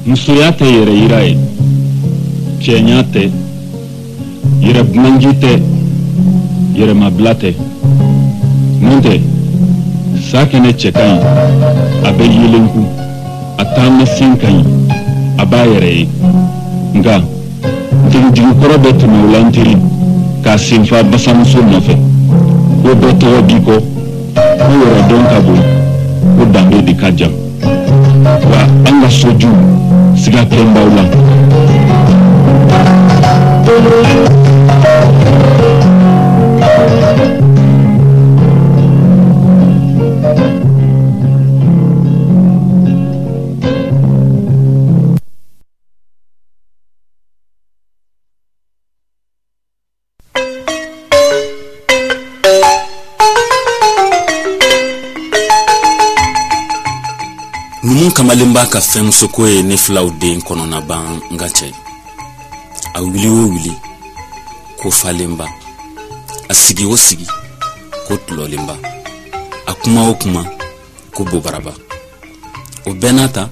musoya tɛ yɛrɛ yira ye cɛɲa tɛ yɛrɛ bunanji tɛ yɛrɛmabila tɛ n'o tɛ sa kɛnɛ cɛ ka ɲi a bɛ yelenku a taamasen ka ɲi a b'a yɛrɛ ye nka jigijigikɔrɔ bɛ tɛmɛ o la n teri k'a senfa basamuso nɔfɛ ko bɛɛ tɔgɔ b'i kɔ ko yɛrɛ dɔn ka bon ko danbe de ka jan wa an ka soju siga tɛ n baw la. Numu kamalimba ka fɛnmuso ko ye ne filaw den kɔnɔna ban nga cɛ a wuli o wuli ko falenba a sigi o sigi ko tulolenba a kuma o kuma ko bobaraba o bɛɛ n'a ta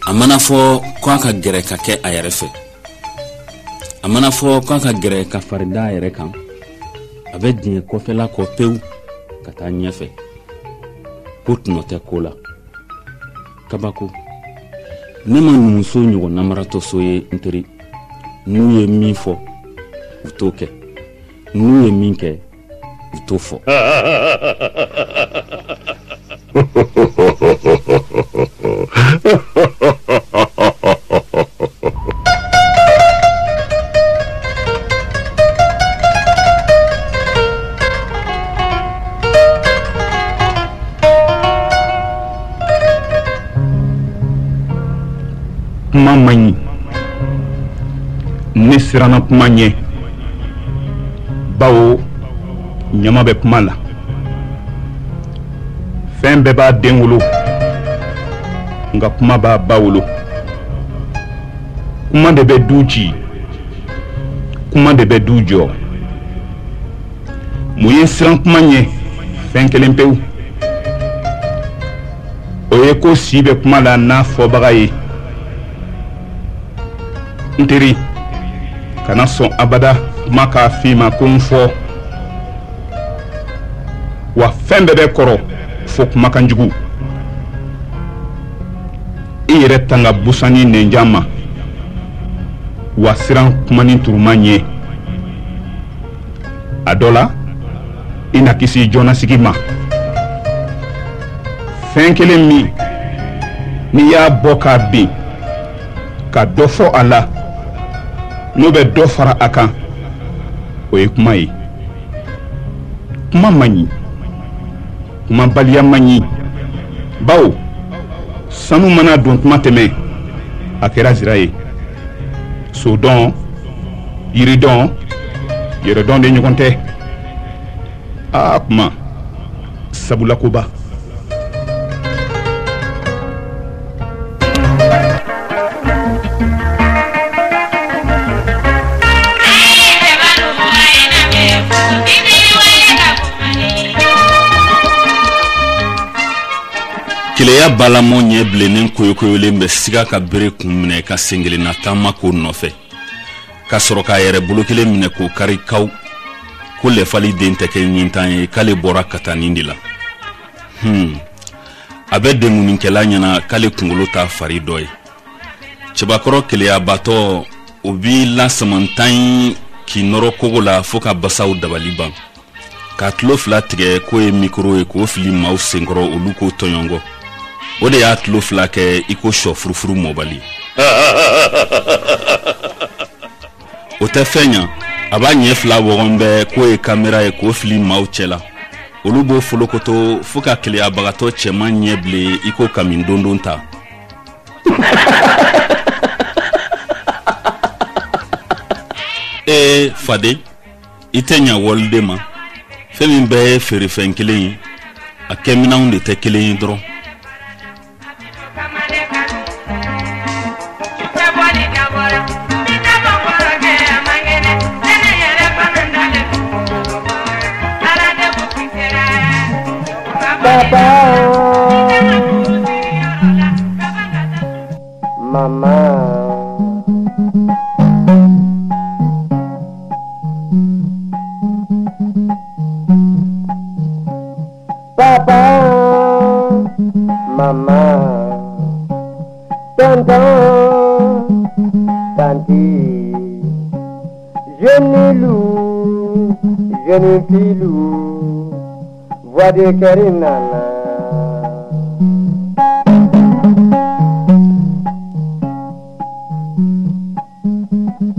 a mana fɔ ko a ka gɛrɛ ka kɛ a yɛrɛ fɛ a mana fɔ ko a ka gɛrɛ ka farida a yɛrɛ kan a bɛ diɲɛ kɔfɛla kɔ pewu ka taa ɲɛfɛ ko tunɔ tɛ ko la kabako ne ma numuso ɲɔgɔn namaratɔ so ye n teri n'u ye min fɔ u t'o kɛ n'u ye min kɛ u t'o fɔ. Kuma man ɲi ne siranna kuma ɲɛ bawo ɲama bɛ kuma la fɛn bɛɛ b'a den wolo nka kuma b'a ba wolo kuma de bɛ du ci kuma de bɛ du jɔ mun ye siran kuma ɲɛ fɛn kelen pewu o ye ko si bɛ kuma la n'a fɔbaga ye. Nteri kana sɔn abada kuma k'a f'i ma ko n fɔ wa fɛn bɛɛ bɛ kɔrɔ fo kumakan jugu i yɛrɛ tanga busan ni nɛnjan ma wa siran kuma ni turuma ɲɛ a dɔ la i na kisi jɔnnasigi ma fɛn kelen min n'i y'a bɔ k'a bin ka dɔ fɔ a la n'o bɛ dɔ fara a kan o ye kuma ye kuma man ɲi kuma baliya man ɲi bawo sanu mana don kuma tɛmɛ a kɛra zira ye so dɔn yiri dɔn yɛrɛ dɔn de ɲɔgɔn tɛ a kuma sabula koba. Kileya balamo ɲɛ bilennen koyokoyolen bɛ siga ka bere kun minɛ ka sengelenna taama ko nɔfɛ ka sɔrɔ k'a yɛrɛ bolo kelen minɛ k'o kari kaw ko lɛfali den tɛ kɛ ɲintan ye k'ale bɔra ka taa nin de la a bɛ dengunikɛla ɲɛna k'ale kunkolo ta fari dɔ ye cɛbakɔrɔ keleyabatɔ o bi lasamantan k'i nɔrɔ kogo la fo ka basaw dabali ban k'a tulo fila tigɛ k'o ye mikoro ye k'o fili maaw senkɔrɔ olu k'o tɔɲɔgɔn o de y'a tulo fila kɛ i ko sɔ furufuru mɔbali o tɛ fɛn ɲa a b'a ɲɛ fila wɔgɔn bɛɛ k'o ye kamera ye k'o fili maaw cɛ la olu b'o folokoto fo ka keleyabagatɔ cɛman ɲɛ bile i ko kami dondon ta fade i tɛ ɲa wɔliden ma fɛn min bɛɛ ye feerefɛn kelen ye a kɛminanw de tɛ kelen ye dɔrɔn maman. Papa, maman, tonton, tanti, jeune loup, jeune filou, voix de Karinana.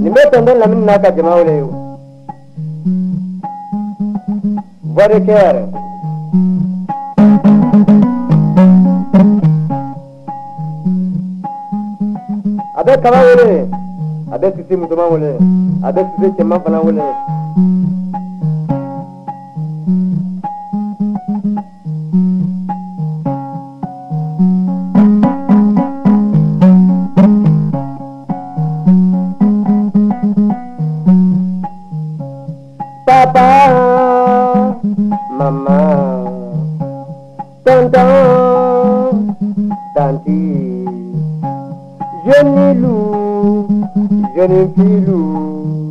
Ni me tonton la mine naka jama wole voix de Kar. Avec kaba wele avec sisi mutuma wele avec sisi cɛman fana wele papa maman tonton tanti jeune loup, jeune filou,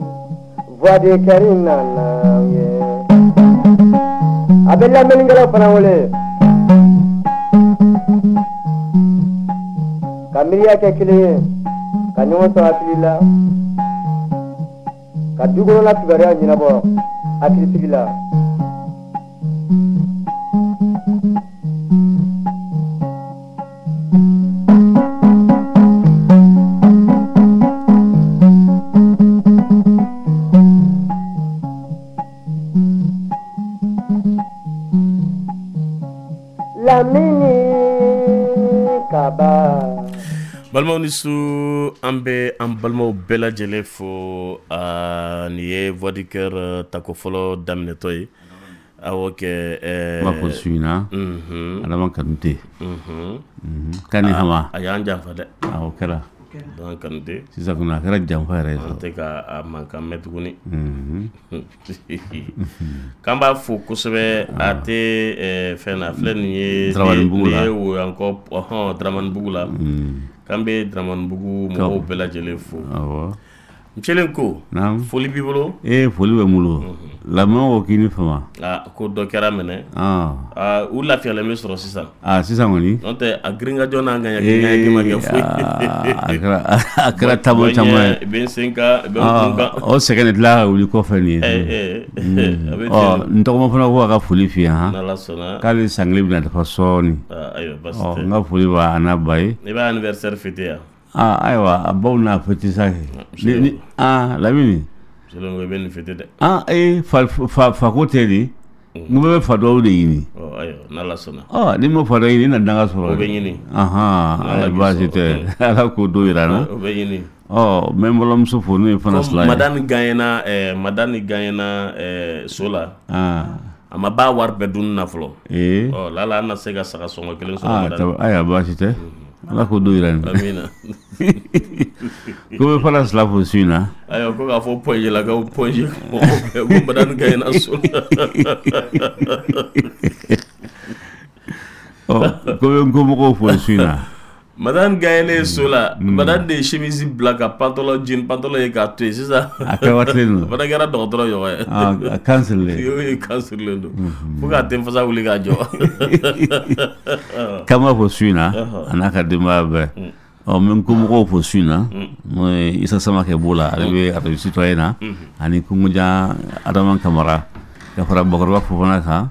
voix de Karinana, yeah. Abella Melingala Panawole Kamiria Kekile, Kanyoto Apilila, Kadugo la Tibaria Ninabo, Akilisila. Balmaw ni su ambe am balmaw bela jele fo ni ye voix du cœur tako folo damnetoy awoke mako suina alama kanute kani hama ayan jamfa de awokela dan kanute sisa kuna kara jamfa rezo te ka manka metuguni kamba fo kusebe ate fena flen ye wo encore Draman Bugula kambe Draman Bugu mo bela jele fo awo mchelenko foli bibolo foli be mulo la mo kini fama ko do kera mene u la fiale me soro sisan sisan woni onte agringa jona nganya nganya ma ke fo akra tamo tamo ben senka ben kunga o second la uli ko fani ndo mo fana ko ka foli fi na la sona kali sangle bi na ta soni ayo baste nga foli ba anabai ne ba anniversaire fete ya aywa abona fete sake ni lamini selon ben fete de fa ko tedi ngube fa do de yini ayo na la sona ni mo fa do yini na danga soro be yini ay basite ala ko do irana be yini même l'homme se fonu e fana slide madame gayena sola ama ba war bedun na flo la na sega saka songo kelen so madame aya basite ala ko do irana amina ko fana slavo suina ayo ko ga fo poje la ga poje ko madame gayena sola ko mo fo suina madame Gaëlle Sola, madame de chemise black, pantalon jean, pantalon et gâteau, c'est ça? Madame Gara docteur, yo. Cancel. Yo, cancel le. Pourquoi t'aimes ça ou les gars, yo? Comment vous suivez, anaka demabe. Même comme vous suivez, moi, il s'assoit que bola, arrivé à le citoyen, ani kumuja Adaman Kamara, qui a fait beaucoup pour venir.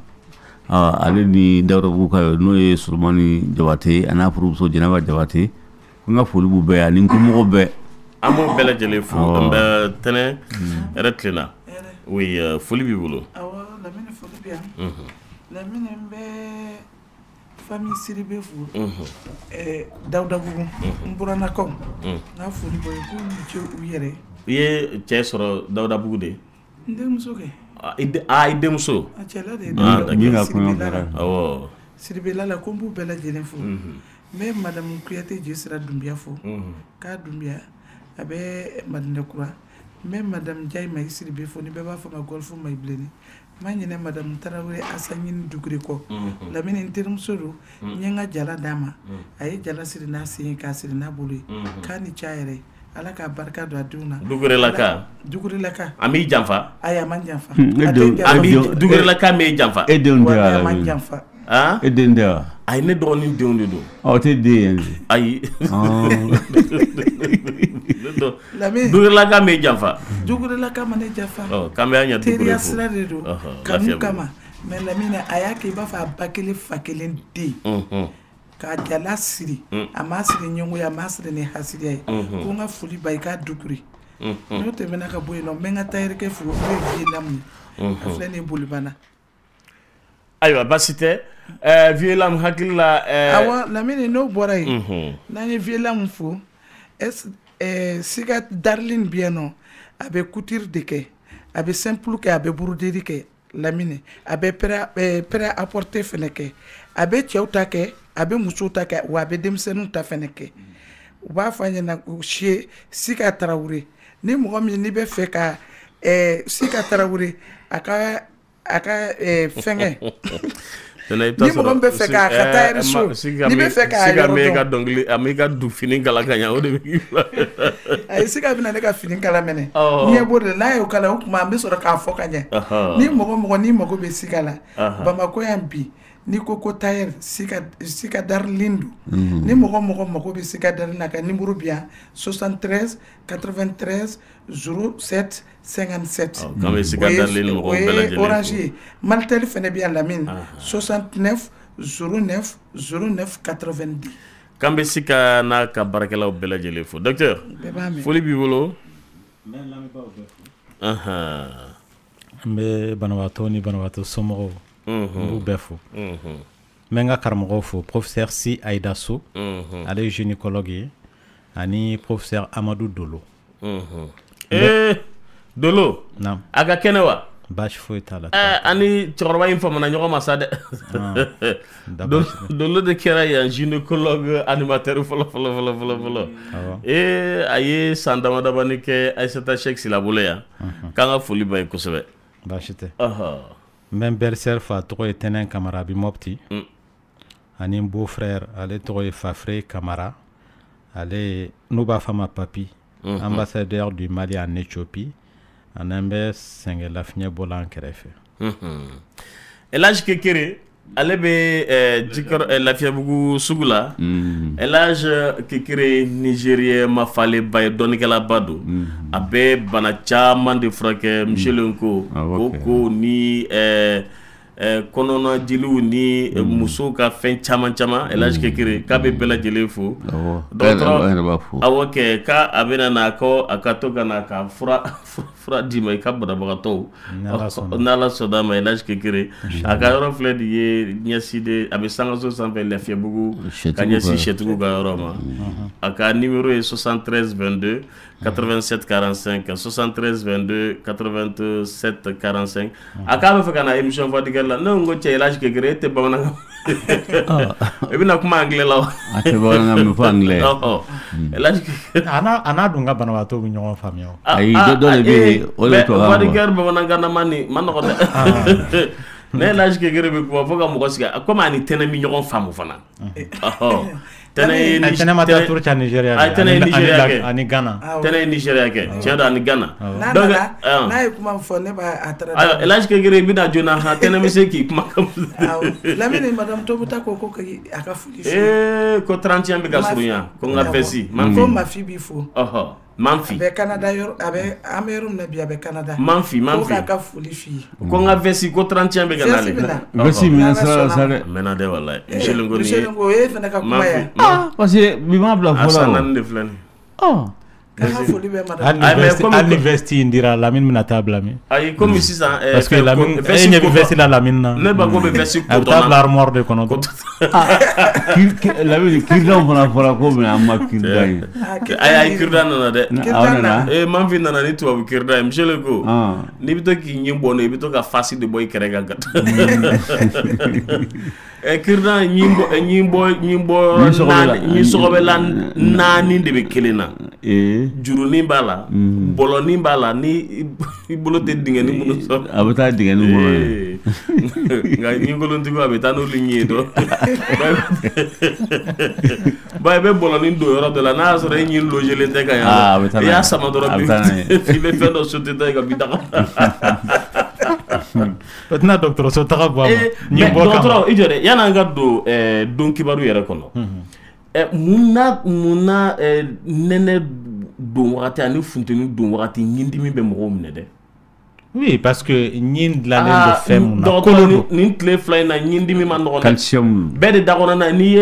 Ale ni Dawda Buka no e Sulmani Jawate ana so Jenaba Jawate nga foli bu be ani nkumo be amo bela jele fu mbe tene retlina oui foli bi bulu awa la mine foli bien la mine mbe famille Siribe fu Dawda Bugu mburana kom na foli boy ko ni ci uyere ye ci soro Dawda Bugu de ndem soke ide muso acela de dinga ko Siribe la kombu bela jele fu mais madame Kuyate Jesra Dumbia fu ka Dumbia abe madame Kura mais madame Jay May Siribe fu ni beba fa ma golfu may bleni ma ɲinɛ madame Tarawele Asaɲini Dugure kɔ Lamini n terimuso don n ye n ka jala d'a ma a ye jala siri n'a sen ye k'a siri n'a bolo ye k'a ni ca yɛrɛ Ala k'a barika don a denw na Dugurelaka a m'i janfa ayi a man janfa Dugurelaka m'e janfa e denw tɛ a man janfa e den tɛ wa ayi ne dɔgɔnin denw de don o tɛ den ye ayi Dugurelaka m'e janfa Dugurelaka ma ne janfa k'an bɛ an ɲɛ Dugure teriya fo sira de don kanu kama mais Lamine a y'a kɛ i b'a fɔ a ba kelen fa kelen den k'a jala siri a m'a siri ɲɛngoya a m'a siri ni hasidiya ye ko n ka foli ba i k'a Dugure n'o tɛmɛna ka bɔ yen nɔ n bɛ n ka tailleur fo n'o ye Vieux Lam ye a filɛ nin boli banna ayiwa baasi tɛ Vieux Lam hakili la awɔ Lamine n'o bɔra yen n'an ye Vieux Lam fo siga darlin bɛ yen nɔ a bɛ couture de kɛ a bɛ simple kɛ a bɛ broderie kɛ Lamine a bɛ prêt à porter fɛnɛ kɛ a bɛ cɛw ta kɛ a bɛ musow ta kɛ wa a bɛ denmisɛnninw ta fɛnɛ kɛ u b'a fɔ an ɲɛna ko Sika Tarawele ni mɔgɔ min n'i bɛ fɛ ka Sika Tarawele a ka fɛngɛ ni mɔgɔ min bɛ fɛ k'a ka tailleur so n'i bɛ fɛ k'a yɔrɔ dɔn a m'i ka du fini kala ka ɲɛ o de bɛ ayi Sika bɛna ne ka fini kala minɛ ɲɛ b'o de n'a y'o kala o tuma an bɛ sɔrɔ k'a fɔ ka ɲɛ ni mɔgɔ n'i mago bɛ Sika la Bamakɔ yan bi ni ko tailleur Sika Darlin don ni mɔgɔ mago bɛ Sika Darlin na ka numéro bi yan 73 93 07 57 k'an bɛ Sika Darlin mɔgɔw bɛɛ lajɛlen fo Orange ye Maltel fɛnɛ bɛ yan Lamine 69 09 09 90 k'an bɛ Sika n'a ka baarakɛlaw bɛɛ lajɛlen fo docteur foli b'i bolo an bɛ banabaatɔ ni banabaatɔ somɔgɔw n b'u bɛɛ fo n bɛ n ka karamɔgɔw fo professeur Si Aïda So ale ye gynécologue ye ani professeur Amadou Dolo Dolo a ka kɛnɛ wa baasi foyi t'a la ani cɛkɔrɔba in famana ɲɔgɔn ma sa dɛ Dolo de kɛra yan gynécologue animateur fɔlɔ a ye san damadamani kɛ Aïssata Cheikh Silabolo yan k'an ka foli ba ye kosɛbɛ baasi tɛ n bɛ n berser fa tɔgɔ ye Tɛnɛn Kamara a bɛ Mopti ani n beau frère ale tɔgɔ ye Fafre Kamara ale n'u b'a fɔ a ma Papi ambassadeur du Mali en Éthiopie ani an bɛ Sɛngɛlafiɲɛ bɔla an kɛrɛfɛ Elage Kekere ale bɛ Lafiyabugu sugu la Elage Kekere Nigérien mafaleba ye dɔnnikɛlaba don a bɛ bana caman de furakɛ Michel ko ni kɔnɔna jeliw ni musow ka fɛn caman Elage Kekere k'a bɛ bɛɛ lajɛlen fo dɔgɔtɔrɔ awɔ kɛ k'a a bɛna na a ka to ka na ka fura d'i ma i ka banabagatɔw n'Ala sɔnna ma Elage Kekere a ka yɔrɔ filɛ de ye ɲɛsiden a bɛ sangaso sanfɛ Lafiyabugu ka ɲɛsin sɛtigiw ka yɔrɔ ma a ka numéro ye 73 22 87 45 73 22 87 45 a k'a bɛ fɛ ka na émission fɔtikɛla la ne ko cɛ Elage Kekere e tɛ bamanankan i bɛna kuma anglais la wa a tɛ bamanankan mɛ fɔ anglais Elage Kekere a n'a dun ka banabaatɔw bɛ ɲɔgɔn faamuya ayi dɔ de bɛ yen o de tɔgɔ fɔtikɛla bamanankan na man nɔgɔ dɛ ne Elage Kekere bɛ kuma fo ka mɔgɔ sigi komi a ni Tɛnɛ bɛ ɲɔgɔn faamu fana Tɛnɛ ma taa turu ca Nigéria ani Ghana Tɛnɛ ye Nigéria kɛ tiɲɛ don ani Ghana n'a ye kuma fɔ ne b'a tara Elage Kekere i bɛna joona Tɛnɛ bɛ se k'i kuma Lamine madame Tobita ko a ka foli ko 31 bɛ ka surunya ko n ka vɛsi ko Mafi b'i fo Manfi a bɛ Canada yɔrɔ an bɛ yɔrɔ min na bi a bɛ Canada Manfi ko k'a ka foli f'i ye ko n ka vɛsi ko 31 bɛ ka nale vɛsi minɛ sira sa dɛ mɛna dɛ walayi Michel Ngo e fana ka kuma yan parce que bi m'a bila fɔlɔ Asan naani de filɛ nin k'a ka foli bɛ madame hali ni vesti in dira Lamine bɛna taa bila min ayi komi sisan parce que Lamine e ɲɛ bɛ vesti la Lamine na ne ba ko bɛ vesti a bɛ taa bila armoire de kɔnɔ Lamine kiridanw fana fɔra ko bɛna an ma kiridan ye ayi kiridan nana dɛ Manfi nana ni tubabu kiridan ye Michel ko n'i bɛ to k'i ɲɛ bɔ i bɛ to ka fasi de bɔ i kɛrɛ kan kirna nyimbo ni sogobela nani de be kelena juru ni bala bolo ni bala ni bolo te dinga ni muno so abata dinga ni muno nga nyingolo ndigo abeta no linye do ba be bolo ni do yoro de la na so re nyi loje le te ka ya sama do bi fi be fe do so te ga bi da maintenant docteur so taga gwa ni docteur ijore yana nga do don kibaru yere kono muna nene don wakati ani funteni don wakati nyindi mi be mo mne de oui parce que nyind la len de fem na kolo ni tle fly na nyindi mi man do calcium be de dagona na ni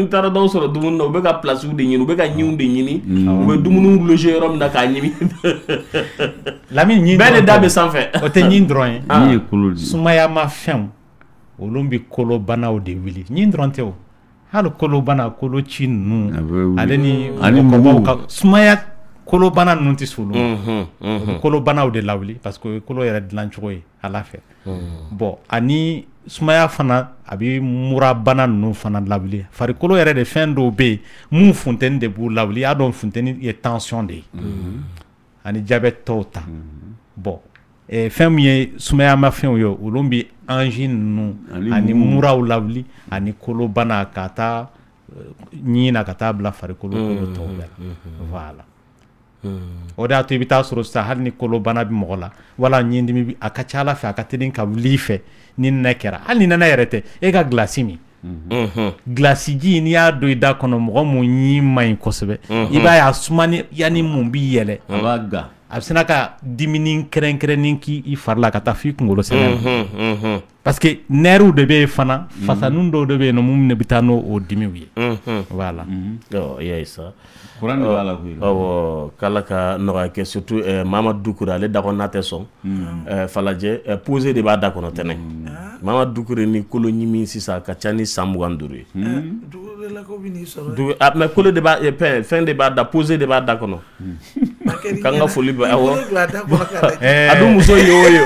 tara do so do mun no be ka place de nyinu be ka nyiunde nyini be dumunu loger rom na ka nyimi la min nyind be de dabe sans fait o te nyind droit ni kolo sumaya ma fem o lombi kolo bana o de wili nyind droit te o halo kolo bana kolo chin nu adeni ko sumaya kolo bana nun ti sulu kolo bana o de lawli parce que kolo yera dilan choy ala fe bon ani sumaya fana abi mura bana nun fana lawli fari kolo yera de fin do be mu fontaine de bu lawli adon fontaine e tension de ani diabète tota bon e fem ye sumaya ma fem yo ulombi angine nu ani mura o lawli ani kolo bana kata nyina kata bla fari kolo to voilà o da to ibita soro sa hal ni kolo bana bi mogola wala nyindi mi akachala fa akatedin ka life ni nekera hal ni nana yerete e ga glasimi glasiji ni ya do ida kono mo mo nyi mai kosebe iba ya sumani yani mumbi yele abaga absina ka diminin kren ninki I farla ka tafi ngolo sene parce que neru de be fana fasanundo de be no mum ne bitano o dimiwi voilà oh yes Quran wala ko oh kala ka no ke surtout Mamadou Doucouré le dako naté son falaje poser débat dako no tene Mamadou Doucouré ni kolo nyimi sisa ka chani samuganduru Doucouré la ko bini so mais kolo débat fin débat da poser débat dako no kanga foli ba awo adu muso yoyo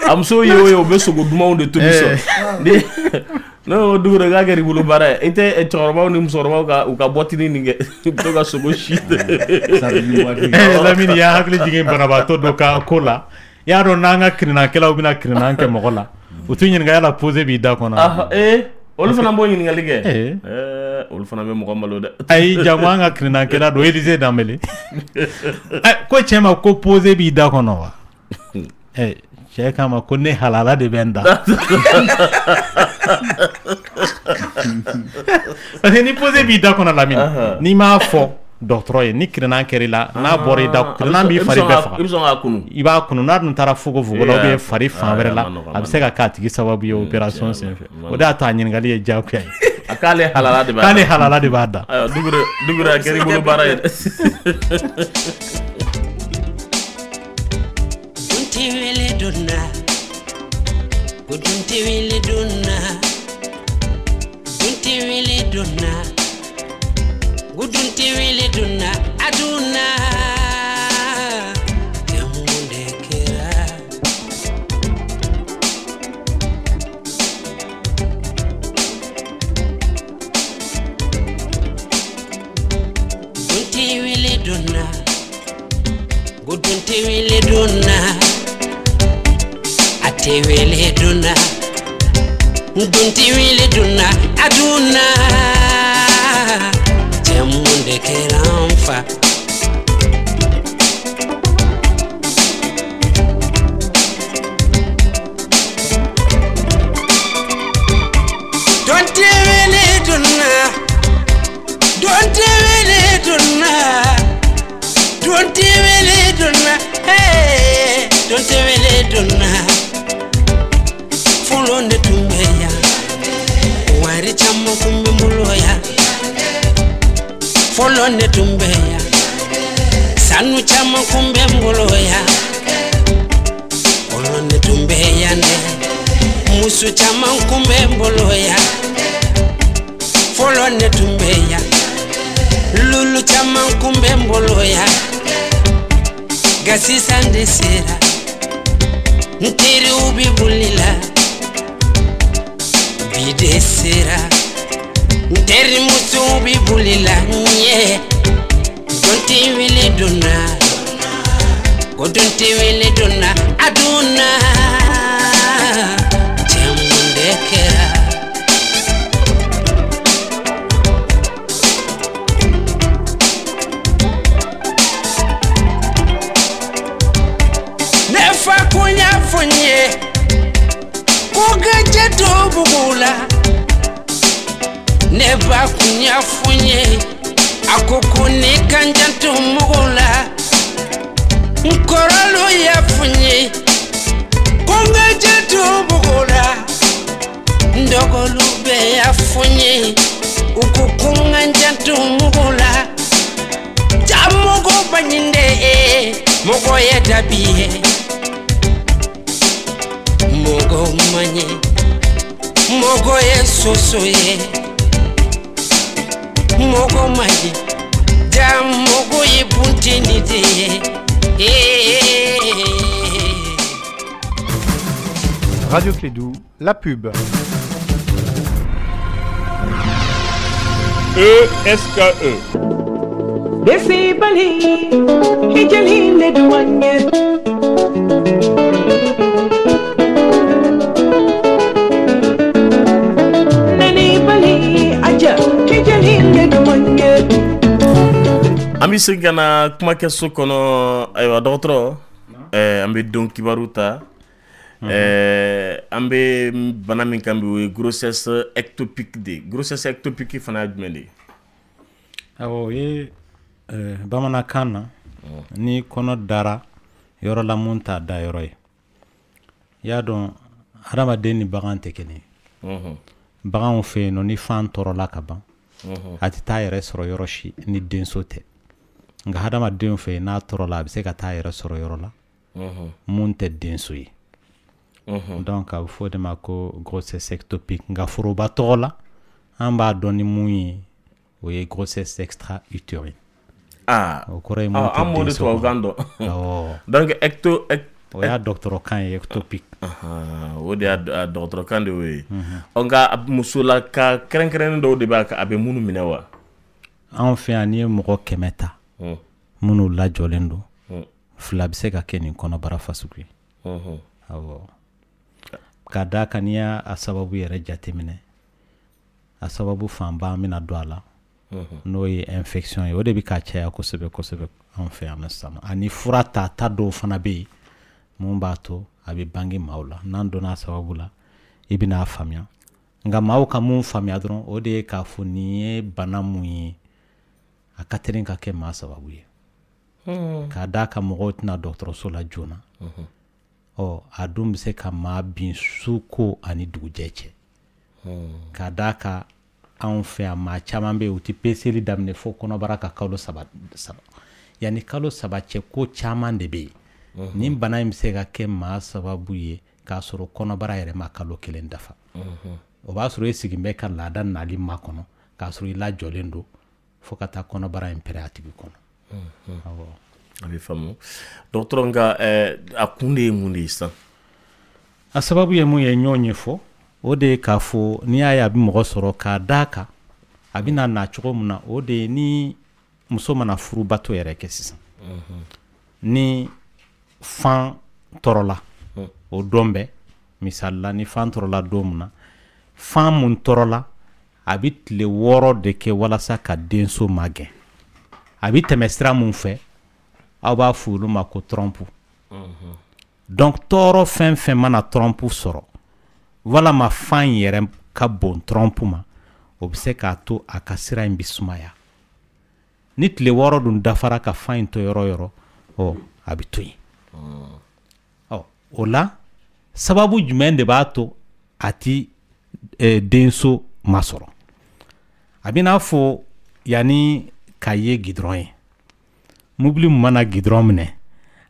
am so yoyo be so go duma de tubiso no Doucouré ga gari bulu bara ite e chorba ni musorba ka u ka botini ninge to ga so go shit la min ya hakli jige baraba to do ka kola ya do nanga krina kala ubina krina ke mogola utunyin ga la poser bi da kona olu fana bo nyini ngalige olu fana be mo malo de ay jamanga krina kala do Élysée Dambélé ko chema ko poser bi da kona wa cheka ma ko ne halala de benda ni poser bi da kona la min ni ma fo docteur ni krina kerila na bori da krina bi fari befa iba kunu na dun tara fugo fugo la be fari fa verla absega katigi sababu yo operation sen fe o da ta nyin ngali e jakku ay akale halala de bada Doucouré keri bulu bara ye dunti wele donna dunti wele donna dunti wele donna gudunti wele donna aduna yamunde kera dunti wele donna gudunti wele donna ate wele donna gudunti wele donna aduna yamunde keramfa don't really donna hey don't really donna fulonde tumbeya wari chammo kumbe muloya fulonde tumbeya sanu chammo kumbe muloya fulonde tumbeya ne musu chammo kumbe muloya fulonde tumbeya lulu chammo kumbe muloya gasi sande sera ntiri ubi bulila Aide sera Nteri musu bibulila nye Gonti wili dona Godonti wili dona Aduna Chemundekera Nefa kunya funye Kugaje dobugula Nefa kunya funye Akukuni kanjantu mugula Nkorolo ya funye Kugaje dobugula Ndogolube ya funye Ukukunga njantu mugula Jamugo banyinde Mugo ye dabiye Mogo manye Mogo ye sosoye Mogo manye Jam mogo ye buntinite Radio Clédou, la pub. ESKE Desi bali Hijali le douanier Ami sigana kuma keso kono aywa docteur ambe don kibaruta ambe bana min kambi grossesse ectopique de grossesse ectopique fana jumeli awo ye bamana kana ni kono dara yoro la munta da yoro ya don harama deni bagante kene bagan fe no ni fan toro la kaban ati ta yere soro yoro shi ni den sote nga hadama den fe na toro la bise ka ta yere soro yoro la munte den suyi donc a faut de mako grossesse ectopique nga furo ba tola amba doni muyi o ye grossesse extra utérine o kore mo amode to gando donc o ya docteur kan ectopique o de docteur kan de we onga musula ka kren do de ba ka abe munu minewa en fait ani mo kemeta munu la jolendo flabse ka keni kono bara fasukri awo kada kania asababu yere jatemine asababu famba mina douala no ye infection ye o de bi ka caya kosebe en fait en instant ani furata ta do fana be mun bato abi bangi maula nan dona sababu la ibina famia nga maw ka mun famia dron o de ka funi bana muyi akaterin ka ke ma sababu ye kada ka mogotina docteur sola jona adum se ka ma bin suko ani dugujeche kada ka an fe ma chaman be uti peseli damne fo kono baraka kalo saba yani kalo saba che ko chaman de be ni bana im se ka ke ma sababu ye ka soro kono bara yere ma kalo kelen dafa o ba soro esigi me kan la dan nali ma kono ka soro ila jolendo fo kata kono bara imperative kono awo abi famu docteur nga akunde mundi sa asababu ye mu ye nyonye fo o de ka fo ni aya bi mo soro ka daka abina na chugo muna o de ni muso mana furu bato yere ke sisan ni fan torola o dombe misalla ni fan torola domuna fan mun torola abit le woro de ke wala sa ka denso magen abit temestra mun fe aba fulu mako trompu donc toro fen mana trompu soro wala ma fan yere ka bon trompu ma obse ka to akasira mbisumaya nit le woro dun dafara ka fan to yoro abitui ola sababu jumende bato ati denso masoro abina fo yani kaye gidron mubli mana gidron mne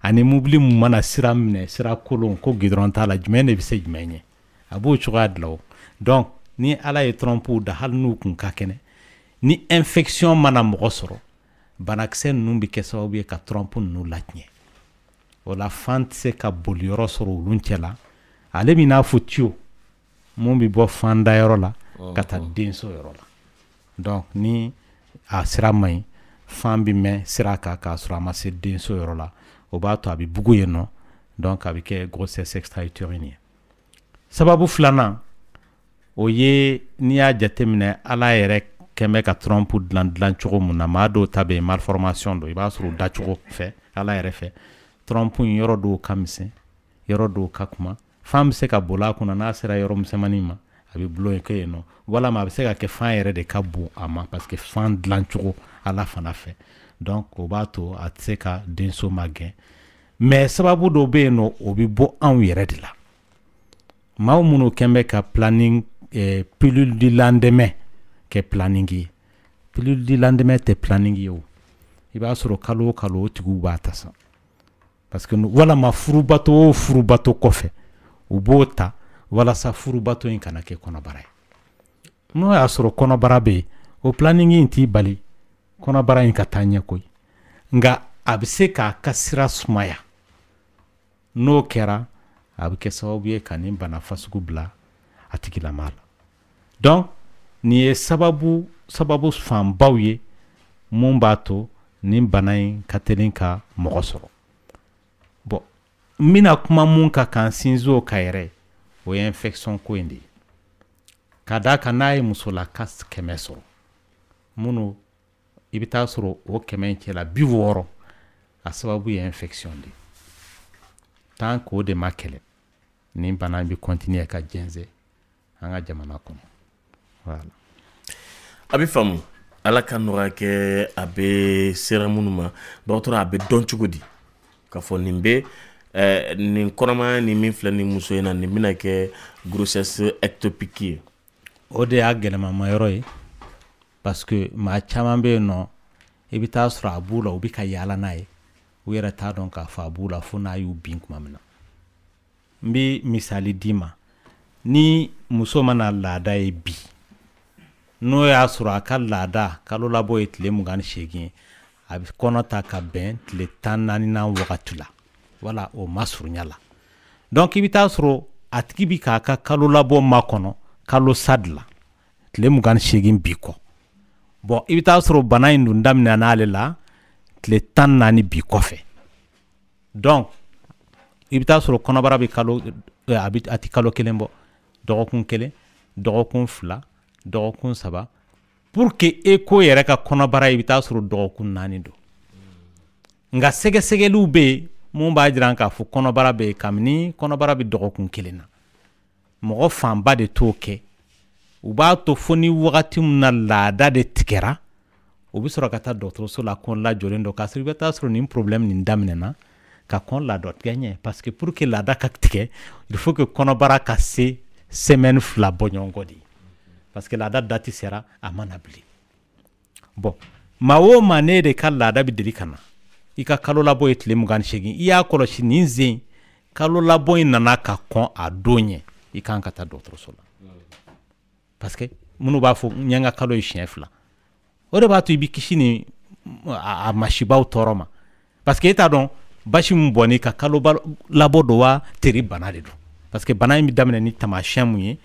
ani mubli mana sira mne sira kolon ko gidron tala jumende bise jumenye abo chugadlo donc ni ala e trompu da hal nu kun kakene ni infection mana mogosoro banaksen numbi ke sababu ka trompu nu latnye o la fante se ka bolioro soro lunchela ale mina futio mun bi bɔ fan dayɔrɔ la ka taa denso yɔrɔ la donc ni a sira man ɲi fan bi mɛn sira kan k'a sɔrɔ a ma se denso yɔrɔ la o b'a to a bɛ bugu yen nɔ donc a bɛ kɛ grossesse extra-utérine ye sababu filanan o ye n'i y'a jateminɛ ala yɛrɛ kɛmɛ ka trompe dilan cogo mun na maa dɔw ta bɛ yen malformation don i b'a sɔrɔ o dacogo fɛ ala yɛrɛ fɛ trompe in yɔrɔ dɔw ka misɛn yɔrɔ dɔw ka kuma fan bɛ se ka boli a kunna n'a sera yɔrɔ misɛnmanin ma a bɛ bulon kɛ yen nɔ walama a bɛ se ka kɛ fan yɛrɛ de ka bon a ma parce que fan dilan cogo ala fana fɛ donc o b'a to a tɛ se ka denso magɛn mais sababu dɔw bɛ yen nɔ o bɛ bɔ anw yɛrɛ de la maa minnu kɛn bɛ ka planning pilule du lendemain kɛ planning ye pilule du lendemain tɛ planning ye o i b'a sɔrɔ kalo o kalo o tigiw b'a ta sa parce que walama furubato o furubato kɔfɛ u b'o ta walasa furubato in kana kɛ kɔnɔbara ye n'o y'a sɔrɔ kɔnɔbara bɛ yen o planning in t'i bali kɔnɔbara in ka taa ɲɛ koyi nka a bɛ se k'a ka sira sumaya n'o kɛra a bɛ kɛ sababu ye ka nin bana fasugu bila a tigilama la donc nin ye sababu fanbaw ye mun b'a to nin bana in ka teli ka mɔgɔ sɔrɔ bon n bɛna kuma mun ka kan sinsin o ka yɛrɛ o ye infection ko in de ye ka d'a kan n'a ye musolaka 100 sɔrɔ minnu i bɛ taa sɔrɔ o 100 in cɛla 60 a sababu ye infection de ye tant que o de ma kɛlɛ nin bana in bɛ continuer ka jɛnsɛn an ka jamana kɔnɔ voilà. A bɛ faamu ala ka nɔgɔya kɛ a bɛ sera minnu ma dɔgɔtɔrɔ a bɛ dɔn cogo di ka fɔ nin bɛ nin kɔnɔmaya ni min filɛ ni muso in na nin bɛna kɛ grossesse ectopique ye o de y'a gɛlɛmama yɔrɔ ye parce que maa caman bɛ yen nɔ i bɛ taa sɔrɔ a b'u la u bɛ ka yaala n'a ye u yɛrɛ t'a dɔn k'a fɔ a b'u la fo n'a y'u bin tuma min na n bɛ misali d'i ma ni muso mana laada ye bi n'o y'a sɔrɔ a ka laada kalo labɔ ye tile 28 ye a bɛ kɔnɔ ta ka bɛn tile 14nan wagati la wala o ma surunya la donc i bɛ taa sɔrɔ a tigi bɛ k'a ka kalo labɔ makɔnɔ kalo sa de la tile 28 bi kɔ bon i bɛ taa sɔrɔ bana in dun daminɛ n'ale la tile 14 bi kɔfɛ donc i bɛ taa sɔrɔ kɔnɔbara bɛ a tɛ kalo kelen bɔ dɔgɔkun kelen dɔgɔkun fila dɔgɔkun saba pour que e ko yɛrɛ ka kɔnɔbara i bɛ taa sɔrɔ dɔgɔkun 4 don nka sɛgɛsɛgɛliw bɛ yen mun b'a jira k'a fɔ kɔnɔbara bɛ yen kabini kɔnɔbara bɛ dɔgɔkun kelen na mɔgɔ fanba de t'o kɛ u b'a to fo ni wagati min na laada de tigɛra u bɛ sɔrɔ ka taa dɔgɔtɔrɔso la kɔn lajɔlen dɔ k'a sɔrɔ i bɛ taa sɔrɔ nin problème nin daminɛna ka kɔn ladɔ tigɛ ɲɛ parce que pour que laada ka tigɛ il faut que kɔnɔbara ka se semaine 2 bɔ ɲɔgɔn kɔ de parce que laada dati sera a mana bilen bon maa o maa ne de ka laada bɛ deli ka na i ka kalo labɔ ye tile 28 i y'a kɔlɔsi nin sen kalo labɔ in nana ka kɔn a don ɲɛ i kan ka taa dɔgɔtɔrɔso la parce que minnu b'a fɔ n ye n ka kalo ye siɲɛ 2 o de b'a to i bɛ kisi ni a masibaw tɔɔrɔ ma parce que e t'a dɔn basi min bɔnni ka kalo labɔ don wa teri bana de don parce que bana in bɛ daminɛ ni taamasiyɛn mun ye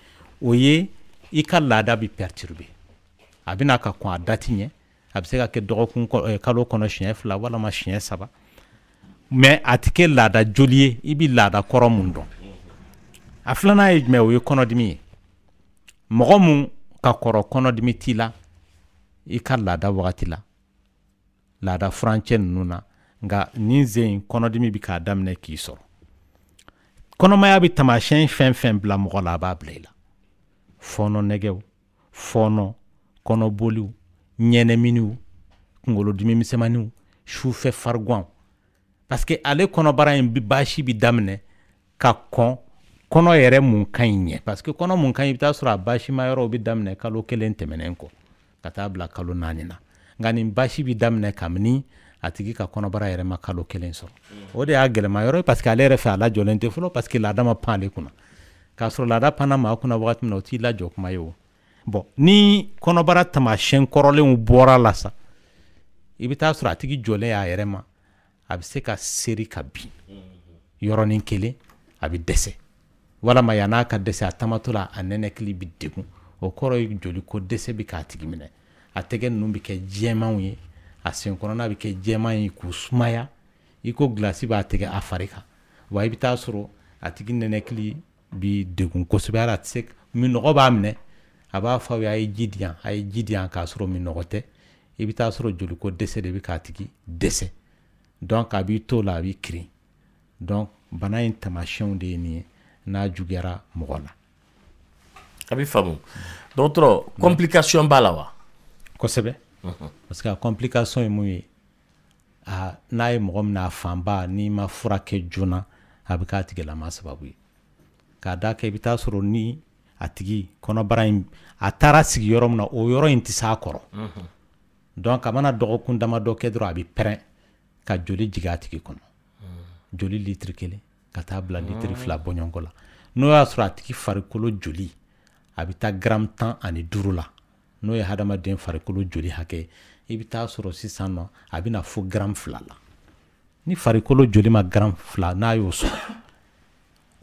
o ye i ka laada bɛ perturber a bɛna ka kɔn a dati ɲɛ a bɛ se ka kɛ dɔgɔkun kalo kɔnɔ siɲɛ 2 walama siɲɛ 3 mais a tɛ kɛ laada joli ye i bɛ laada kɔrɔ mun dɔn a filanan ye jumɛn o ye kɔnɔdimi ye mɔgɔ mun ka kɔrɔ kɔnɔdimi t'i la i ka laada wagati la laada furancɛ ninnu na nka nin sen kɔnɔdimi bɛ k'a daminɛ k'i sɔrɔ kɔnɔmaya bɛ taamasiyɛn fɛn fɛn bila mɔgɔ la a b'a bila i la fɔɔnɔ nɛgɛw fɔɔnɔ kɔnɔboliw ɲɛnɛminiw kunkolodimi misɛnmaninw sufɛ fariganw parce que ale kɔnɔbara in baasi bɛ daminɛ ka kɔn kɔnɔ yɛrɛ mun ka ɲi ɲɛ parce que kɔnɔ mun ka ɲi i bɛ taa sɔrɔ a baasi ma yɔrɔ bɛ daminɛ kalo 1 tɛmɛnen kɔ ka taa bila kalo 4 na nka nin baasi bɛ daminɛ kabini a tigi ka kɔnɔbara yɛrɛ ma kalo 1 sɔrɔ o de y'a gɛlɛma yɔrɔ ye parce que ale yɛrɛ fɛ a lajɔlen tɛ fɔlɔ parce que laada ma pan ale kunna k'a sɔrɔ laada panna maa kunna wagati min na o t'i lajɔ kuma ye o bon ni kɔnɔbara taamasiyɛn kɔrɔlenw bɔra la sa i bɛ taa sɔrɔ a tigi jɔlen a yɛrɛ ma a bɛ se ka seri ka bin yɔrɔnin kelen a bɛ dɛsɛ walama yana ka dɛsɛ a tamatɔ la a nɛnɛkili bi degun o kɔrɔ ye joli ko dɛsɛ bi k'a tigi minɛ a tɛgɛ ninnu bi kɛ jɛmanw ye a sen kɔnɔna bi kɛ jɛman ye k'u sumaya i ko gilasi b'a tɛgɛ a fari kan wa i bi taa sɔrɔ a tigi nɛnɛkili bi degun kosɛbɛ a tɛ se minɔgɔ b'a minɛ a b'a fɔ a ye ji di yan k'a sɔrɔ minɔgɔ tɛ i bi taa sɔrɔ joli ko dɛsɛ de bi k'a tigi dɛsɛ donc a b'i to la a b'i kirin donc bana in tamasiyɛnw de ye nin ye n'a juguyara mɔgɔ la a bɛ faamu dɔgɔtɔrɔ complication b'a la wa kosɛbɛ parce que a complication ye mun ye n'a ye mɔgɔ min a fanba n'i ma furakɛ joona a bɛ k'a tigilama sababu ye k'a da kɛ i bɛ taa sɔrɔ ni a tigi kɔnɔbara in a taara sigi yɔrɔ min na o yɔrɔ in tɛ s'a kɔrɔ donc a mana dɔgɔkun damadɔ kɛ dɔrɔn a bɛ pɛrɛn ka joli jigin a tigi kɔnɔ joli litiri 1 ka taa bila litiri 2 bɔɲɔgɔnko la n'o y'a sɔrɔ a tigi farikolo joli a bɛ taa gramme 15 la n'o ye hadamaden farikolo joli hakɛ i bɛ taa sɔrɔ sisan nɔ a bɛ na fo gramme 2 la ni farikolo joli ma gramme 2 n'a y'o sɔrɔ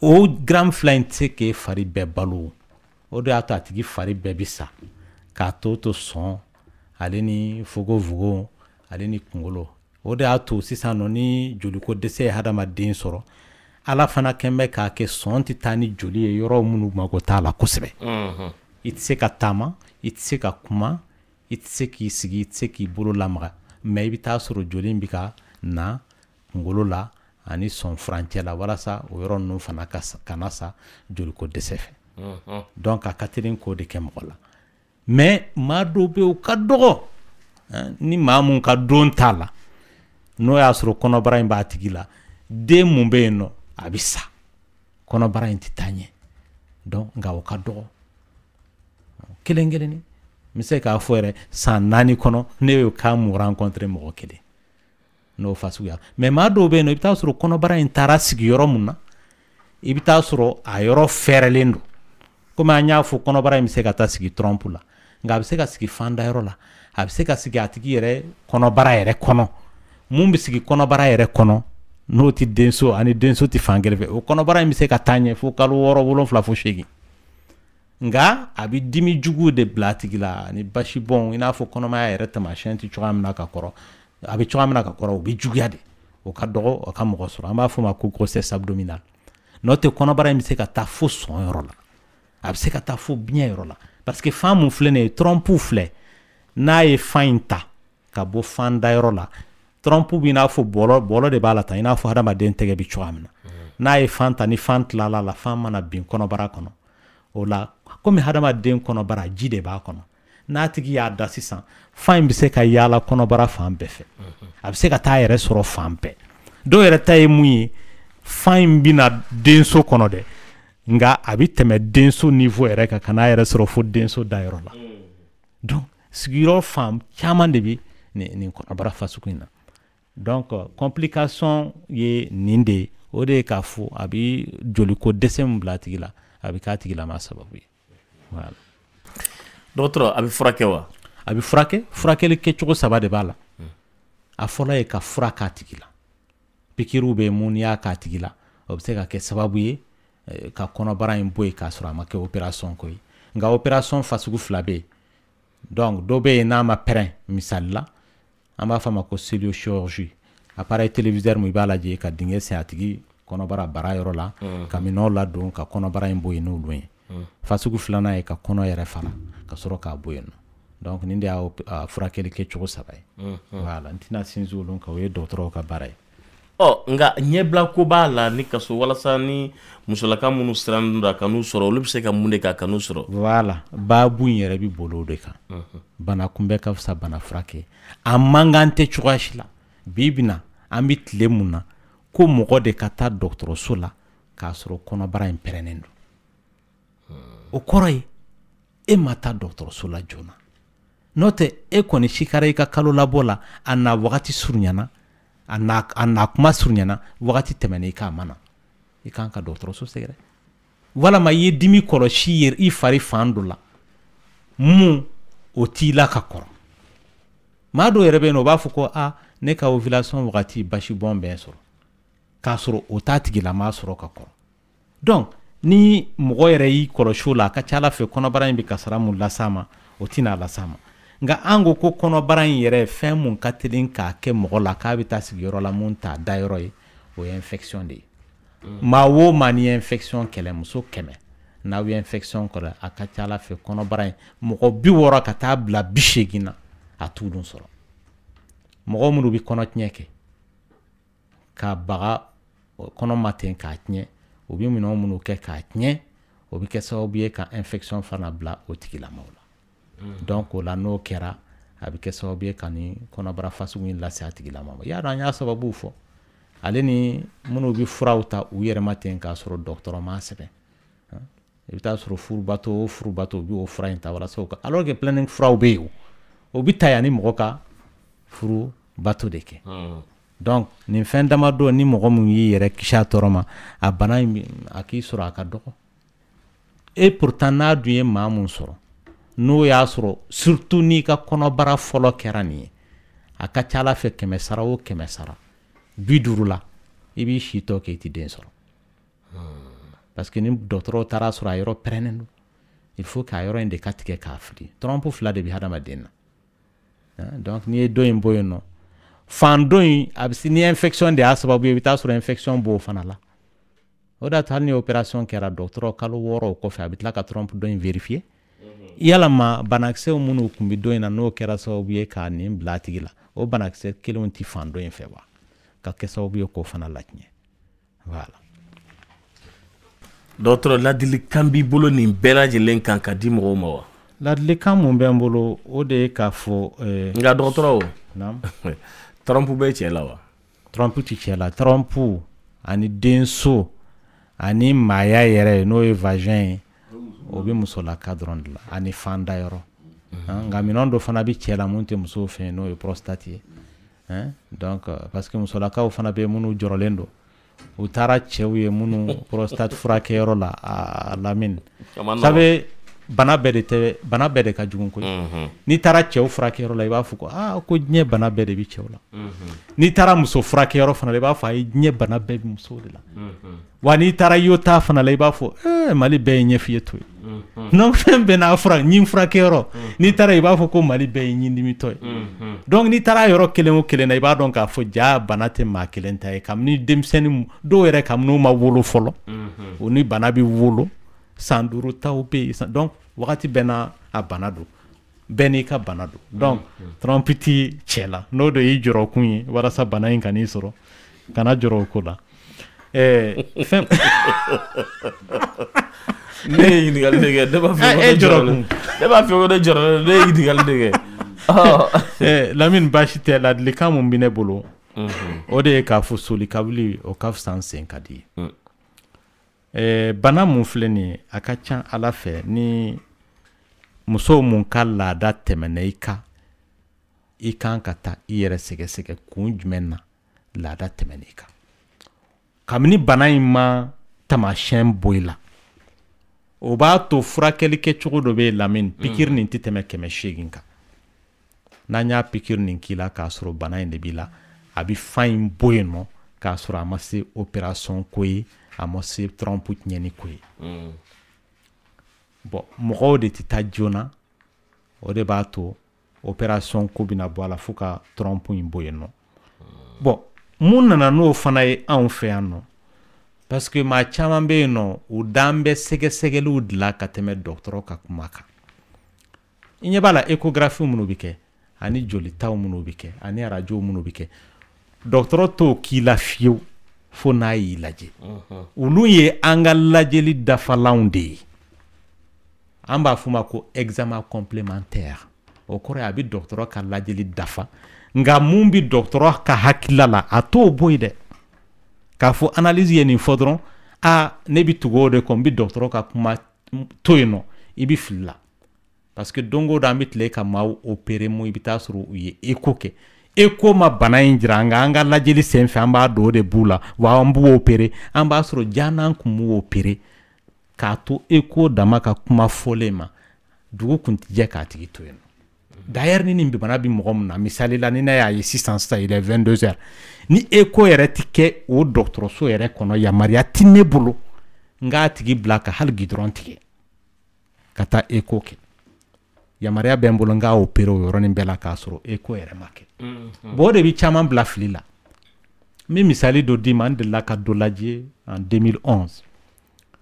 o gramme 2 in tɛ se k'e fari bɛɛ balo o de y'a to a tigi fari bɛɛ bɛ sa k'a to sɔn ale ni fogofogo ale ni kunkolo o de y'a to sisan nɔ ni joliko dɛsɛ ye hadamaden sɔrɔ ala fana kɛn bɛ k'a kɛ sɔn tɛ taa ni joli ye yɔrɔ minnu mago t'a la kosɛbɛ i tɛ se ka taama i tɛ se ka kuma i tɛ se k'i sigi i tɛ se k'i bolo lamaga mais i bɛ taa sɔrɔ joli in bɛ ka na kunkolo la ani sɔn furancɛ la walasa o yɔrɔ ninnu fana kana sa joliko dɛsɛ fɛ donc a ka teli k'o de kɛ mɔgɔ la mais maa dɔw bɛ yen o ka dɔgɔ ni maa mun ka don t'a la n'o y'a sɔrɔ kɔnɔbara in b'a tigi la den mun bɛ yen nɔ a bɛ sa kɔnɔbara in tɛ taa ɲɛ donc nka o ka dɔgɔ kelen kelenni n bɛ se k'a fɔ yɛrɛ san 4 kɔnɔ ne y'o cas mun rencontré mɔgɔ kelen n'o fasuguya mais maa dɔw bɛ yen nɔ i bɛ taa sɔrɔ kɔnɔbara in taara sigi yɔrɔ mun na i bɛ taa sɔrɔ a yɔrɔ fɛrɛlen don komi an y'a fɔ kɔnɔbara in bɛ se ka taa sigi trompe la nka a bɛ se ka sigi fandayɔrɔ la a bɛ se ka sigi a tigi yɛrɛ kɔnɔbara yɛrɛ kɔnɔ mun bɛ sigi kɔnɔbara yɛrɛ kɔnɔ n'o tɛ denso ani denso tɛ fan kelen fɛ o kɔnɔbara in bɛ se ka taa ɲɛ fo kalo 6 7 fo 8 nka a bɛ dimi jugu de bila a tigi la ani basi bɔn i n'a fɔ kɔnɔmaya yɛrɛ tamasiyɛn tɛ cogoya min na ka kɔrɔ a bɛ cogoya min na ka kɔrɔ o bɛ juguya de o ka dɔgɔ o ka mɔgɔ sɔrɔ an b'a fɔ o ma ko grossesse abdominale n'o tɛ kɔnɔbara in bɛ se ka taa fo sɔn yɔrɔ la a bɛ se ka taa fo biɲɛ yɔrɔ la parce que fan mun filɛ nin ye trompe filɛ n'a ye fan in ta ka bɔ fan dayɔrɔ la trompe bɛ i n'a fɔ bɔlɔ de b'a la tan i n'a fɔ hadamaden tɛgɛ bɛ cogoya min na n'a ye fan ta ni fan tilala la fan mana bin kɔnɔbara kɔnɔ o la komi hadamaden kɔnɔbara ji de b'a kɔnɔ n'a tigi y'a da sisan fan in bɛ se ka yaala kɔnɔbara fan bɛɛ fɛ a bɛ se ka taa yɛrɛ sɔrɔ fan bɛɛ dɔw yɛrɛ ta ye mun ye fan in bɛna denso kɔnɔ dɛ nka a bɛ tɛmɛ denso niveau yɛrɛ kan ka n'a yɛrɛ sɔrɔ fo denso dayɔrɔ la donc sigiyɔrɔ fan caman de bɛ nin kɔnɔbara fasugu in na donc complication ye nin de ye o de ye k'a fɔ a bɛ joliko dɛsɛ min bila a tigi la a bɛ k'a tigilama sababu ye voilà. dɔgɔtɔrɔ a bɛ furakɛ wa a bɛ furakɛ furakɛli kɛcogo 3 de b'a la a fɔlɔ ye ka fura k'a tigi la pikiriw bɛ mun n'i y'a k'a tigi la o bɛ se ka kɛ sababu ye ka kɔnɔbara in bɔ yen k'a sɔrɔ a ma kɛ opération ko ye nka opération fasugu 2 bɛ yen donc dɔ bɛ yen n'a ma pɛrɛn misali la an b'a fɔ a ma ko celliochirurgie appareil téléviseur mun i b'a lajɛ ka dingɛ sen a tigi kɔnɔbara bara yɔrɔ la ka minɛnw ladon ka kɔnɔbara in bɔ yen n'olu ye fasugu 2nan ye ka kɔnɔ yɛrɛ fara ka sɔrɔ k'a bɔ yen nɔ donc nin de y'a furakɛli kɛcogo 3 ye voilà n tɛna sinsin olu kan o ye dɔgɔtɔrɔw ka baara ye nka ɲɛbila ko b'a la ni kaso walasa ni musolaka minnu siran don a kan'u sɔrɔ olu bɛ se ka mun de k'a kan'u sɔrɔ voilà baabu in yɛrɛ bɛ boli o de kan bana kunbɛ ka fisa bana furakɛ a man kan tɛ cogoya si la bi bi na an bɛ tile mun na ko mɔgɔ de ka taa dɔgɔtɔrɔso la k'a sɔrɔ kɔnɔbara in pɛrɛnnen don o kɔrɔ ye e ma taa dɔgɔtɔrɔso la joona n'o tɛ e kɔni sikara i ka kalo labɔ la a na wagati surunyana a na kuma surunyana wagati tɛmɛna i k'a ma na i kan ka dɔgɔtɔrɔso sɛgɛrɛ walama i ye dimi kɔlɔsi i fari fan dɔ la mun o t'i la ka kɔrɔ maa dɔw yɛrɛ bɛ yen o b'a fɔ ko ne ka ovulation wagati basi bɔn bɛn sɔrɔ k'a sɔrɔ o t'a tigilama sɔrɔ ka kɔrɔ donc ni mɔgɔ yɛrɛ y'i kɔlɔsi o la a ka ca Ala fɛ kɔnɔbara in bɛ kasara mun las'a ma o tɛna las'a ma nka an ko ko kɔnɔbara in yɛrɛ fɛn mun ka teli k'a kɛ mɔgɔ la k'a bɛ taa sigiyɔrɔ la mun t'a dayɔrɔ ye o ye infection de ye maa o maa ni infection kɛlɛ muso 100 n'aw ye infection kɔrɔ a ka ca Ala fɛ kɔnɔbara in mɔgɔ 60 ka taa bila 80 na a t'u dun sɔrɔ mɔgɔ minnu bɛ kɔnɔ tiɲɛ kɛ ka baga kɔnɔ ma ten k'a tiɲɛ o bɛ minɛnw minnu kɛ k'a tiɲɛ o bɛ kɛ sababu ye ka infection fana bila o tigilamaw la donc o la n'o kɛra a bɛ kɛ sababu ye ka ni kɔnɔbara fasugu in lase a tigilama ma y'a dɔn an y'a sababu fɔ ale ni minnu bɛ furaw ta u yɛrɛ ma ten k'a sɔrɔ dɔgɔtɔrɔ ma sɛbɛn i bɛ taa sɔrɔ furubato o furubato u bɛ o fura in ta walasa o ka alors que plein furaw bɛ yen o bɛ ta yanni mɔgɔ ka furubato de kɛ donc nin fɛn damadɔ ni mɔgɔ min y'i yɛrɛ kisi a tɔɔrɔ ma a bana in a k'i sɔrɔ a ka dɔgɔ et pourtant n'a dun ye maa mun sɔrɔ n'o y'a sɔrɔ surtout n'i ka kɔnɔbara fɔlɔ kɛra nin ye a ka ca Ala fɛ 100 sara o 100 sara 50 la i b'i si tɔ kɛ i ti den sɔrɔ parce que ni dɔgɔtɔrɔw taara sɔrɔ a yɔrɔ pɛrɛnnen don il faut que a yɔrɔ in de ka tigɛ k'a fili trompe 2 de bɛ hadamaden na donc n'i ye dɔ in bɔ yen nɔ fan dɔ in a bɛ se ni infection de y'a sababu ye i bɛ taa sɔrɔ infection b'o fana la o de hali ni opération kɛra dɔgɔtɔrɔ kalo 6 o kɔfɛ a bɛ tila ka trompe dɔ in vérifier yalama banakisɛw minnu tun bɛ dɔ in na n'o kɛra sababu ye k'a nin bila a tigi la o banakisɛ kelenw tɛ fan dɔ in fɛ wa ka kɛ sababu ye k'o fana latiɲɛ voilà. Dɔgɔtɔrɔ ladilikan b'i bolo nin bɛɛ lajɛlen kan ka di mɔgɔw ma wa ladilikan mun bɛ n bolo o de ye k'a fɔ nka dɔgɔtɔrɔ trompe bɛ cɛ la wa trompe tɛ cɛ la trompe ani denso ani maaya yɛrɛ n'o ye vagin ye o bɛ musolaka dɔrɔn de la ani fan dayɔrɔ nka minɛn dɔ fana bɛ cɛ la mun tɛ musow fɛ n'o ye prostate ye donc parce que musolakaw fana bɛ minnu jɔrɔlen don u taara cɛw ye minnu prostate furakɛyɔrɔ la a lamini sabe bana bɛɛ de ka jugu koyi n'i taara cɛw furakɛyɔrɔ la i b'a fɔ ko ko diɲɛ bana bɛɛ de bɛ cɛw la n'i taara muso furakɛyɔrɔ fana la i b'a fɔ ayi diɲɛ bana bɛɛ bɛ musow de la wa n'i taara yota fana la i b'a fɔ Mali bɛɛ ye ɲɛf'i ye to ye non fɛn bɛɛ n'a ɲin furakɛyɔrɔ n'i taara i b'a fɔ ko Mali bɛɛ ye ɲindimitɔ ye donc n'i taara yɔrɔ kelen o kelen na i b'a dɔn k'a fɔ jaa bana tɛ maa kelen ta ye kabini denmisɛnnin dɔw yɛrɛ kabini u ma wolo fɔlɔ o ni bana bɛ wolo san 5 taw bɛ yen donc wagati bɛɛ n'a a bana don bɛɛ n'i ka bana don donc trompe tɛ cɛ la n'o de y'i jɔrɔkun ye walasa bana in ka n'i sɔrɔ kana jɔrɔ o ko la fɛn ne ye ɲininkali de kɛ ne b'a fɛ ko ne jɔrɔlen ne ye ɲininkali de kɛ Lamine baasi tɛ ladilikan mun bɛ ne bolo o de ye k'a fɔ soli kabili o ka fisa sen ka di ye bana mun filɛ nin ye a ka ca Ala fɛ ni muso mun ka laada tɛmɛna i kan ka taa i yɛrɛ sɛgɛsɛgɛ kun jumɛn na laada tɛmɛna i kan kabini bana in ma taamasiyɛn bɔ i la o b'a to furakɛli kɛcogo dɔ bɛ yen Lamine pikiri nin tɛ tɛmɛ 800 kan n'an y'a pikiri nin k'i la k'a sɔrɔ bana in de b'i la a bɛ fan in bɔ yen nɔ k'a sɔrɔ a ma se opération ko ye a ma se trompe tiɲɛni ko ye bon mɔgɔw de tɛ taa joona o de b'a to opération ko bɛna bɔ a la fo ka trompe in bɔ yen nɔ bon mun nana n'o fana ye anw fɛ yan nɔ parce que maa caman bɛ yen nɔ u dan bɛ sɛgɛsɛgɛliw de la ka tɛmɛ dɔgɔtɔrɔ ka kuma kan i ɲɛ b'a la échographie minnu bɛ kɛ ani jolitaw minnu bɛ kɛ ani arajo minnu bɛ kɛ dɔgɔtɔrɔ t'o k'i la fiyewu fo n'a y'i lajɛ olu ye an ka lajɛli dafalanw de ye an b'a fɔ ma ko examen complémentaire o kɔrɔ ye a bɛ dɔgɔtɔrɔ ka lajɛli dafa nka mun bɛ dɔgɔtɔrɔ ka hakilila la a t'o bɔ yen dɛ k'a fɔ analyse ye nin fɔ dɔrɔn ne bɛ tugu o de kɔ n bɛ dɔgɔtɔrɔ ka kuma to yen nɔ i bɛ fili la parce que don o don an bɛ tile ka maaw opérer mun i bɛ taa sɔrɔ u ye écho kɛ écho ma bana in jira nka an ka lajɛli sen fɛ an b'a dɔn o de b'u la wa an b'u opérer an b'a sɔrɔ jana an kun b'u opérer k'a to écho dama ka kuma fɔlen ma dugu kun tɛ jɛ k'a tigi to yen nɔ d'ailleurs ni nin bana bɛ mɔgɔ min na misali la ni ne y'a ye sisan il est 22h ni écho yɛrɛ tɛ kɛ o dɔgɔtɔrɔso yɛrɛ kɔnɔ yamaruya tɛ ne bolo nga tigi bila ka hal gidron tige kata eko ke yamaria bembolo nga opere o yoro ni bela ka soro eko ere make bo de bi chaman bla filila mi misali do demand de la ka dolaje en 2011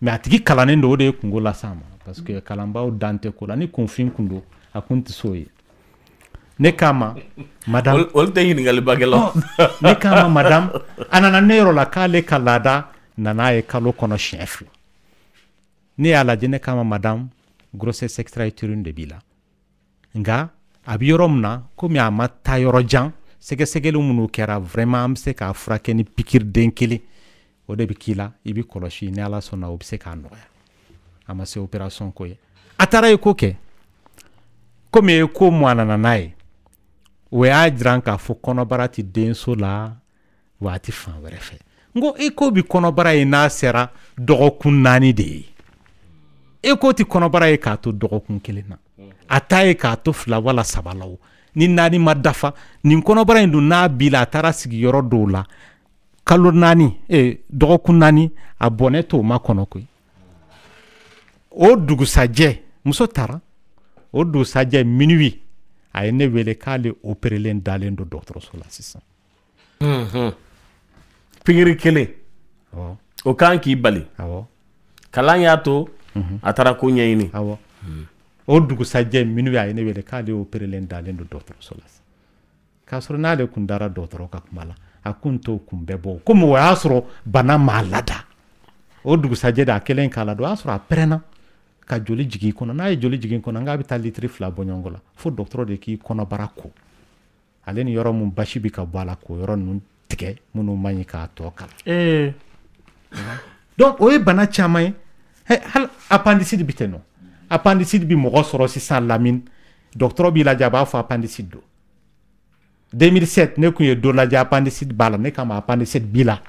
mais atigi kalanen do de kungo la sama parce que kalamba o dante ko la ni confin kundo akunti soye ne kama madame olte yin ngal bagelo ne kama madame anana nero la kale kalada nana e kalo kono chef ni ala jene kama madame grossesse extra-utérine de bila nga abiyoromna komi amata yoro jan sege munu kera vraiment am se ka frake ni pikir denkeli o de bikila ibi koloshi ni ala sona o se ka noya ama se opération ko ye atara e koke komi e ko mwana nanae we a dran ka fo kono barati denso la wati fan were fe ngo e ko bi kono bara e na sera dogo kun nani de e ko ti kono bara e ka to dogo kun kelena ataye ka to fla wala sabalaw ni nani madafa ni kono bara ndu na bila tara sigi yoro dola kalo nani dogo kun nani abone to ma kono ko o dugu saje muso tara o du saje minuit ay ne wele kale opérer len dalen do docteur sola sisa pingiri kele o kan ki bali kalan ya to atara ko nyeyini o dugu saje minuit ay ne wele kale opérer len dalen do docteur sola ka soro na le kundara docteur ka kumala akunto kumbebo comme wa asro bana malada o dugu saje da kelen kala do asro aprena ka joli jigi kono na ye joli jigi kono nga bi ta litri fla bonyongola fo docteur de ki kono barako ale ni yoro mun bashi bi ka bala ko yoro nun tike munu manyi ka to kala donc o e bana chamay hal appendicite biteno appendicite bi mo soro si san lamine docteur bi la jaba fo appendicite do 2007 ne ku ye do la ja appendicite bala ne kama appendicite bila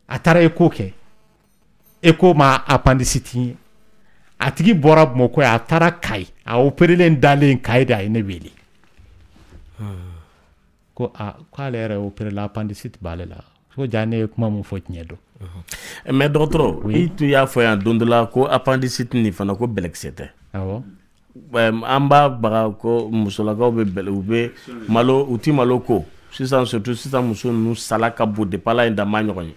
atara e koke e ko ma appendicite atigi bora moko ya tara kai a opérer dalen kai da ine weli ko a kwale era opérer l'appendicite balela so jane kuma mu fo nyedo mais docteur itu ya fo ya dondola ko appendicite ni fana ko belexete awo amba baga ko musola ko be belube malo uti maloko sisan surtout sisan muso nu salaka bude pala inda manyoni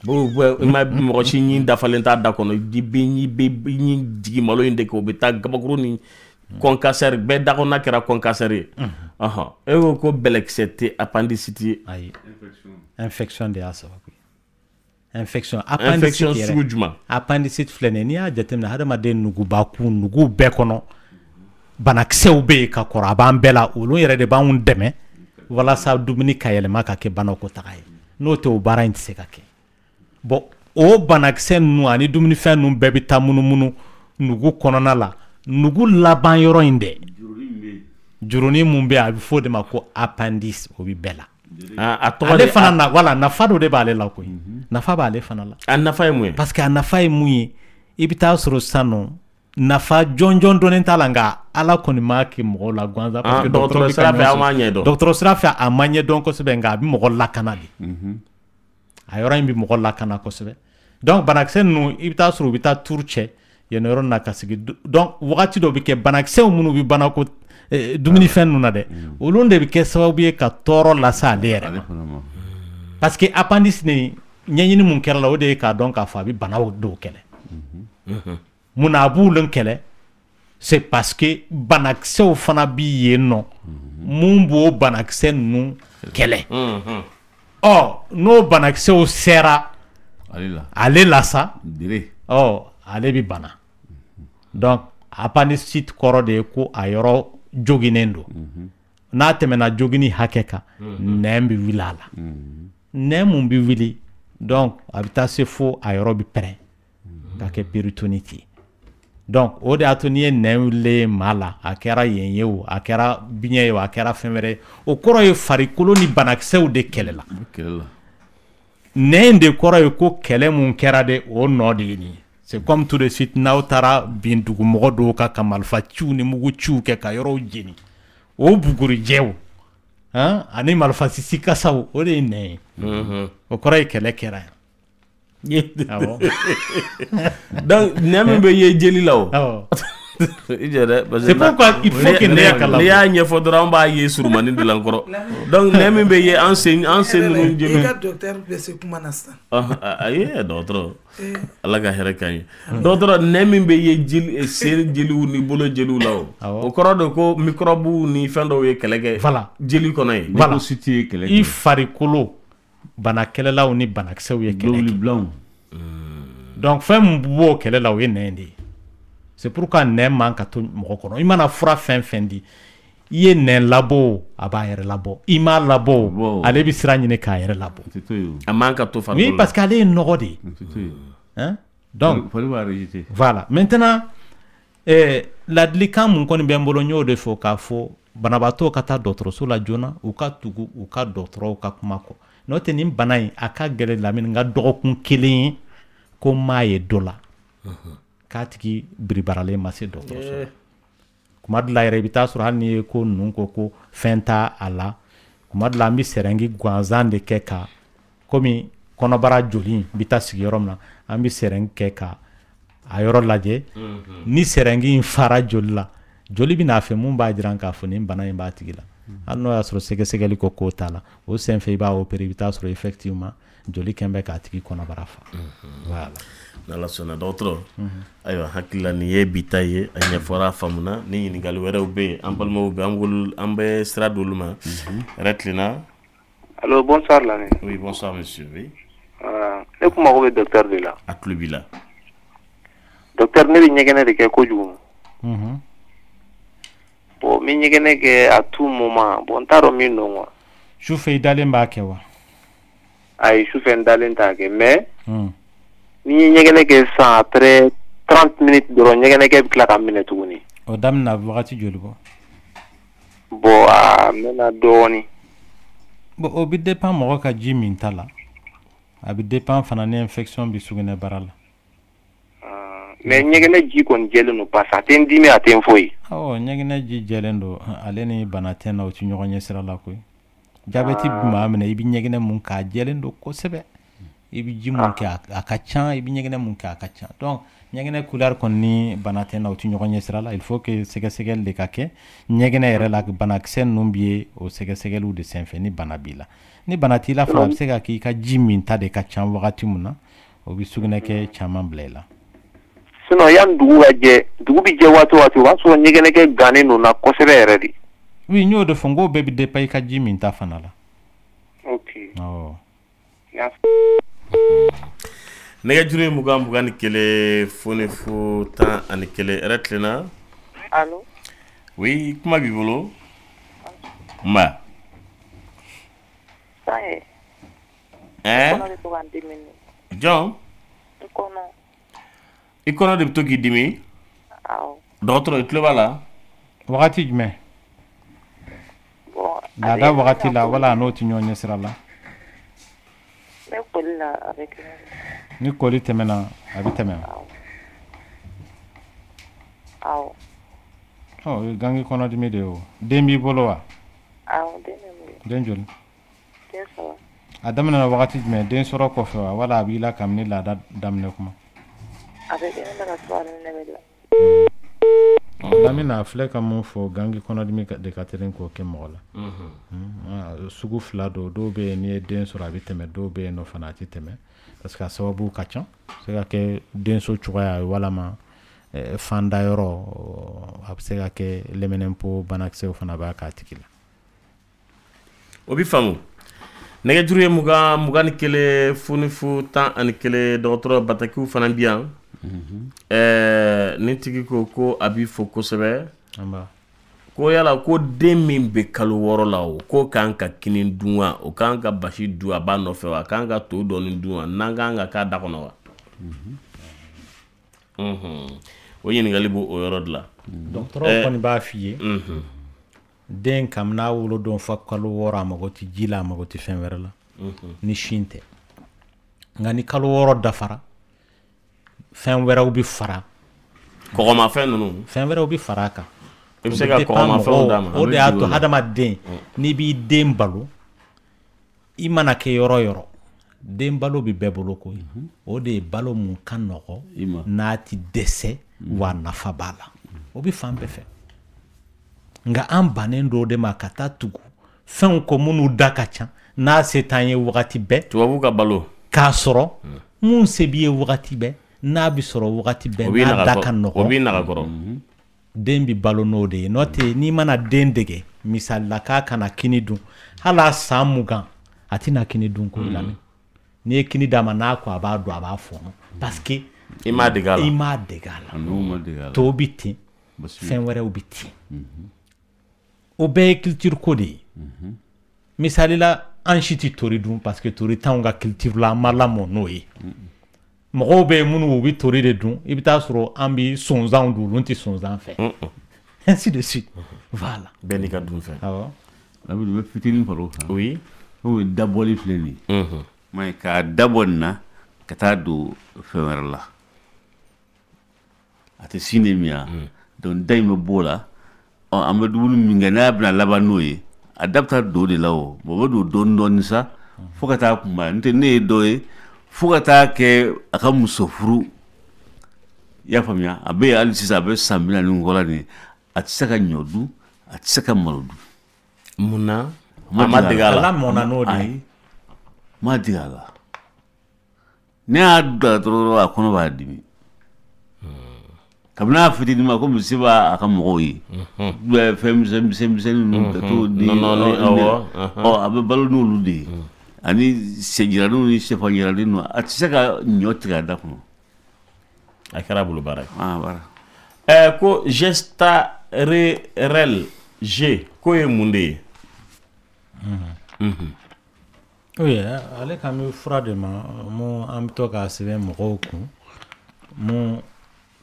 bo ma mo ci ñi dafalenta da kono di bi ñi digi malo inde ko be tag gabagru ni concaser be da ko nakira concaser e ko belexete appendicite ay infection de asa infection sugujuma appendicite flene ni a jatemna hada ma de nugu baku nugu be kono banaksew be ka kora ban bela ulu yere de ban deme wala sa dumuni kayele maka ke banako tagay no to bara inte se kake bon o banaksen nu ani dumuni fen nu bebi tamunu nugu konona la nugu laban yoro inde juruni mumbe abi fo de mako appendix o bi bela ale fana na wala na fado de bale la ko na fa bale fana la an na fa mu parce que an na fa mu ibita soro sano na fa jonjon donen talanga ala koni maki mo la gwanza parce que docteur Srafa amanye donc ko sebe nga bi mo la kanali ayora imbi mo la kana ko sebe donc banaksen nu ibita soro bita tourche yenoro na kasigi donc wakati do bi ke banaksen munu bi banako dumuni fen nu na de ulunde bi ke sababu ye ka toro la sa lere parce que appendix ni nyanyini mun kera la ode ka donc afa bi banawo do kele muna bulun kele c'est parce que banakse fana bi yeno mumbo banakse nu kele oh no banakse sera ale la sa oh ale bi bana donc appendicite koro de ko ayoro joginendo na temena jogini hakeka nembi wilala nemum bi wili donc abita se fo ayoro bi prêt ka ke péritonite donc o de atoniye nemle mala akera yenyew akera binyew akera femere o koro ye farikolo ni banaksew de kelela nende koro ye ko kele mun kera de o nodi ni c'est comme tout de suite nautara bindugu modo ka kamalfa ni mugu chu ke ka yoro jeni o buguri jew ani malfa sisi kasaw o de ne o koro ye kele kera Donc nemme be ye jeli law c'est pourquoi il faut que ne ya nyefo dran ba ye surmani de lankoro donc nemme be ye enseigne nous jeli docteur be se kuma nasta aye docteur ala ga here kan docteur nemme be ye jeli ser jeli ni bolo jeli law o koro do ko microbe ni fendo ye kelege voilà jeli kono ye voilà cité kelege i farikolo bana kelelaw ni bana ksew ye kelege blanc donc fem bo kelelaw ye nendi c'est pourquoi nɛn man ka to mɔgɔ kɔnɔ i mana fura fɛn fɛn di i ye nɛn labɔ a b'a yɛrɛ labɔ i m'a labɔ ale bɛ sira ɲini k'a yɛrɛ labɔ a man ka to farikolo oui parce que ale ye nɔgɔ de ye hein donc voilà maintenant ladilikan mun kɔni bɛ n bolo n y'o de fɔ k'a fɔ banabaatɔw ka taa dɔgɔtɔrɔso la joona u ka tugu u ka dɔgɔtɔrɔw ka kuma kɔ n'o tɛ nin bana in a ka gɛlɛn Lamini n ka dɔgɔkun kelen ye ko n m'a ye dɔ la k'a tigi biribaralen ma se dɔgɔtɔrɔso la kuma dɔ la yɛrɛ i bɛ taa sɔrɔ hali n'i ye ko ninnu ko fɛn t'a a la kuma dɔ la an bɛ sɛrɛngi gansan de kɛ ka komi kɔnɔbara joli bɛ taa sigi yɔrɔ min na an bɛ sɛrɛngi kɛ ka a yɔrɔ lajɛ ni sɛrɛngi in fara joli la joli bɛ n'a fɛ mun b'a jira k'a fɔ nin bana in b'a tigi la hali n'o y'a sɔrɔ sɛgɛsɛgɛli ko k'o t'a la o senfɛ i b'a opérer i bɛ taa sɔrɔ effectivement joli kɛn bɛ k'a tigi kɔnɔbara fa voilà n'ala sɔnna dɔgɔtɔrɔ ayiwa hakilila nin ye bita ye a ɲɛfɔra a faamuna ni ɲininkali wɛrɛw bɛ yen an balimaw bɛ an bɛ sira d'olu ma yɛrɛ tilenna. Allô, bonsoir Lamine. Oui, bonsoir monsieur. Oui. Ne ko mago bɛ docteur de la. A tulo b'i la. Docteur ne bɛ ɲɛgɛnɛ de kɛ kojugu. Bon n bɛ ɲɛgɛnɛ kɛ à tout moment bon n t'a dɔn min don quoi. Sufɛ i dalen b'a kɛ wa? Ayi sufɛ n dalen t'a kɛ mais ni ye ɲɛgɛnɛ kɛ sisan après 30 minutes dɔrɔn ɲɛgɛnɛkɛ bɛ tila ka minɛ tuguni. O daminɛ wagati joli bɔ? Bon a mɛnna dɔɔni. Bon o bɛ dépend mɔgɔ ka ji min ta la a bɛ dépend fana ni infection bɛ sugunɛbara la. Mais ɲɛgɛnɛ ji kɔni jɛlen don parce que a tɛ n dimi a tɛ n foyi. Awɔ ɲɛgɛnɛ ji jɛlen don ale ni bana tɛ na o tɛ ɲɔgɔn ɲɛ sira la koyi. Jabɛti bɛ maa minɛ i bɛ ɲɛgɛnɛ mun k'a jɛlen don kosɛbɛ i bɛ ji mun kɛ a ka ca i bɛ ɲɛgɛnɛ mun kɛ a ka ca donc ɲɛgɛnɛ couleur kɔni ni bana tɛ na o tɛ ɲɔgɔn ɲɛ sira la il faut que sɛgɛsɛgɛli de ka kɛ ɲɛgɛnɛ yɛrɛ la banakisɛ ninnu bɛ ye o sɛgɛsɛgɛliw de senfɛ ni bana b'i la ni bana t'i la fana a bɛ se ka k'i ka ji min ta de ka ca wagati mun na o bɛ sugunɛ kɛ caman bila i la. Sinon yan dugu ka jɛ dugu bɛ jɛ waati o waati o b'a sɔrɔ ɲɛgɛnɛkɛ gannen don na kosɛbɛ yɛrɛ de. Oui n y'o de fɔ n ko bɛɛ bɛ dépend i ka ji min ta fana la. Ok. Awɔ. Nɛgɛjuru ye 20 ni kelen foni fo 10 ani kelen yɛrɛ tilenna. Allo. Oui kuma b'i bolo. Nba. Ça y est. Hein? Jɔn? I kɔnɔ de bɛ to k'i dimi? Awɔ. Dɔgɔtɔrɔ i tulo b'a la? Wagati jumɛn? Bon. Laada wagati la wala n'o tɛ ɲɔgɔn ɲɛ sira la? Ne koli la avec. Ni koli tɛmɛna a bɛ tɛmɛ. Awɔ. Ɔ gangi kɔnɔdimi de o den b'i bolo wa? Awɔ den bɛ n bolo. Den joli? Den saba. A daminɛna wagati jumɛn den sɔrɔ kɔfɛ wa wala a b'i la kabini laada daminɛ kuma? A bɛ kɛ ne ka soir ne bɛ la. Lamina filɛ ka mun fɔ gangi kɔnɔdimi de ka teli k'o kɛ mɔgɔ la. Sugu fila don dɔw bɛ yen n'i ye den sɔrɔ a bɛ tɛmɛ dɔw bɛ yen nɔ fana a tɛ tɛmɛ parce que a sababu ka ca se ka kɛ denso cogoya walama fanda yɔrɔ a bɛ se ka kɛ lɛmɛnɛnpo banakisɛw fana b'a k'a tigi la. O bɛ faamu nɛgɛjuru ye 20 ni kelen foni fo 10 ani kelen dɔgɔtɔrɔ Batakiw fana bi yan. Ni tigi ko a b'i fo kosɛbɛ ko yala ko den min bɛ kalo 6 la o ko kan ka kini dun wa o kan ka basi dun a b'a nɔfɛ wa kan ka to dɔɔni dun wa n'an kan ka k'a da kɔnɔ wa. O ɲininkali b'o yɔrɔ de la. Dɔgɔtɔrɔ kɔni b'a f'i ye den kam n'a wolodon fa kalo 6 a mago tɛ ji la a mago tɛ fɛn wɛrɛ la ni sin tɛ nka ni kalo 6 dafara fɛn wɛrɛw bɛ fara kɔgɔmafɛn ninnu fɛn wɛrɛw bɛ fara a kan i bɛ se ka kɔgɔmafɛnw d'a ma o de y'a to hadamaden n'i b'i den balo i mana kɛ yɔrɔ yɔrɔ den balo bi bɛɛ bolo koyi o de ye balo mun ka nɔgɔ n'a ti dɛsɛ wa nafa b'a la o bi fan bɛɛ fɛ nka an bannen do de ma ka taa tugu fɛnw ko minnu da ka ca n'a se t'an ye wagati bɛɛ tubabu ka balo k'a sɔrɔ mun se b'i ye wagati bɛɛ n'a bi sɔrɔ wagati bɛɛ n'a da ka nɔgɔ o b'i naga kɔrɔ den bi balo n'o de ye n'o tɛ n'i mana den dege misalila k'a kana kini dun hali a san 20 a tɛna kini dun ko lamɛn n'i ye kini d'a ma n'a ko a b'a dun a b'a fɔɔnɔ parce que i m'a dege a la i m'a dege a la tɔw bi ten fɛn wɛrɛw bi ten o bɛɛ ye culture ko de ye misalila an si ti tori dun parce que tori t'anw ka culture la an ma lamɔ n'o ye mɔgɔw bɛ yen minnu u bi tori de dun i bɛ taa sɔrɔ an bi sonsanw dun olu tɛ sonsan fɛ ainsi de suite voilà bɛɛ n'i ka dun fɛ awɔ Labi bɛ fitinin faro kan oui o ye dabɔli filɛ nin ye mais k'a dabɔ nin na ka taa don fɛn wɛrɛ la a tɛ sin de min ya donc da in bɛ b'o la an bɛ dumuni min kɛ n'a bɛna laban n'o ye a da bɛ taa don de la o o bɛ don dɔɔnin dɔɔnin sa fo ka taa kunbaya n'o tɛ ne ye dɔ ye fo ka taa kɛ a ka muso furu i y'a faamuya a bɛ hali sisan a bɛ san 40 kɔ la nin a tɛ se ka ɲɔ dun a tɛ se ka malo dun mun na a ma dege a la mɔna n'o de ye ma dege a la ne y'a da dɔrɔn a kɔnɔ b'a dimi kabini a fitinin ma komi se b'a a ka mɔgɔw ye fɛn misɛnnin ninnu ka t'o di a bɛ balo n'olu de ye ani sɛjiraninw ni sɛfan jiralen ninnu a tɛ se ka ɲɔ tigɛ a da kɔnɔ a kɛra bolo baara ye ko gestarel G ko ye mun de ye oui ale kan bɛ fura de ma mun an bɛ to k'a sɛbɛn mɔgɔw kun mun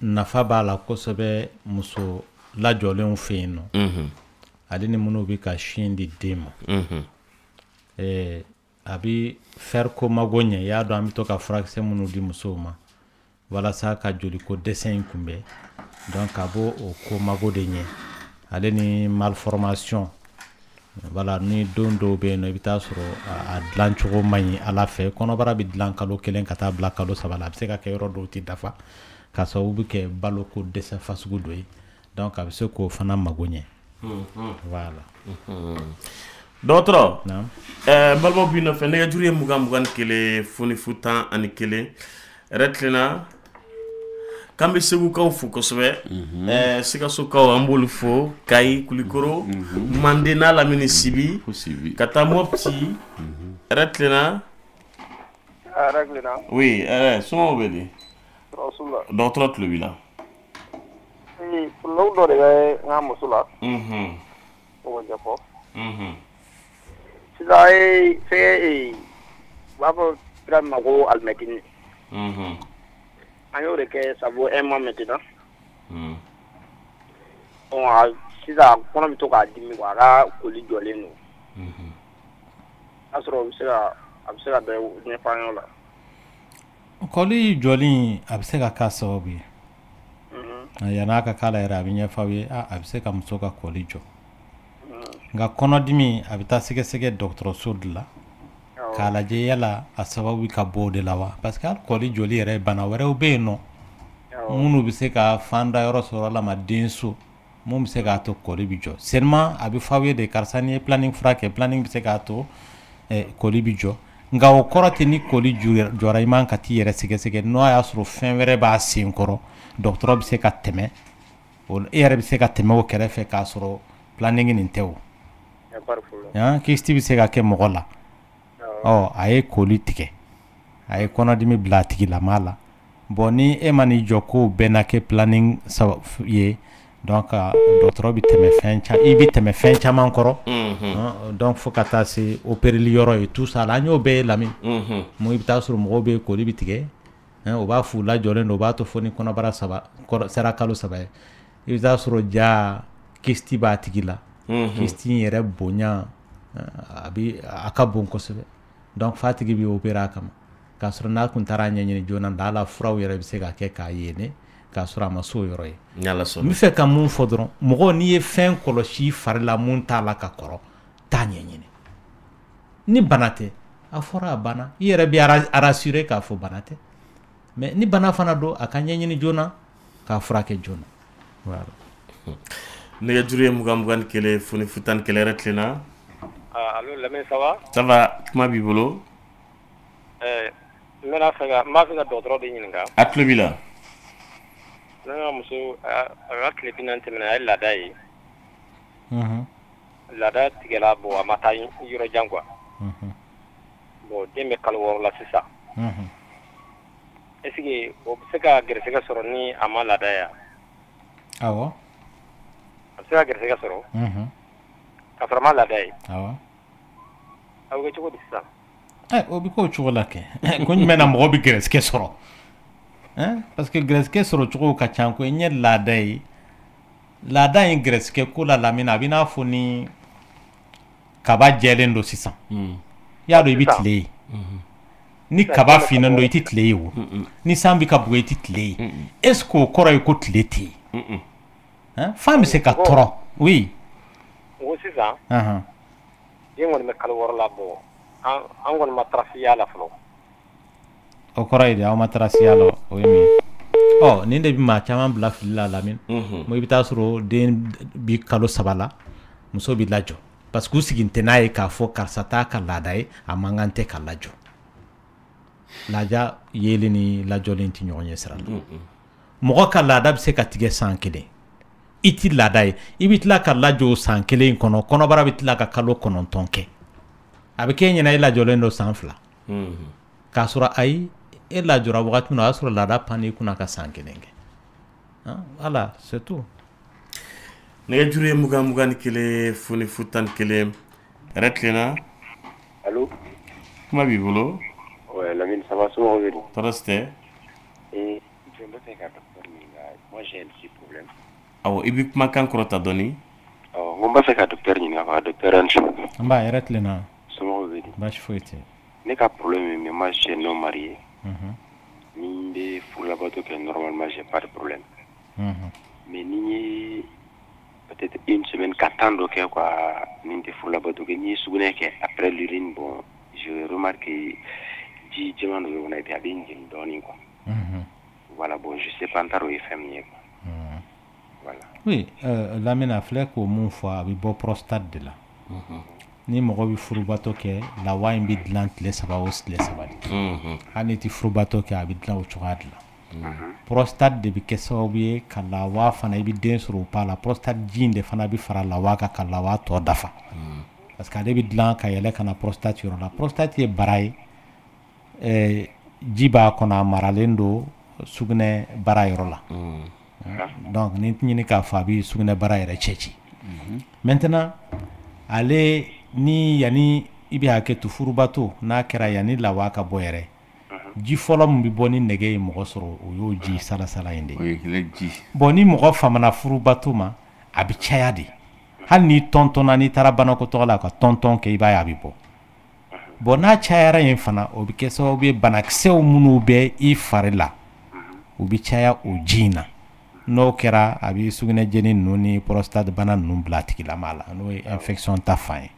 nafa b'a la kosɛbɛ muso lajɔlenw fɛ yen nɔ ale ni minnu bɛ ka sin di den ma a bɛ fɛri ko mago ɲɛ i y'a dɔn an bɛ to ka furakisɛ minnu di musow ma walasa ka joli ko dɛsɛ in kunbɛn donc a b'o o ko mago de ɲɛ ale ni malformation voilà ni don dɔw bɛ yen nɔ i bɛ taa sɔrɔ a dilan cogo man ɲi ala fɛ kɔnɔbara bɛ dilan kalo 1 ka taa bila kalo 3 la a bɛ se ka kɛ yɔrɔ dɔw tɛ dafa ka sababu kɛ baloko dɛsɛ fasugu dɔ ye donc a bɛ se k'o fana mago ɲɛ voilà dɔgɔtɔrɔ balimaw b'i nɔfɛ nɛgɛjuru ye 21 fonifu 11 yɛrɛ tilenna k'an bɛ segukaw fo kosɛbɛ sikasokaw an b'olu fo kayi kulikoro mande n'a lamini sibi ka taa mɔpti yɛrɛ tilenna oui sɔngɔw bɛ di dɔgɔtɔrɔ tulo b'i la fulaw dɔ de bɛ n ka muso la o ko ɲɛfɔ sisan a ye fɛn u b'a fɔ sira min ma ko alimɛtini an y'o de kɛ sabu 1 mois maintenant sisan kɔnɔ bɛ to k'a dimi a ka koli jɔlen don a sɔrɔ a bɛ se ka bɛɛ ɲɛfɔ an y'o la kɔli jɔlen a bɛ se ka k'a sababu ye yan'a ka k'a la yɛrɛ a bɛ ɲɛfɔ aw ye a bɛ se ka muso ka kɔli jɔ nka kɔnɔdimi a bɛ taa sɛgɛsɛgɛ dɔgɔtɔrɔso de la k'a lajɛ yala a sababu ka bɔ o de la wa parce que hali kɔli jɔli yɛrɛ bana wɛrɛw bɛ yen nɔ minnu bɛ se ka fan da yɔrɔ sɔrɔ la ma denso mun bɛ se k'a to kɔli bɛ jɔ seulement a bɛ fɔ aw ye de karisa n'i ye planning fura kɛ planning bɛ se k'a to kɔli bɛ jɔ nka o kɔrɔ tɛ ni kɔli jɔra i man ka t'i yɛrɛ sɛgɛsɛgɛ n'o y'a sɔrɔ fɛn wɛrɛ b'a sen kɔrɔ dɔgɔtɔrɔ bɛ se ka tɛmɛ e yɛrɛ bɛ se ka tɛmɛ o kɛrɛfɛ k'a sɔrɔ planning nin tɛ o kisti bɛ se ka kɛ mɔgɔ la a ye koli tigɛ a ye kɔnɔdimi bila a tigi lama la bon ni e ma n'i jɔ ko bɛɛ na kɛ planning ye donc dɔgɔtɔrɔ bɛ tɛmɛ fɛn caman i bɛ tɛmɛ fɛn caman kɔrɔ donc fo ka taa se opereli yɔrɔ ye tout ça la an y'o bɛɛ ye lamɛn mun i bɛ taa sɔrɔ mɔgɔw bɛ koli bɛ tigɛ o b'a f'u lajɔlen don o b'a to fo ni kɔnɔbara sera kalo 3 ye i bɛ taa sɔrɔ ja kisti b'a tigi la kisti in yɛrɛ bonya a ka bon kosɛbɛ donc fa tigi bɛ opérer a kama k'a sɔrɔ n'a kun taara ɲɛɲini joona da ala furaw yɛrɛ bɛ se ka kɛ k'a yene k'a sɔrɔ a ma s'o yɔrɔ ye n bɛ fɛ ka mun fɔ dɔrɔn mɔgɔ n'i ye fɛn kɔlɔsi fari la mun t'a la ka kɔrɔ t'a ɲɛɲini ni bana tɛ a fɔra a banna i yɛrɛ bɛ rassurer k'a fɔ bana tɛ mais ni bana fana don a ka ɲɛɲini joona k'a furakɛ joona voilà nɛgɛjuru ye 21 kelen foni futani kelen yɛrɛ tilenna allo Lamine ça va ça va kuma b'i bolo n bɛna fɛ ka dɔgɔtɔrɔ de ɲininka a tulo b'i la ne ka muso a ka tile 40 tɛmɛna a ye laada ye laada tigɛla bon a ma taa yɔrɔ jan quoi bon den bɛ kalo 6 la sisan est-ce que o bɛ se ka gɛrɛsɛgɛ sɔrɔ ni a ma laada ya awɔ a bɛ se ka gɛrɛsɛgɛ sɔrɔ ka sɔrɔ a ma laada ye awɔ a bɛ kɛ cogo di sisan o bɛ k'o cogo la kɛ ko jumɛn na mɔgɔ bɛ gɛrɛsɛgɛ sɔrɔ parce que gɛrɛsɛgɛ sɔrɔ cogo ka ca ko n ye laada ye laada in gɛrɛsɛgɛ ko la Lamine a bɛ n'a fɔ ni kaba jɛlen don sisan i y'a dɔn i bɛ tile ye ni kaba finnen don i tɛ tile ye o ni san bɛ ka bugu i tɛ tile ye est ce que o kɔrɔ ye ko tile tɛ yen fan bɛ se ka tɔrɔ oui n ko sisan den kɔni bɛ kalo 6 la bɔ an kɔni ma tarasi y'a la fɔlɔ o kɔrɔ ye de aw ma tarasi y'a la o ye min nin de bɛ maa caman bila fili la Lamine mo i bɛ taa sɔrɔ den bi kalo 3 la muso bɛ lajɔ parce que u sigi tɛ n'a ye k'a fɔ karisa t'a ka laada ye a man kan tɛ ka lajɔ laja yeli ni lajɔlen tɛ ɲɔgɔn ɲɛ sira la mɔgɔ ka laada bɛ se ka tigɛ san 1 i tɛ laada ye i bɛ tila ka lajɔ san 1 kɔnɔ kɔnɔbara bɛ tila ka kalo 9 kɛ a bɛ kɛ ɲɛna e lajɔlen don san 2 k'a sɔrɔ ayi e lajɔra wagati min na o y'a sɔrɔ laada panne i kunna ka san 1 kɛ voilà c'est tout nɛgɛjuru ye 21 kelen foni futani kelen yɛrɛ tilenna allo kuma b'i bolo ouais Lamine ça va somɔgɔw bɛ di tɔɔrɔ si tɛ je me fais ka docteur ɲininka moi j'ai un petit problème awɔ i bɛ kumakan kɔrɔta dɔɔni awɔ n ko n b'a fɛ ka docteur ɲininka quoi docteur Ange n b'a yɛrɛ tilenna somɔgɔw bɛ di baasi foyi tɛ ne ka problème ye min moi je suis non marié ni n bɛ furulabato kɛ normalement j'ai pas de problème mais ni n ye peut-être une semaine ka temps dɔ kɛ quoi ni n tɛ furulabato kɛ ni n ye sugunɛ kɛ après l'urine bon je remarque ji jɛman dɔ bɛ kɔnɔ et puis a bɛ n jeni dɔɔnin quoi voilà bon je sais pas n t'a dɔn o ye fɛn min ye quoi voilà oui Lamine a filɛ k'o mun fɔ a bɛ bɔ prostate de la ni mɔgɔ bɛ furubato kɛ lawa in bɛ dilan tile 3 o tile 3 de hali ni tɛ furubato kɛ a bɛ dilan o cogoya de la prostate de bɛ kɛ sababu ye ka lawa fana i bɛ den sɔrɔ o pa la prostate ji in de fana bɛ fara lawa kan ka lawa tɔ dafa parce que ale bɛ dilan ka yɛlɛ ka na prostate yɔrɔ la prostate ye bara ye ji b'a kɔnɔ a maralen don sugunɛ bara yɔrɔ la donc ni n ɲini k'a fɔ a bɛ sugunɛ bara yɛrɛ cɛ ci maintenant ale ni yanni i bɛ hakɛ to furubato n'a kɛra yanni lawa ka bɔ yɛrɛ ji fɔlɔ min bɛ bɔ ni nɛgɛ ye mɔgɔ sɔrɔ o y'o ji salasala in de ye bon ni mɔgɔ famana furubato ma a bɛ caya de hali ni tɔntɔnna n'i taara banakɔtɔgɔ la ka tɔntɔn kɛ i b'a ye a bɛ bɔ bon n'a cayara yen fana o bɛ kɛ sababu ye banakisɛw minnu bɛ i fari la u bɛ caya o ji in na n'o kɛra a bɛ sugunɛ jeni ninnu ni prostate bana ninnu bila a tigilama la n'o ye infection ta fan ye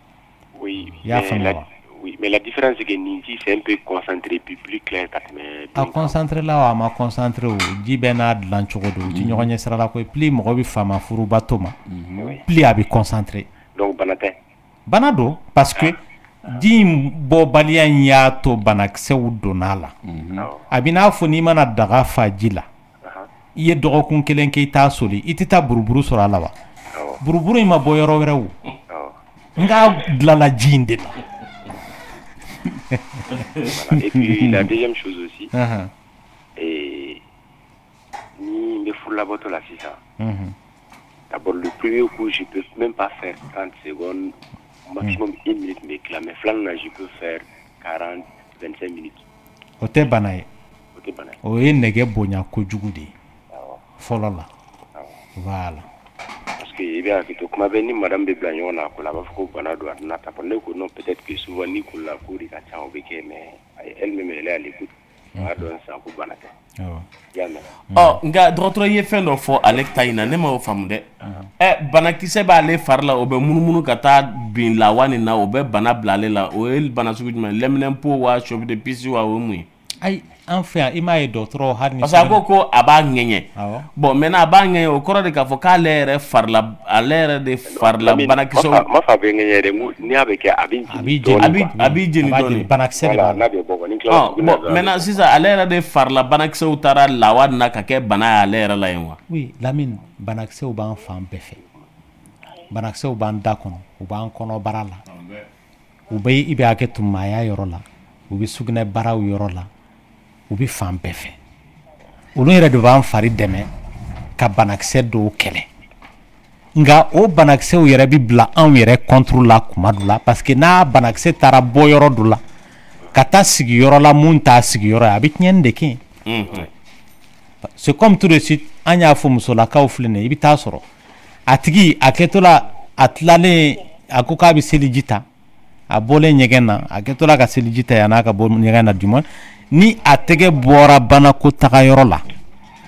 oui i y'a faamuya wa oui mais la différence c'est que nin ji c'est un peu concentré puis plus clair ka tɛmɛ a concentré la wa a ma concentré o ji bɛɛ n'a dilan cogo don u tɛ ɲɔgɔn ɲɛ sira la koyi plus mɔgɔ bɛ fama furubato ma plus a bɛ concentré donc bana tɛ bana don parce que ji in bɔbaliya in y'a to banakisɛw donn'a la a bɛ n'a fɔ n'i mana daga fa ji la i ye dɔgɔkun 1 kɛ i t'a soli i tɛ taa buruburu sɔrɔ a la wa buruburu in ma bɔ yɔrɔ wɛrɛ o nka dilanla ji in de la voilà. Et puis la deuxième chose aussi ni n bɛ furulabato la sisan d'abord le premier coup je peux même pas faire 30 secondes maximum 1 minute mais mais filanan na je peux faire 40 25 minutes o tɛ bana ye o ye nɛgɛ bonya kojugu de ye fɔlɔ la voilà parce que i bɛ hakili to kuma bɛ ni madame bɛ bila ɲɔgɔn na a ko la a b'a fɔ ko bana don a tɛna taa ne ko non peut-être que souvent ni ko la ko de ka ca o bɛ kɛ mais elle-même elle est à l'écoute a dɔn sa ko bana tɛ nga dɔgɔtɔrɔ ye fɛn dɔ fɔ ale ta in na ne ma o faamu dɛ banakisɛ b'ale fari la o bɛ munumunu ka taa bin lawani na o bɛ bana bila ale la o ye bana sugu jumɛn lɛminɛnpo wa chef de pisse wa o ye mun ye ayi an fɛ yan i m'a ye dɔgɔtɔrɔ hali ni parce que a ko a b'a ŋɛɲɛ bon maintenant a b'a ŋɛɲɛ o kɔrɔ de k'a fɔ k'ale yɛrɛ farila ale yɛrɛ de farila banakisɛw ma fa bɛ ŋɛɲɛ dɛ ni a bɛ kɛ a b'i jeni dɔɔni banakisɛ de b'a n'a bɛ bɔ ni bon maintenant sisan ale yɛrɛ de farila banakisɛw taara lawa na ka kɛ bana ye ale yɛrɛ la yen wa oui Lamine banakisɛw b'an fan bɛɛ fɛ banakisɛw b'an da kɔnɔ u b'an kɔnɔbara la u bɛ i bɛ hakɛ to maaya yɔrɔ la u bɛ sugunɛ baraw yɔrɔ la u bɛ fan bɛɛ fɛ olu yɛrɛ de b'an fari dɛmɛ ka banakisɛ dɔw kɛlɛ nka o banakisɛw yɛrɛ bɛ bila anw yɛrɛ contre la kuma dɔ la parce que n'a banakisɛ taara bɔ yɔrɔ dɔ la ka taa sigiyɔrɔ la mun t'a sigiyɔrɔ ye a bɛ tiɲɛni de kɛ c'est comme tout de suite an y'a fɔ musolakaw filɛ nin ye i bɛ taa sɔrɔ a tigi a kɛtɔ la a tilalen a ko k'a bɛ seliji ta a bɔlen ɲɛgɛn na a kɛtɔ la ka seliji ta yan'a ka bɔ ɲɛgɛn na du moins ni a tɛgɛ bɔra banako taga yɔrɔ la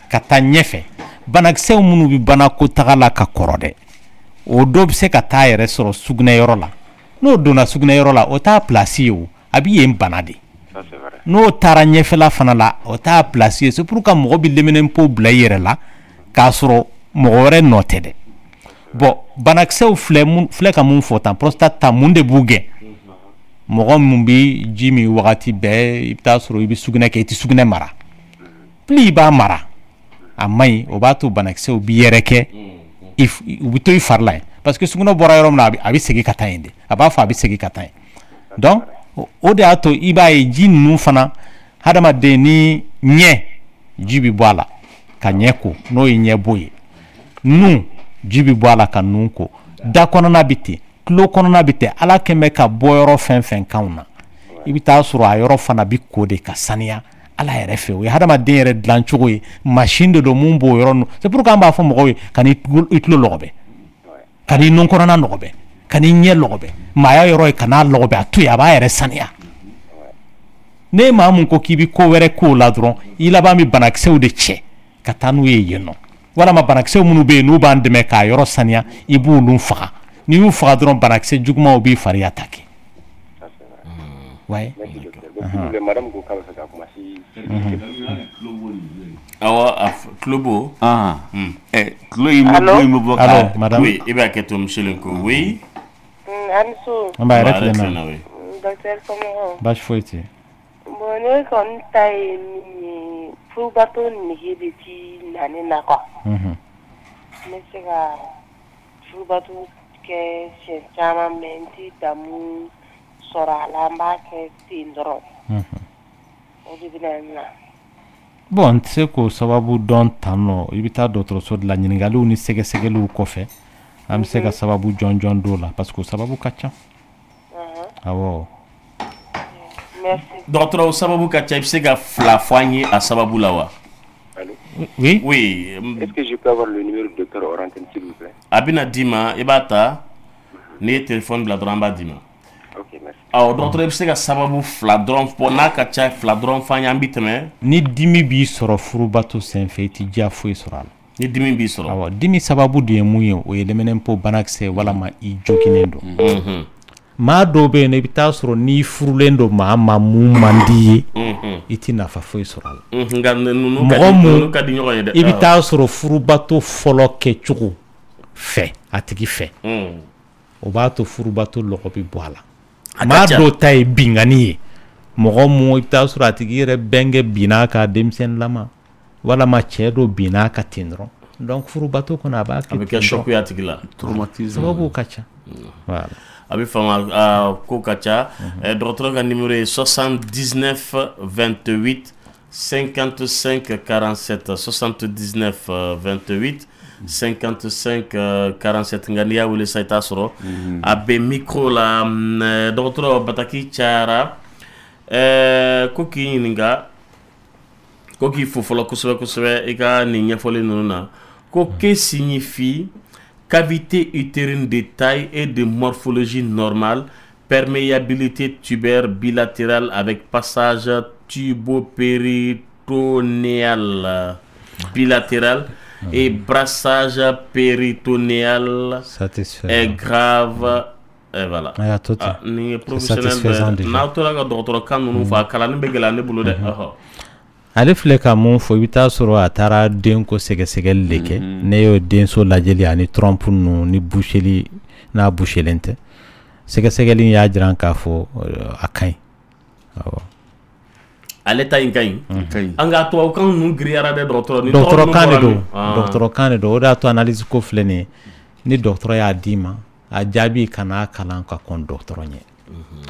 ka taa ɲɛfɛ banakisɛw minnu bɛ banako taga la ka kɔrɔ dɛ o dɔ bɛ se ka taa yɛrɛ sɔrɔ sugunɛ yɔrɔ la n'o donna sugunɛ yɔrɔ la o t'a place ye o a bɛ yen bana de n'o taara ɲɛfɛla fana la o t'a place ye c'est pour que mɔgɔ bɛ lɛminɛnpo bila i yɛrɛ la k'a sɔrɔ mɔgɔ wɛrɛ nɔ tɛ dɛ bon banakisɛw filɛ ka mun fɔ tan prostate ta mun de b'u gɛn mɔgɔ min bɛ ji min wagati bɛɛ i bɛ taa sɔrɔ i bɛ sugunɛ kɛ i tɛ sugunɛ mara plus i b'a mara a man ɲi o b'a to banakisɛw bɛ yɛrɛ kɛ u bɛ to i fari la yen parce que sugunɛ bɔra yɔrɔ min na a bɛ segin ka taa yen de a b'a fɔ a bɛ segin ka taa yen donc o de y'a to i b'a ye ji ninnu fana hadamaden ni ɲɛ ji bɛ bɔ a la ka ɲɛ ko n'o ye ɲɛ bo ye nun ji bɛ bɔ a la ka nun ko da kɔnɔna bɛ ten tulo kɔnɔna bɛ ten ala kɛn bɛ ka bɔ yɔrɔ fɛn fɛn kanw na i bɛ taa sɔrɔ a yɔrɔ fana bɛ ko de ka saniya ala yɛrɛ fɛ o ye hadamaden yɛrɛ dilan cogo ye machine de don mun b'o yɔrɔ ninnu c'est pour que an b'a fɔ mɔgɔw ye ka n'i tulo lɔgɔbɛ ka n'i nun kɔnɔna lɔgɔbɛ ka n'i ɲɛ lɔgɔbɛ maaya yɔrɔ ye ka n'a lɔgɔbɛ a to yen a b'a yɛrɛ saniya ne maa mun ko k'i bɛ ko wɛrɛ k'o la dɔrɔn i laban bɛ banakisɛw de cɛ ka taa n'u ye yen nɔ walama banakisɛw minnu bɛ yen n'u b'an dɛmɛ k'a yɔrɔ saniya i b'olu faga n'i y'u faga dɔrɔn banakisɛ jugumanw b'i fari attaquer ouais madame ko k'a bɛ fɛ ka kuma si awɔ Tulobo tulo in bɛ bɔ allo madame oui i b'a kɛ to monsieur Lenko oui Anso an b'a yɛrɛ filɛ na docteur somɔgɔw baasi foyi tɛ bon ne kɔni ta ye min ye furubato nege de ti na ne na quoi n bɛ se ka furubato kɛ siɲɛ caman mɛ n tɛ damu sɔrɔ a la n b'a kɛ ten dɔrɔn o de bɛ na n na bon n tɛ se k'o sababu dɔn tan nɔ i bɛ taa dɔgɔtɔrɔso de la ɲininkaliw ni sɛgɛsɛgɛliw kɔfɛ an bɛ se ka sababu jɔn jɔn dɔw la parce que o sababu ka ca awɔ dɔgɔtɔrɔ sababu ka ca i bɛ se ka fila fɔ an ye a sababu la wa oui oui est-ce que je peux avoir le numéro du docteur hors antenne s'il vous plaît a bɛna d'i ma i b'a ta n'i ye téléphone bila dɔrɔn an b'a d'i ma ok merci awɔ dɔgɔtɔrɔ i bɛ se ka sababu fila dɔrɔn fɔ n'a ka ca fila dɔrɔn fɔ an ye an bɛ tɛmɛ ni dimi b'i sɔrɔ furubato senfɛ i tɛ diya foyi sɔrɔ a la ni dimi b'i sɔrɔ awɔ dimi sababu de ye mun ye o ye lɛminɛnpo banakisɛ walama i joginnen don maa dɔw bɛ yen i bɛ taa sɔrɔ n'i furulen don maa ma mun man di ye i tɛ nafa foyi sɔrɔ a la mɔgɔ mun i bɛ taa sɔrɔ furubato fɔlɔ kɛcogo fɛ a tigi fɛ o b'a to furubato lɔgɔ bɛ bɔ a la maa dɔw ta ye bingani ye mɔgɔ mun i bɛ taa sɔrɔ a tigi yɛrɛ bɛnkɛ binna ka denmisɛnninlama walama cɛ dɔ binna ka ten dɔrɔn donc furubato kɔnɔ a b'a kɛ choc ye a tigi la traumatisme sababu ka ca voilà a bɛ fama ko ka ca dɔgɔtɔrɔ ka numéro ye 79 28 55 47 79 28 55 47 nka n'i y'a wele sa i t'a sɔrɔ a bɛ micro la dɔgɔtɔrɔ bataki cayara ko k'i ɲininka ko k'i fo fɔlɔ kosɛbɛ kosɛbɛ i ka nin ɲɛfɔli ninnu na ko que signifie cavité utérine de taille et de morphologie normale, perméabilité tubaire bilatérale avec passage tubopéritonéal bilatéral et brassage péritonéal est grave. Et voilà. Ni professionnel n'autoraga docteur kan nous fa kala ni begela ne bulu de. Ale filɛ ka mun fɔ i bɛ taa sɔrɔ a taara den ko sɛgɛsɛgɛli de kɛ ne y'o denso lajɛli ani trompe ninnu ni boucheli n'a bouchelen tɛ sɛgɛsɛgɛli y'a jira k'a fɔ a ka ɲi awɔ ale ta in ka ɲi an ka tubabukan ninnu giriyara dɛ dɔgɔtɔrɔ ni dɔgɔtɔrɔkan de don dɔgɔtɔrɔkan de don o de y'a to analyse ko filɛ nin ye ni dɔgɔtɔrɔ y'a d'i ma a jaabi kana kalan ka kɔn dɔgɔtɔrɔ ɲɛ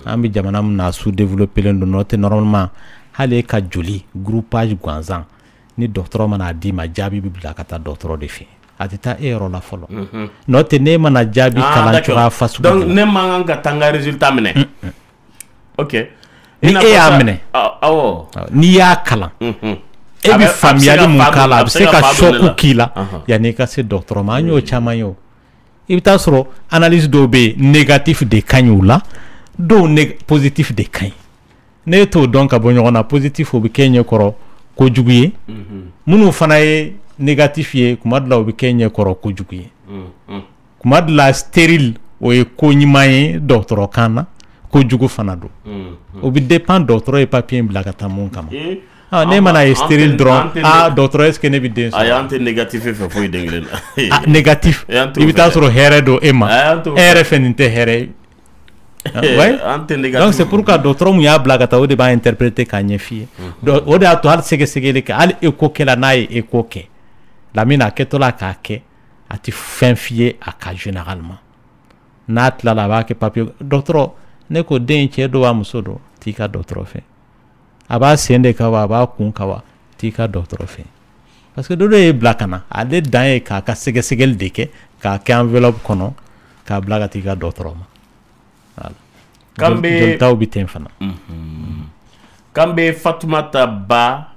an bɛ jamana min na sous-développé len don n'o tɛ normalement hali ka joli groupage gansan ni dɔgɔtɔrɔ mana d'i ma jaabi bɛ bila ka taa dɔgɔtɔrɔ de fɛ a tɛ taa e yɔrɔ la fɔlɔ n'o tɛ ne mana jaabi kalan cogoya fasugu donc ne man kan ka taa n ka résultat minɛ ok ni e y'a minɛ awɔ n'i y'a kalan e bɛ faamuyali mun k'a la a bɛ se ka choc k'i la yanni i ka se dɔgɔtɔrɔ ma an y'o caman ye o i bɛ taa sɔrɔ analyse dɔw bɛ yen négatif de ka ɲi o la dɔw positif de ka ɲi ne t'o dɔn ka bɔ ɲɔgɔn na positif o bɛ kɛ ɲɛkɔrɔ kojugu ye minnu fana ye négatif ye kuma dɔ la o bɛ kɛ ɲɛkɔrɔ kojugu ye kuma dɔ la stérile o ye ko ɲuman ye dɔgɔtɔrɔkan na kojugu fana don o bɛ dépend dɔgɔtɔrɔ ye papier bila ka taa mun kama ne mana ye stérile dɔrɔn dɔgɔtɔrɔ est ce que ne bɛ den sɔrɔ a y'an tɛ négatif fɛ foyi den kelen na négatif i bɛ taa sɔrɔ hɛrɛ don e ma e yɛrɛ fɛ nin tɛ hɛrɛ ye donc c'est pourquoi dɔgɔtɔrɔ mun y'a bila ka taa o de b'a interpréter k'a ɲɛf'i ye o de y'a to hali sɛgɛsɛgɛli kɛ hali écho kɛla n'a ye écho kɛ lamini a kɛtɔ la k'a kɛ a tɛ fɛn f'i ye a ka généralement n'a tilala a b'a kɛ papier dɔgɔtɔrɔ ne ko den cɛ don wa muso don t'i ka dɔgɔtɔrɔ fɛ a b'a sen de kan wa a b'a kun kan wa t'i ka dɔgɔtɔrɔ fɛ parce que dɔ de ye bila ka na ale dan ye k'a ka sɛgɛsɛgɛli de kɛ k'a kɛ enveloppe kɔnɔ k'a bila ka t'i ka dɔgɔtɔrɔ ma jolitaw bɛ ten fana kan bɛ Fatumata Ba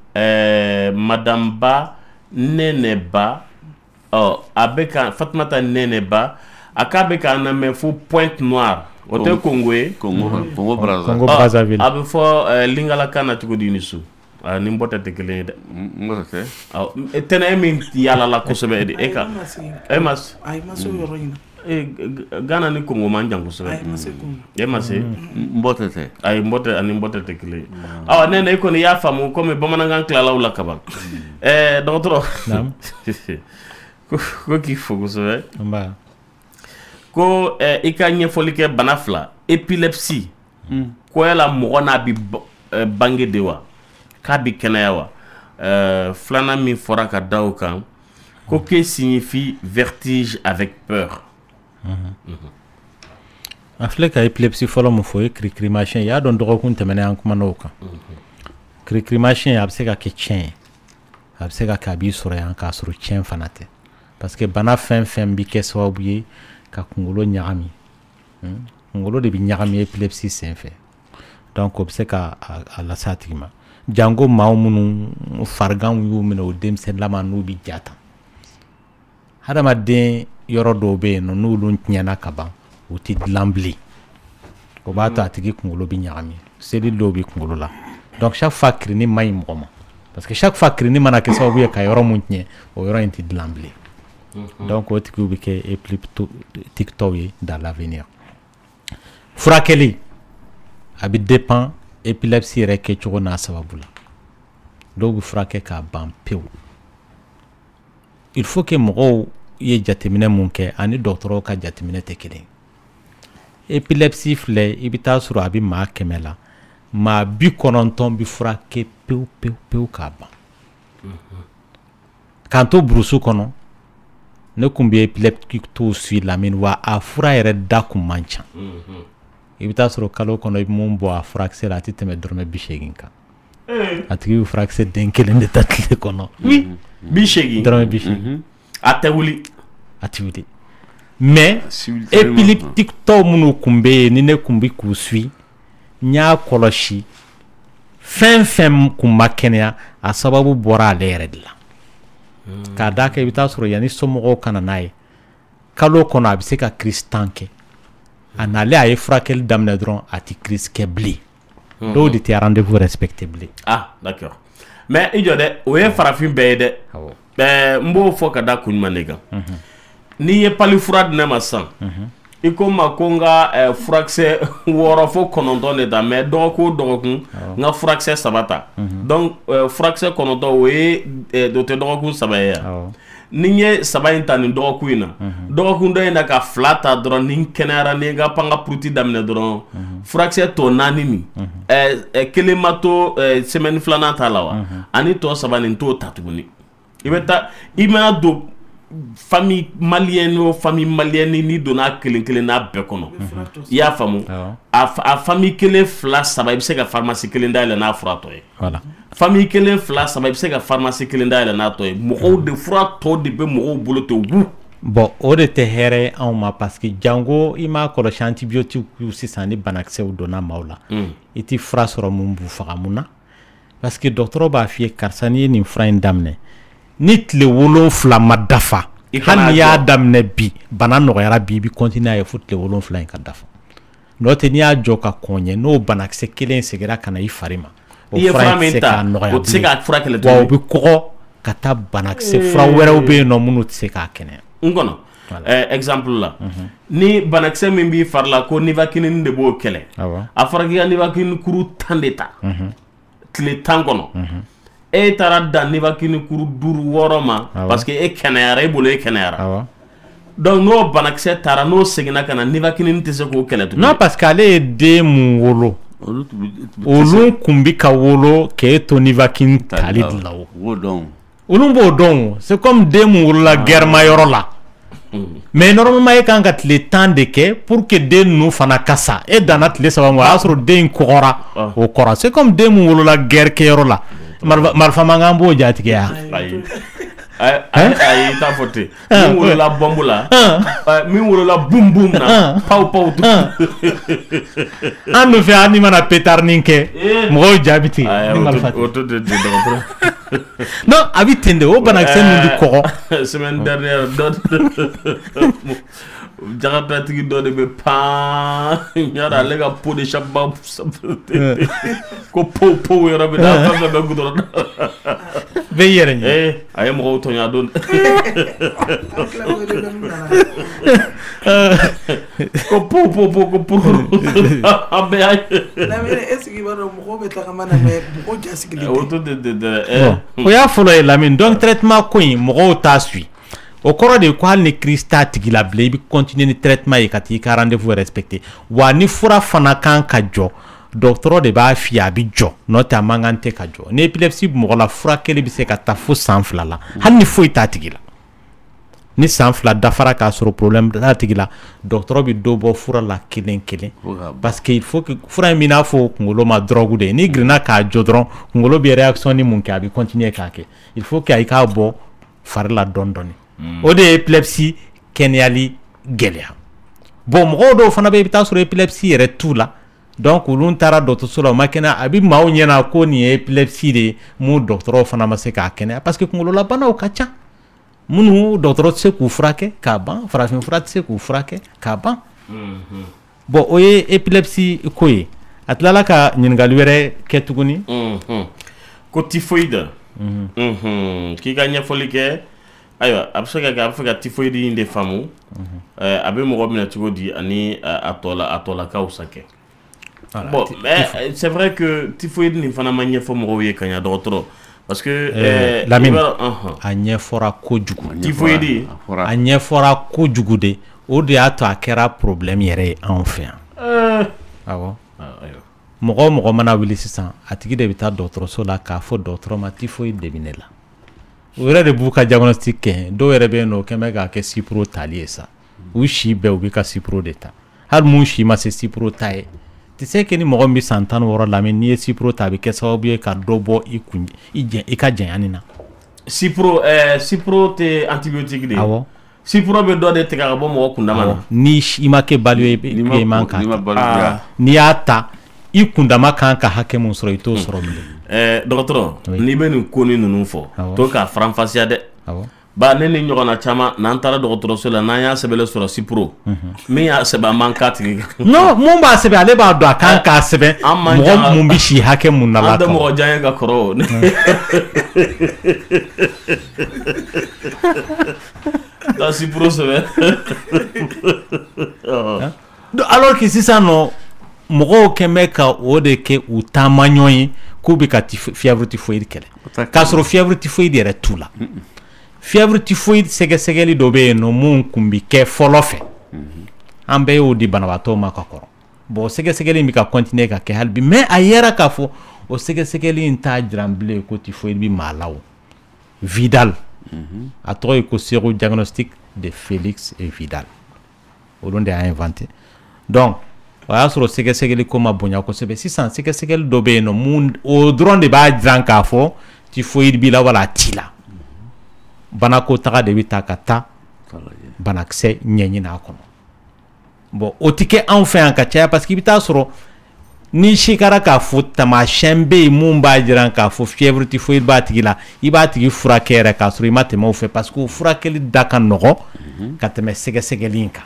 Madame Ba Nɛnɛ Ba a bɛ ka Fatumata Nɛnɛ Ba a k'a bɛ k'an lamɛn fo Pointe Noire o tɛ Congo ye Congo Brazzaville a bɛ fɔ Lingalakan na cogo di ni su ni n bɔ tɛ kelen ye dɛ tɛnɛ e min yaalala kosɛbɛ de e ka e ma se yɔrɔ ɲina Ghana ni Congo man jan kosɛbɛ e ma se n bɔ tɛ ayi n bɔ tɛ ani n bɔ tɛ kelen ye Nɛnɛ e kɔni y'a faamu komi bamanankan tilalaw la kaban dɔgɔtɔrɔ ko k'i fo kosɛbɛ ko i ka ɲɛfɔli kɛ bana fila épilepsie ko yala mɔgɔ n'a bɛ bange de wa k'a bɛ kɛnɛya wa filanan min fɔra ka da o kan ko que signifie vertige avec peur a filɛ ka épilepsie fɔlɔ mun fɔ o ye kirikirimasiyɛn i y'a dɔn dɔgɔkun tɛmɛnen an kumana o kan kirikirimasiyɛn a bɛ se ka kɛ tiɲɛ ye a bɛ se ka kɛ a b'i sɔrɔ yan k'a sɔrɔ tiɲɛ fana tɛ parce que bana fɛn fɛn bɛ kɛ sababu ye ka kunkolo ɲagami kunkolo de bɛ ɲagami épilepsie senfɛ donc o bɛ se ka a lase a tigi ma jango maa minnu fariganw y'u minɛ o denmisɛnninlama n'u bɛ ja tan hadamaden yɔrɔ dɔw bɛ yen nɔ n'olu tiɲɛna ka ban o tɛ dilan bilen o b'a to a tigi kunkolo bɛ ɲagami selile dɔw bɛ kunkolo la donc chaque fois kirini man ɲi mɔgɔ ma parce que chaque fois kirini mana kɛ sababu ye ka yɔrɔ mun tiɲɛ o yɔrɔ in tɛ dilan bilen donc o tigiw bɛ kɛ épileptitɔw ye dans l'avenir furakɛli a bɛ dépend épilepsie yɛrɛ kɛcogo n'a sababu la dɔw bɛ furakɛ k'a ban pewu il faut que mɔgɔw ye jateminɛ mun kɛ ani dɔgɔtɔrɔw ka jateminɛ tɛ kelen épilepsie filɛ i bɛ taa sɔrɔ a bɛ maa 100 la maa 90 bɛ furakɛ pewu pewu pewu k'a ban k'an to burusu kɔnɔ ne kun bɛ épileptique tɔw suit lamini wa a fura yɛrɛ da kun man ca i bɛ taa sɔrɔ kalo kɔnɔ i bɛ mun bɔ a furakisɛ la a tɛ tɛmɛ dɔrɔmɛ 80 kan a tigi bɛ furakisɛ den kelen de ta tile kɔnɔ 80 dɔrɔmɛ 80 a tɛ wuli a tɛ wuli mais épileptique tɔw minnu kun bɛ yen ni ne kun bɛ k'u suit n y'a kɔlɔsi fɛn fɛn kun ma kɛnɛya a sababu bɔra ale yɛrɛ de la k'a d'a kan i bɛ taa sɔrɔ yanni somɔgɔw kana n'a ye kalo kɔnɔ a bɛ se ka crise 10 kɛ a n'ale a ye furakɛli daminɛ dɔrɔn a tɛ crise kɛ bilen dɔw de tɛ rendez-vous respecté bilen. Ah d'accord, mais i jɔ dɛ o ye farafin bɛɛ ye dɛ. N b'o fɔ ka da kun jumɛn de kan. N'i ye pali fura di ne ma sisan i ko n ma ko n ka furakisɛ 6 fo 9 de ta mais dɔgɔkun o dɔgɔkun n ka furakisɛ 3 ta donc furakisɛ 9 o ye o tɛ dɔgɔkun 3 ye yan. Ni n ye 3 in ta nin dɔgɔkun in na dɔgɔkun dɔ in na ka 2 ta dɔrɔn ni n kɛnɛyara ni n ka pan ka puruti daminɛ dɔrɔn furakisɛ tɔ 4 nin kelen ma to semaine 2nan ta la wa ani tɔ 3 nin t'o ta tuguni. I bɛ taa i mana don famille malienne o famille malienne ni donna kelen kelen n'a bɛɛ kɔnɔ i y'a faamu a famille kelen 2 3 i bɛ se ka pharmacie kelen dayɛlɛ n'a fura tɔ ye famille kelen 2 3 i bɛ se ka pharmacie kelen dayɛlɛ n'a tɔ ye mɔgɔw de fura tɔ de bɛ mɔgɔw bolo ten wu. Bon o de tɛ hɛrɛ anw ma parce que jango i m'a kɔlɔsi antibiotique sisan ni banakisɛw donna maaw la i tɛ fura sɔrɔ mun b'u faga mun na parce que dɔgɔtɔrɔ b'a f'i ye karisa n'i ye nin fura in daminɛ ni tile 7 ma dafa hali n'i y'a daminɛ bi bana nɔgɔyara bi i bɛ continuer a ye fo tile 7 in ka dafa n'o tɛ n'i y'a jɔ ka kɔn ɲɛ n'o banakisɛ kelen seginna ka na i fari ma o fura in tɛ se k'a nɔgɔya bilen wa o bɛ kɔgɔ ka taa banakisɛ fura wɛrɛw bɛ yen nɔ minnu tɛ se k'a kɛnɛya. N kɔnɔ exemple la ni banakisɛ min b'i fari la ko nivaquine de b'o kɛlɛ a fɔra k'i ka nivaquine kuru 10 de ta tile 10 kɔnɔ. E taara da nivaquine kuru 5 6 ma parce que e kɛnɛyara e bolo e kɛnɛyara donc n'o banakisɛ taara n'o seginna ka na nivaquine tɛ se k'o kɛlɛ tuguni. Non parce que ale ye den mun wolo olu kun bi ka wolo k'e to nivaquine tali de la o olu b'o dɔn c'est comme den mun wolola gɛrɛma yɔrɔ la mais normalement e kan ka tile 10 de kɛ pour que den ninnu fana ka sa e danna tile 3 ma o y'a sɔrɔ den kɔgɔra o kɔrɔ c'est comme den mun wolola gɛrɛ kɛyɔrɔ la. Marifa mangan b'o jatigiya ayi t'a fɔ ten min wolola bɔnbu la min wolola bum bum na paw paw an dun fɛ hali ni mana pétarinin kɛ mɔgɔw jaabi tigɛ ni marifa o to de dɔgɔtɔrɔ non a bɛ ten de o banakisɛ ninnu bɛ kɔgɔ semaine dernière jagatatigi dɔ de bɛ pan ɲara ale ka pot de chaque ko pow yɔrɔ bɛ n'a fɛn fɛn bɛ gudɔrɔn bɛɛ yɛrɛ ɲɛ a ye mɔgɔw tɔɲɔ don ko pow ko pour an bɛɛ y'a ye. Lamine est-ce que b'a dɔn mɔgɔw bɛ tagama na mais mɔgɔw jasigilen tɛ. o to de o y'a fɔlɔ ye Lamine donc traitement ko in mɔgɔw t'a suit. O kɔrɔ de ko hali ni crise t'a tigi la bilen i bɛ continuer ni traitement ye ka t'i ka rendez-vous respecté wa ni fura fana kan ka jɔ dɔgɔtɔrɔ de b'a f'i ye a bɛ jɔ n'o tɛ a man kan tɛ ka jɔ ni épilepsie bɛ mɔgɔ la furakɛli bɛ se ka taa fo san 2 la hali ni foyi t'a tigi la ni san 2 dafara k'a sɔrɔ problème t'a tigi la dɔgɔtɔrɔ bɛ dɔ bɔ fura la kelen parce que il faut que fura in bɛ n'a fɔ kunkolo ma drogue de ye n'i girinna k'a jɔ dɔrɔn kunkolo bɛ réaction ni mun kɛ a bɛ continuer k'a kɛ il faut que a k'a bɔ fari la dɔɔni dɔɔni. O de ye épilepsie kɛnɛyali gɛlɛya bon mɔgɔw dɔw fana bɛ i bɛ taa sɔrɔ épilepsie yɛrɛ t'u la donc olu taara dɔgɔtɔrɔso la o ma kɛnɛya a bɛ maaw ɲɛna ko nin ye épilepsie de ye mun dɔgɔtɔrɔw fana ma se k'a kɛnɛya parce que kunkololabanaw ka ca minnu dɔgɔtɔrɔ tɛ se k'u furakɛ k'a ban farafinfura tɛ se k'u furakɛ k'a ban bon o ye épilepsie ko ye a tilala ka ɲininkali wɛrɛ kɛ tuguni ko typhoïde k'i ka ɲɛfɔli kɛ. Ayiwa a bɛ se ka kɛ a bɛ fɛ ka typhoïde in de faamu a bɛ mɔgɔ minɛ cogo di ani a tɔlakaw sa kɛ bon c'est vrai que typhoïde nin fana ma ɲɛfɔ mɔgɔw ye ka ɲɛ dɔgɔtɔrɔ parce que Lamine a ɲɛfɔra kojugu typhoïde a ɲɛfɔra kojugu de o de y'a to a kɛra problème yɛrɛ ye anw fɛ yan awɔ mɔgɔ mana wuli sisan a tigi de bɛ taa dɔgɔtɔrɔso la k'a fɔ dɔgɔtɔrɔ ma typhoïde de bɛ ne la o yɛrɛ de b'u ka diagnostic kɛ dɔw yɛrɛ bɛ yen nɔ o kɛn bɛ k'a kɛ cipro tali ye sa u si bɛɛ u bɛ ka cipro de ta hali mun si ma se cipro ta ye tɛ se que ni mɔgɔ min bɛ san 16 la mais n'i ye cipro ta a bɛ kɛ sababu ye ka dɔ bɔ i ka janyani na. cipro tɛ antibiotique de ye. awɔ cipro bɛ dɔ de tigɛ ka bɔ mɔgɔ kundama na. ni i ma kɛ balo ye i man kan n'i y'a ta i kundama kan ka hakɛ mun sɔrɔ i t'o sɔrɔ bilen. Dɔgɔtɔrɔ n'i bɛ nin ko ni ninnu fɔ to k'a faranfasiya dɛ ba ne ni ɲɔgɔnna caman n'an taara dɔgɔtɔrɔso la n'an y'a sɛbɛnlen sɔrɔ Cipro min y'a sɛbɛn a man k'a tigi non mun b'a sɛbɛn ale b'a dɔn a kan k'a sɛbɛn mɔgɔ mun bɛ si hakɛ mun na la an tɛ mɔgɔ jan ye ka kɔrɔ o ka Cipro sɛbɛn alors que sisan nɔ mɔgɔw kɛn bɛ ka o de kɛ u taama ɲɔgɔn ye k'u bɛ ka fièvre typhoïde kɛlɛ k'a sɔrɔ fièvre typhoïde yɛrɛ t'u la fièvre typhoïde sɛgɛsɛgɛli dɔ bɛ yen nɔ mun kun bɛ kɛ fɔlɔ fɛ an bɛɛ y'o di banabaatɔw ma ka kɔrɔ bon sɛgɛsɛgɛli in bɛ ka continuer ka kɛ hali bi mais a yɛrɛ k'a fɔ o sɛgɛsɛgɛli in t'a jira bilen ko typhoïde bɛ maa la o Vidal a tɔgɔ ye ko sérodiagnostic de Félix et Vidal olu de y'a inventé donc o y'a sɔrɔ sɛgɛsɛgɛli ko ma bonya kosɛbɛ sisan sɛgɛsɛgɛli dɔ bɛ yen nɔ mun o dɔrɔn de b'a jira k'a fɔ typhoïde b'i la wala a t'i la banako taga de bɛ taa ka taa banakisɛ ɲɛɲini a kɔnɔ bon o tɛ kɛ anw fɛ yan ka caya parce que i bɛ taa sɔrɔ ni si kɛra k'a fɔ taamasiyɛn bɛ yen mun b'a jira k'a fɔ fièvre typhoïde b'a tigi la i b'a tigi furakɛ yɛrɛ k'a sɔrɔ i ma tɛmɛ o fɛ parce que o furakɛli da ka nɔgɔ ka tɛmɛ sɛgɛsɛgɛli in kan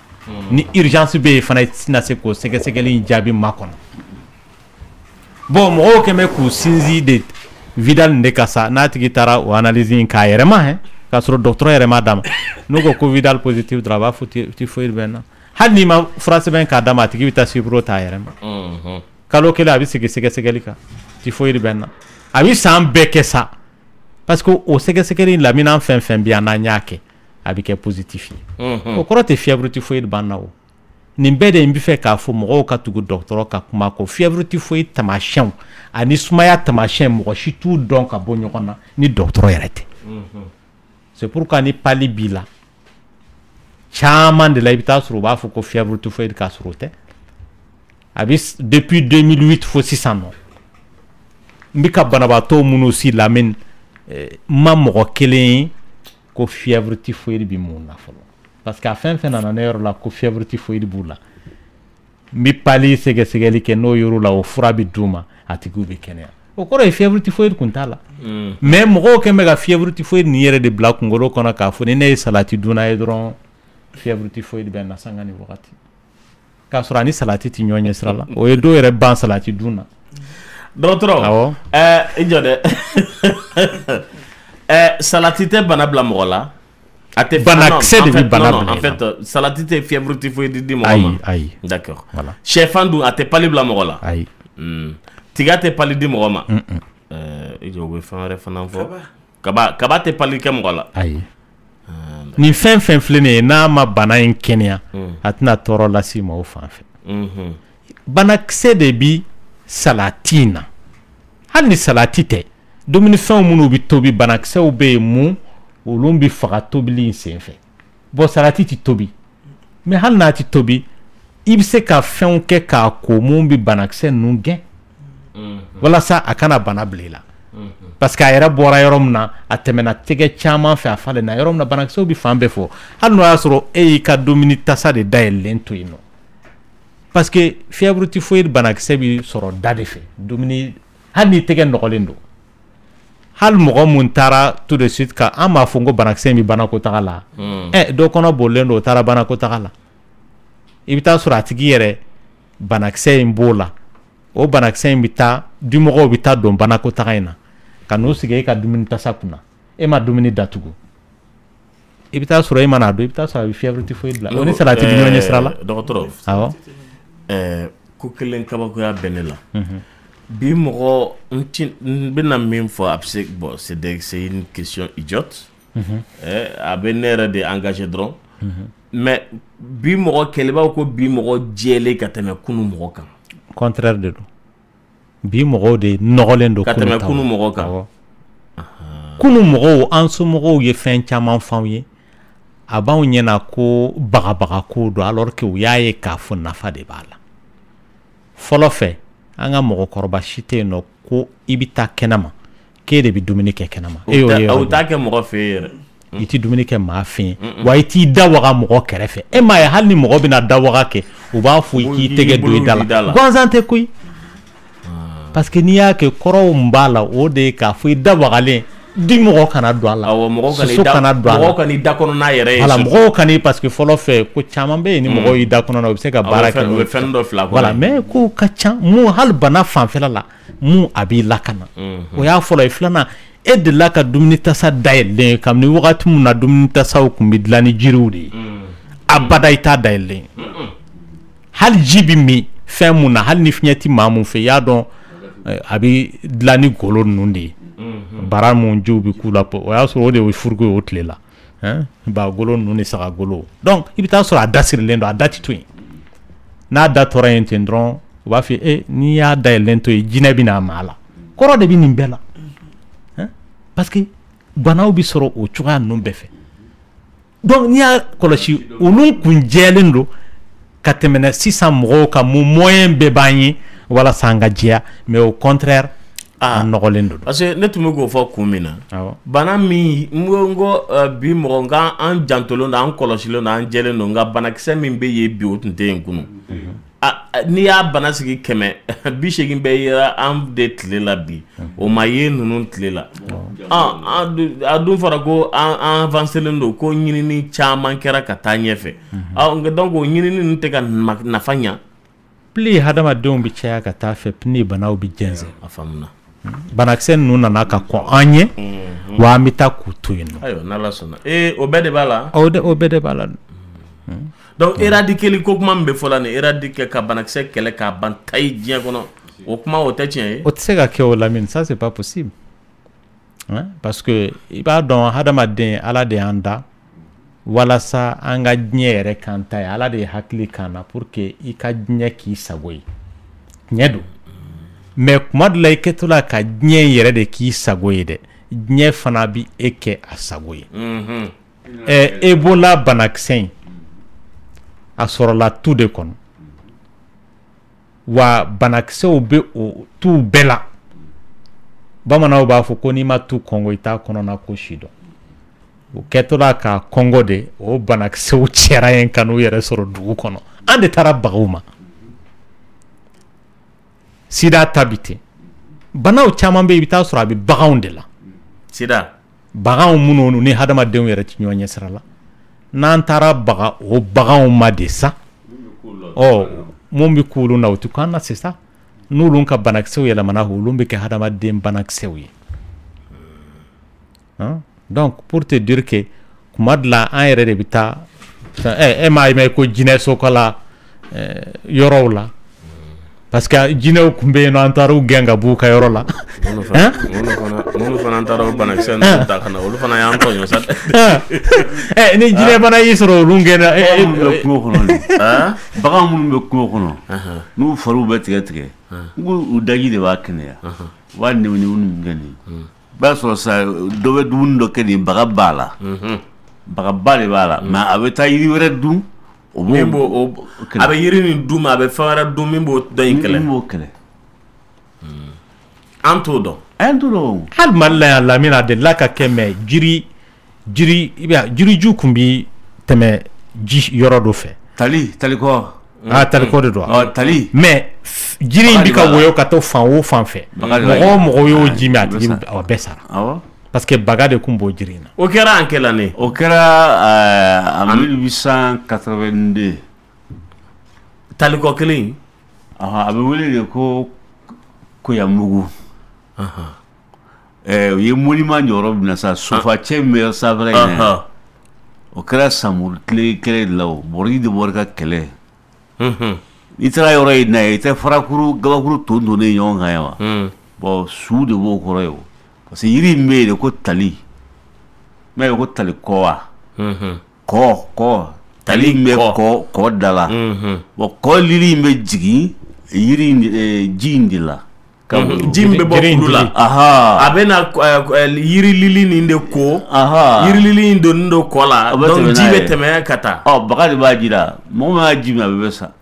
ni urgence bɛ yen fana i tɛna se k'o sɛgɛsɛgɛli in jaabi makɔnɔ bon mɔgɔw kɛn bɛ k'u sinsin de Vidal de ka sa n'a tigi taara o analyse in k'a yɛrɛ ma hɛn k'a sɔrɔ docteur yɛrɛ m'a d'a ma n'u ko Vidal positif dɔrɔn a b'a fɔ typhoïde bɛ n na hali n'i ma fura sɛbɛn k'a d'a ma a tigi bɛ taa Cipro ta a yɛrɛ ma kalo kelen a bɛ segin sɛgɛsɛgɛli kan typhoïde bɛ n na a bɛ san bɛɛ kɛ sa parce que o sɛgɛsɛgɛli in lamina fɛn fɛn bɛ yan n'an y'a kɛ a bɛ kɛ positif ye o kɔrɔ tɛ fièvre typhoïde b'an na o nin bɛɛ de n bɛ fɛ k'a fɔ mɔgɔw ka tugu dɔgɔtɔrɔ ka kuma kɔ fièvre typhoïde taamasiyɛnw ani sumaya taamasiyɛn mɔgɔ si t'u dɔn ka bɔ ɲɔgɔn na ni dɔgɔtɔrɔ yɛrɛ tɛ c'est pourquoi ni pali b'i la caman de la i bɛ taa sɔrɔ u b'a fɔ ko fièvre typhoïde k'a sɔrɔ o tɛ a bɛ depuis 2008 fo sisan nɔ n bɛ ka banabaatɔ minnu si lamɛn n ma mɔgɔ kelen ye ko fièvre typhoïde bɛ mun na fɔlɔ parce que a fɛn fɛn nana ne yɔrɔ la ko fièvre typhoïde b'u la n bɛ pali sɛgɛsɛgɛli kɛ n'o yɔrɔ la o fura bɛ d'u ma a tigiw bɛ kɛnɛya o kɔrɔ ye fièvre typhoïde kun t'a la mais mɔgɔw kɛn bɛ ka fièvre typhoïde nin yɛrɛ de bila kunkolo kɔnɔ k'a fɔ ni ne ye salati dunna ye dɔrɔn fièvre typhoïde bɛ n na sanga ni wagati k'a sɔrɔ ani salati tɛ ɲɔgɔn ɲɛ sira la o ye dɔw yɛrɛ ban salati dun na dɔgɔtɔrɔ awɔ i jɔ dɛ salati tɛ bana bila mɔgɔ la a tɛ banakisɛ de bɛ bana bila en fait salati tɛ fièvre typhoïde di mɔgɔ ma ayi d'accord sɛfan dun a tɛ pali bila mɔgɔ la ayi tiga tɛ pali di mɔgɔ ma i jɔ u bɛ fɛn wɛrɛ fana fɔ kaba tɛ pali kɛ mɔgɔ la ayi nin fɛn fɛn filɛ nin ye n'a ma bana in kɛnɛya a tɛna tɔɔrɔ lase ma o fan fɛ banakisɛ de bi salati in na hali ni salati tɛ dumunifɛnw minnu bɛ tobi banakisɛw bɛ yen mun olu bɛ faga tobili in senfɛ bon salati tɛ tobi mais hali n'a tɛ tobi i bɛ se ka fɛnw kɛ k'a ko mun bɛ banakisɛ ninnu gɛn walasa a kana bana bila i la parce que a yɛrɛ bɔra yɔrɔ min na a tɛmɛna tɛgɛ caman fɛ a falenna yɔrɔ min na banakisɛw bɛ fan bɛɛ fɔ hali n'o y'a sɔrɔ e y'i ka dumuni tasa de dayɛlɛlen to yen nɔ parce que fièvre typhoïde banakisɛ bɛ sɔrɔ da de fɛ dumuni hali n'i tɛgɛ nɔgɔlen don hali mɔgɔ mun taara tout de suite ka an b'a fɔ ko banakisɛ in bɛ banakotaga la dɔ kɔnɔ bolilen don o taara banakotaga la i bɛ taa sɔrɔ a tigi yɛrɛ banakisɛ in b'o la o banakisɛ in bɛ taa dimɔgɔw bɛ taa don banakotaga in na ka n'o sigi e ka dumuni tasa kunna e ma dumuni datugu i bɛ taa sɔrɔ e mana don i bɛ taa sɔrɔ a bɛ fièvre typhoïde la o ni salati bɛ ɲɔgɔn ɲɛ sira la dɔgɔtɔrɔ awɔ ko kelen kabakoya bɛ ne la bi mɔgɔ n bɛna min fɔ a bɛ se bon c'est une question idiote a bɛ ne yɛrɛ de engagé dɔrɔn mais bi mɔgɔ kɛlɛbaw ko bi mɔgɔ jɛlen ka tɛmɛ kunun mɔgɔ kan contraire de don bi mɔgɔw de nɔgɔlen don ka tɛmɛ kunun mɔgɔ kan kunun mɔgɔw an somɔgɔw ye fɛn caman f'anw ye a b'anw ɲɛna ko bagabagako don alors que u y'a ye k'a fɔ nafa de b'a la fɔlɔ fɛ an ka mɔgɔkɔrɔba si tɛ yen nɔ ko i bɛ taa kɛnɛma k'e de bɛ dumuni kɛ kɛnɛma e y'o ye o t'a kɛ mɔgɔ fɛ yen yɛrɛ i tɛ dumuni kɛ maa fɛ yen wa i t'i da waga mɔgɔ kɛrɛfɛ e m'a ye hali ni mɔgɔ bɛna da waga kɛ u b'a fɔ i k'i tɛgɛ don i da la gansan tɛ koyi parce que n'i y'a kɛ kɔrɔw mun b'a la o de ye k'a fɔ i da wagalen di mɔgɔ kana don a la soso kana don a la mɔgɔ kan'i da kɔnɔna yɛrɛ ye voilà mɔgɔw kan'i parce que fɔlɔ fɛ ko caman bɛ yen ni mɔgɔw y'i da kɔnɔna u bɛ se ka baara kɛ o bɛ fɛn dɔ fila voilà mais ko ka ca mun hali bana fanfɛla la mun a b'i lakana o y'a fɔlɔ ye filanan e delila ka dumuni tasa dayɛlɛlen kabini wagati min na dumuni tasaw tun bɛ dilan ni jiriw de ye abada i t'a dayɛlɛlen hali ji bɛ min fɛn mun na hali ni fiɲɛ tɛ maa mun fɛ i y'a dɔn a bɛ dilan ni golo ninnu de ye bara mun jiw bɛ k'u la o y'a sɔrɔ o de ye furuko ye o tile la ba golo ninnu ni saga golo donc i bɛ taa sɔrɔ a da sirilen don a da tɛ to yen n'a da tora yen ten dɔrɔn u b'a fɔ n'i y'a dayɛlɛlen to yen jinɛ bɛ n'a maa la kɔrɔ de bɛ nin bɛɛ la parce que banaw bɛ sɔrɔ o cogoya ninnu bɛɛ fɛ donc n'i y'a kɔlɔsi olu kun jɛlen don ka tɛmɛ sisan mɔgɔw ka mun moyen bɛɛ b'an ye walasa an ka jɛya mais au contraire a nɔgɔlen don parce que ne tun bɛ k'o fɔ kun min na bana min n ko bi mɔgɔ nka an jantolen don an kɔlɔsilen don an jɛlen don nka banakisɛ min bɛ yen bi o tun tɛ yen kunun n'i y'a bana sigi 180 bɛ yera an de tile la bi o ma ye ninnu tile la a dun fɔra ko an avancelen don ko ɲinini caman kɛra ka taa ɲɛfɛ donc o ɲinini ninnu tɛ ka nafa ɲa plus hadamadenw bɛ caya ka taa fɛ plus banaw bɛ jɛnsɛn a faamuna banakisɛ ninnu nana ka kɔn an ye wa an bɛ taa k'u to yen nɔ ayiwa n'Ala sɔnna o bɛɛ de b'a la o bɛɛ de b'a la donc éradiquer ko kuma min bɛ fɔ la nin éradiquer ka banakisɛ kɛlɛ k'a ban tayi diɲɛ kɔnɔ o kuma o tɛ tiɲɛ ye o tɛ se ka kɛ o Lamine ça c'est pas possible parce que i b'a dɔn hadamaden Ala de y'an da walasa an ka diɲɛ yɛrɛ kan ta ye Ala de ye hakili k'an na pour que i ka diɲɛ k'i sago ye tiɲɛ don mais kuma dɔ la i kɛtɔla ka diɲɛ yɛrɛ de k'i sago ye dɛ diɲɛ fana bi e kɛ a sago ye Ebola banakisɛ in a sɔrɔla tu de kɔnɔ wa banakisɛw bɛ o tu bɛɛ la bamananw b'a fɔ ko n'i ma tu kɔngɔ i t'a kɔnɔna ko si dɔn o kɛtɔla ka kɔngɔ de o banakisɛw cɛra yen ka n'u yɛrɛ sɔrɔ dugu kɔnɔ an de taara bagaw ma sida ta bi ten banaw caman bɛ yen i bɛ taa sɔrɔ a bɛ baganw de la sida baganw minnu ni hadamadenw yɛrɛ tɛ ɲɔgɔn ɲɛ sira la n'an taara baga o baganw ma de sa mun bɛ k'olu na o tɛ k'an na sisan n'olu ka banakisɛw yɛlɛmana olu bɛ kɛ hadamaden banakisɛw ye donc pour te dire que kuma dɔ la an yɛrɛ de bɛ taa e m'a ye ko jinɛ sokala yɔrɔw la parce que jinɛw tun bɛ yen nɔ an taara u gɛn ka b'u ka yɔrɔ la minnu fana taara o banakisɛ ninnu ta ka na olu fana y'an tɔɲɔ sa ni jinɛ bana y'i sɔrɔ olu gɛnna kungo kɔnɔ bagan minnu bɛ kungo kɔnɔ n'u fariw bɛ tigɛ tigɛ u daji de b'a kɛnɛya u b'a nɛmɛ ni minnu gɛn nin i b'a sɔrɔ sa dɔ bɛ dumuni dɔ kɛ nin baga b'a la bagaba de b'a la mais a bɛ taa yiri wɛrɛ dun a bɛ yiri nin dun a bɛ fɛn wɛrɛ dun min b'o dɔ in kɛlɛ an t'o dɔn hali Mali la yan Lamine a delila ka kɛ mais jiriju tun bi tɛmɛ ji yɔrɔ dɔ fɛ talikɔ talikɔ de don tali mais jiri in bi ka woyo ka taa fan o fan fɛ mɔgɔ o mɔgɔ y'o ji min a tigi bɛɛ sara parce que baga de tun b'o jiri in na o kɛra an kɛla ne o kɛra en 1882 talikɔ kelen a bɛ wele de ko Koyamugu u ye monument jɔyɔrɔ minɛ sa sofacɛ min bɛ sanfɛla in na o kɛra Samuru tile kɛlɛ de la o Bɔrɔji de bɔra ka kɛlɛ n'i taara yɔrɔ in na i tɛ farakuru gabakuru ton tonnen ɲɔgɔn kan yan wa bon su de b'o kɔrɔ ye o parce que yiri in bɛ yen de ko tali mɛ ye ko talikɔ wa kɔ tali in bɛ kɔ da la bon kɔ lili in bɛ jigin yiri ji in de la ji min bɛ bɔ kulu la a bɛ na yiri lili nin de ko yiri lili in donnen do kɔ la donc ji bɛ tɛmɛ ka taa baga de b'a jira mɔgɔ min y'a ji min a bɛ sa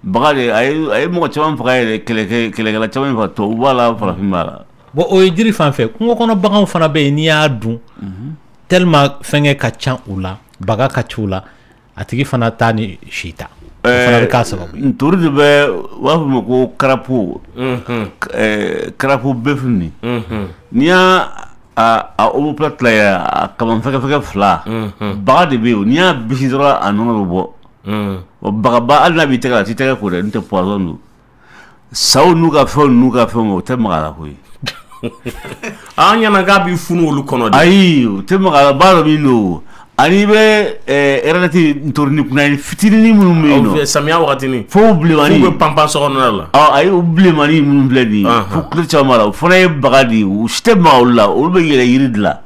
baga de a ye mɔgɔ caman faga yɛrɛ kɛlɛkɛla caman faga tubabu b'a la farafin b'a la bon o ye jiri fan fɛ kungo kɔnɔ baganw fana bɛ yen n'i y'a dun tellement fɛngɛ ka ca u la baga ka ca u la a tigi fana t'a ni si ta ntori de bɛ wa fɔ ma ko karapo karapo bɛfini n'i y'a omoplate la ya a kaman fɛgɛfɛgɛ fila baga de bɛ yen n'i y'a bisi dɔrɔn a nɔnɔ bɛ bɔ o bagaba hali n'a b'i tɛgɛ la t'i tɛgɛ ko dɛ n tɛ poison don saw n'u ka fɛnw o tɛ maga la koyi an ɲana k'a b'i funu olu kɔnɔ de ayi o tɛ maga la baara min don ani bɛ retraite ntorini kunna fitinin minnu bɛ yen nɔ samiya wagatini fo bilemani fo bɛ panpan sokɔnɔna la ayi o bilemani minnu filɛ nin ye fo kilo caman la o fana ye baga de ye u si tɛ maga olu la olu bɛ yɛlɛ yiri de la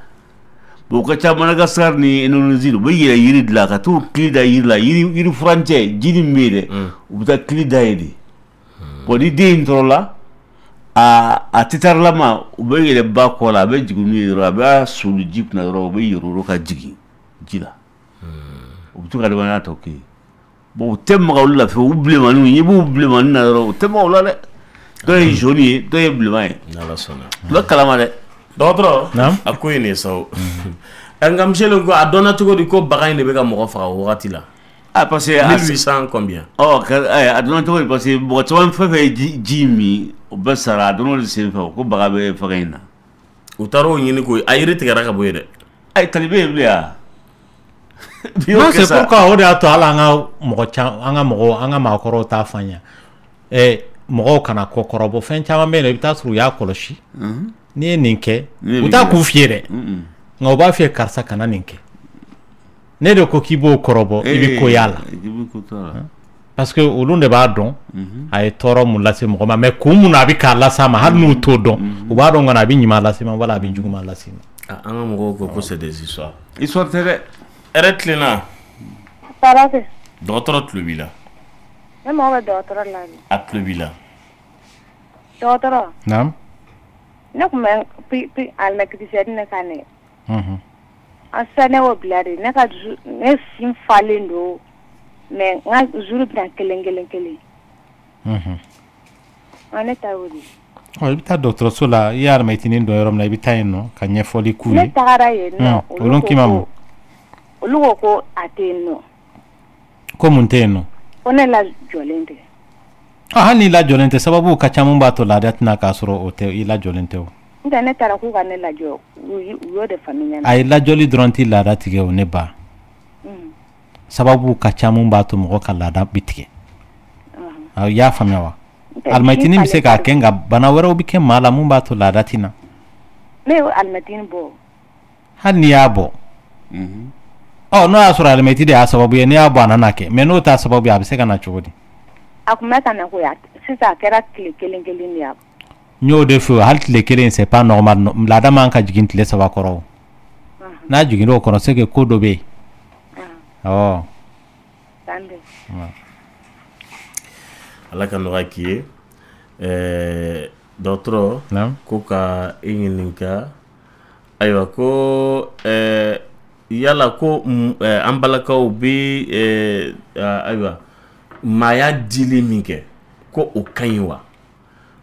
bon o ka ca Madagascar ni Indonésie u bɛ yɛlɛ yiri de la ka t'u kili da yiri la yiri furancɛ ji nin bɛ yen dɛ u bɛ taa kili da yen de bon ni den in tɔrɔ la a titarilama u bɛ yɛlɛ ba kɔ la a bɛ jigin n'u ye dɔrɔn a bɛ soli ji kunna dɔrɔn u bɛ yɛrɛ ka jigin ji la u bɛ to ka adamadenya tɔ kɛ bon u tɛ maga olu la fɛ u bilemaniw i b'u bilemani na dɔrɔn u tɛ maga olu la dɛ dɔw ye jaune ye dɔw ye bileman ye u bɛ kalama dɛ dɔgɔtɔrɔ a ko ye nin ye sa o nka miselen ko a dɔnna cogo di ko baga in de bɛ ka mɔgɔ faga o wagati la parce que 1800 combien a dɔnna cogo di parce que mɔgɔ caman fɛn fɛn ye ji min o bɛɛ sara a dɔnna o de sen fɛ ko baga bɛ faga in na u taara o ɲini ko a yiri tigɛra ka bɔ yen dɛ ayi talibe ye bilen ya non c'est pourquoi o de y'a to hali an ka maakɔrɔw t'a faamuya mɔgɔw kana kɔ kɔrɔbɔ fɛn caman bɛ yen nɔ i bɛ taa sɔrɔ u y'a kɔlɔsi n'i ye nin kɛ u t'a k'u fiyɛ dɛ nka u b'a fiyɛ karisa kana nin kɛ ne de ko k'i b'o kɔrɔbɔ i bɛ ko y'a la parce que olu de b'a dɔn a ye tɔɔrɔ mun lase mɔgɔ ma mais kun mun a bɛ k'a lase ma hali n'u t'o dɔn u b'a dɔn kana a bɛ ɲuman lase ma wala a bɛ juguman lase ma an ka mɔgɔw ko c'est des histoires histoire tɛ dɛ ɛrɛ tilenna Parate. Dɔgɔtɔrɔ tulo b'i la. Ne mago bɛ dɔgɔtɔrɔ la de. A tulo b'i la. Dɔgɔtɔrɔ. Naam. Ne kun bɛ alimɛkitisɛri ne ka ne. A sisan ne y'o bila de ne ka ne sin falen don mais n ka zuru bɛna kelen kelen kelen. Ne ta y'o de. I bɛ taa dɔgɔtɔrɔso la i ye alimɛtinin dɔn yɔrɔ min na i bɛ taa yen nɔ ka ɲɛfɔli k'u ye. Ne tagara yen nɔ olu k'i ma mun. Olu ko ko a tɛ yen nɔ. Ko mun tɛ yen nɔ. Ko ne lajɔlen tɛ. Hali n'i lajɔlen tɛ sababu ka ca mun b'a to laada tɛna k'a sɔrɔ o tɛ i lajɔlen tɛ o. N tɛ ne taara k'u ka ne lajɔ u y'o de faamu ɲɛna. A ye lajɔli dɔrɔn tɛ laada tigɛ o ne ba. Sababu ka ca mun b'a to mɔgɔ ka laada bɛ tigɛ. I y'a faamuya wa. Alimɛtinin bɛ se k'a kɛ nka bana wɛrɛw bɛ kɛ maa la mun b'a to laada tɛna. Ne y'o alimɛtinin bɔ. Hali n'i y'a bɔ. N'o y'a sɔrɔ alimɛti de y'a sababu ye n'i y'a bɔ a nana kɛ mais n'o t'a sababu ye a bɛ se ka na cogo di. A kun bɛ ka na ko ya sisan a kɛra tile kelen kelen de ya. N y'o de fɔ hali tile kelen c'est pas normal laada man ka jigin tile 3 kɔrɔ o. N'a jiginna o kɔrɔ c'est que ko dɔ bɛ yen. Awɔ. Ala ka nɔgɔya k'i ye dɔgɔtɔrɔ ko ka i ɲininka ayiwa ko yala ko an balakaw bɛ ayiwa maaya dili min kɛ ko o ka ɲi wa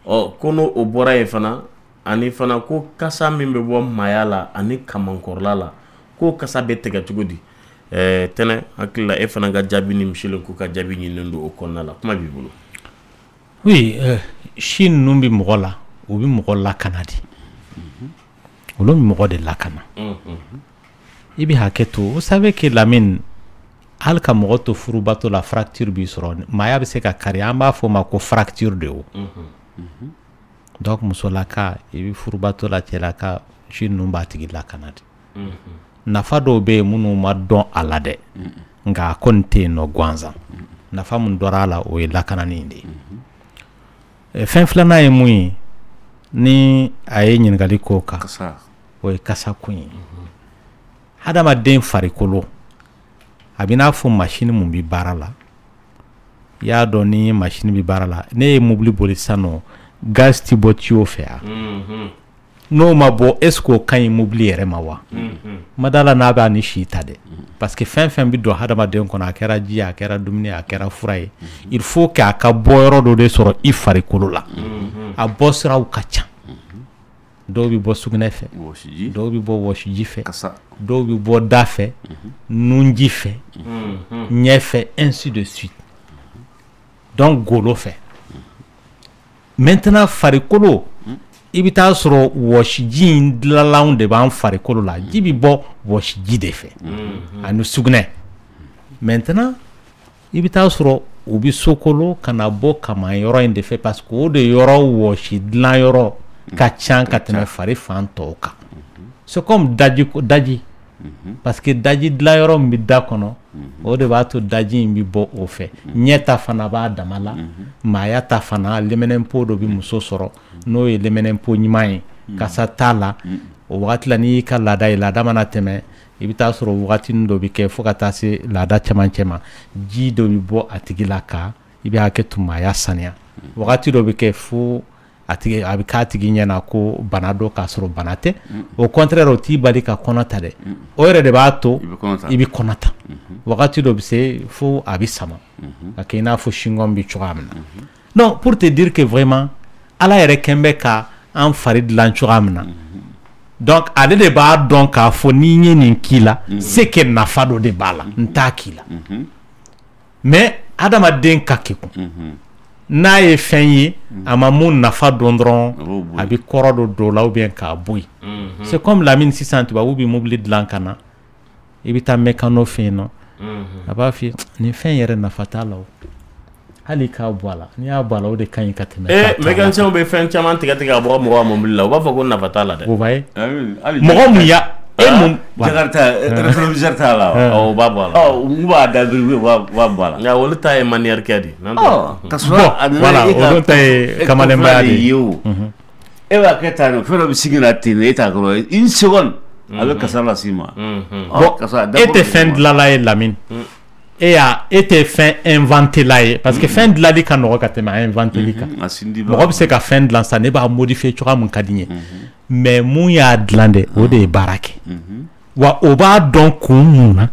ko n'o o bɔra yen fana ani fana ko kasa min bɛ bɔ maaya la ani kamankɔrɔla la ko kasa bɛ tigɛ cogo di tɛnɛ hakili la e fana ka jaabi ni miselen ko ka jaabi ɲininen don o kɔnɔna la kuma b'i bolo. Oui si ninnu bɛ mɔgɔ la u bɛ mɔgɔ lakana de olu bɛ mɔgɔ de lakana. I bɛ hakɛ to vous savez que Lamine hali ka mɔgɔ to furubato la fracture b'i sɔrɔ maaya bɛ se ka kari an b'a fɔ o ma ko fracture de o. Donc musolaka i bɛ furubato la cɛlaka si ninnu b'a tigi lakana de. Nafa dɔw bɛ yen minnu ma dɔn a la dɛ nka a kɔni tɛ yen nɔ gansan nafa min dɔra a la o ye lakanani de ye. Fɛn filanan ye mun ye ni a ye ɲininkali k'o kan o ye kasa kun ye. Hadamaden farikolo a bɛ n'a fɔ machine mun bɛ baara la i y'a dɔn ni machine bɛ baara la ne ye mobili boli sisan nɔ gaz ti bɔ tuyau fɛ yan n'o ma bɔ est ce que o ka ɲi mobili yɛrɛ ma wa ma d'a la n'a b'a ni si ta dɛ parce que fɛn fɛn bɛ don hadamaden kɔnɔ a kɛra ji a kɛra dumuni a kɛra fura ye il faut que a ka bɔ yɔrɔ dɔ de sɔrɔ i farikolo la a bɔ siraw ka ca. Dɔw bɛ bɔ sugunɛ fɛ dɔw bɛ bɔ wɔsiji fɛ dɔw bɛ bɔ da fɛ nunji fɛ ɲɛ fɛ ainsi de suite donc golo fɛ maintenant farikolo i bɛ taa sɔrɔ wɔsiji in dilanlanw de b'an farikolo la ji bɛ bɔ wɔsiji de fɛ ani sugunɛ maintenant i bɛ taa sɔrɔ u bɛ sokolo ka na bɔ kama yɔrɔ in de fɛ parce que o de yɔrɔ wɔsi dilan yɔrɔ ka ca ka tɛmɛ fari fan tɔw kan c'est comme daji parce que daji dilan yɔrɔ min bɛ da kɔnɔ o de b'a to daji in bɛ bɔ o fɛ ɲɛ ta fana b'a dama la maaya ta fana lɛmɛnɛnpo dɔ bɛ muso sɔrɔ n'o ye lɛmɛnɛnpo ɲuman ye kasa t'a la o wagati la n'i y'i ka laada ye laada mana tɛmɛ i bɛ taa sɔrɔ wagatinin dɔ bɛ kɛ fo ka taa se laada cɛmancɛ ma ji dɔ bɛ bɔ a tigi la ka i bɛ hakɛ to maaya saniya wagati dɔ bɛ kɛ fo a bɛ k'a tigi ɲɛna ko bana dɔ k'a sɔrɔ bana tɛ au contraire o t'i bali ka kɔnɔ ta dɛ o yɛrɛ de b'a to i bɛ kɔnɔ ta wagati dɔ bɛ se fo a bɛ sama ka kɛ i n'a fɔ singɔn bɛ cogoya min na donc pour te dire que vraiment ala yɛrɛ kɛn bɛ ka an fari dilan cogoya min na donc ale de b'a dɔn k'a fɔ n'i ye nin k'i la c'est que nafa dɔ de b'a la n t'a k'i la mais adamaden ka kekun n'a ye fɛn ye a ma mun nafa dɔn dɔrɔn a bɛ kɔrɔ dɔ don la ou bien k'a bɔ yen c'est comme Lamine sisan tubabu bɛ mobili dilan ka na i bɛ taa mécano fɛ yen nɔ a b'a f'i ye nin fɛn yɛrɛ nafa t'a la o hali k'a bɔ a la n'i y'a bɔ a la o de ka ɲi ka tɛmɛ mécanicien bɛ fɛn caman tigɛ tigɛ ka bɔ mɔgɔ ka mobili la u b'a fɔ ko nafa t'a la dɛ o b'a ye mɔgɔ mun ya Jakarta rétroviseur t'a la o b'a bɔ a la u b'a dabiri u b'a bɔ a la nka olu ta ye manière kɛ de ka sɔrɔ voilà olu ta ye kamalenbaya de ye o e b'a kɛ tan fɛn dɔ bɛ sigi na ten e t'a kɔrɔ une seconde a bɛ kasa las'i ma e tɛ fɛn dilanla ye Lamine e tɛ fɛn inventé la ye parce que fɛn dilanli ka nɔgɔ ka tɛmɛ a inventeli kan mɔgɔ bɛ se ka fɛn dilan sa ne b'a modifier cogoya min ka di n ye mais mun y'a dilan dɛ o de ye baara kɛ wa o b'a dɔn kun mun na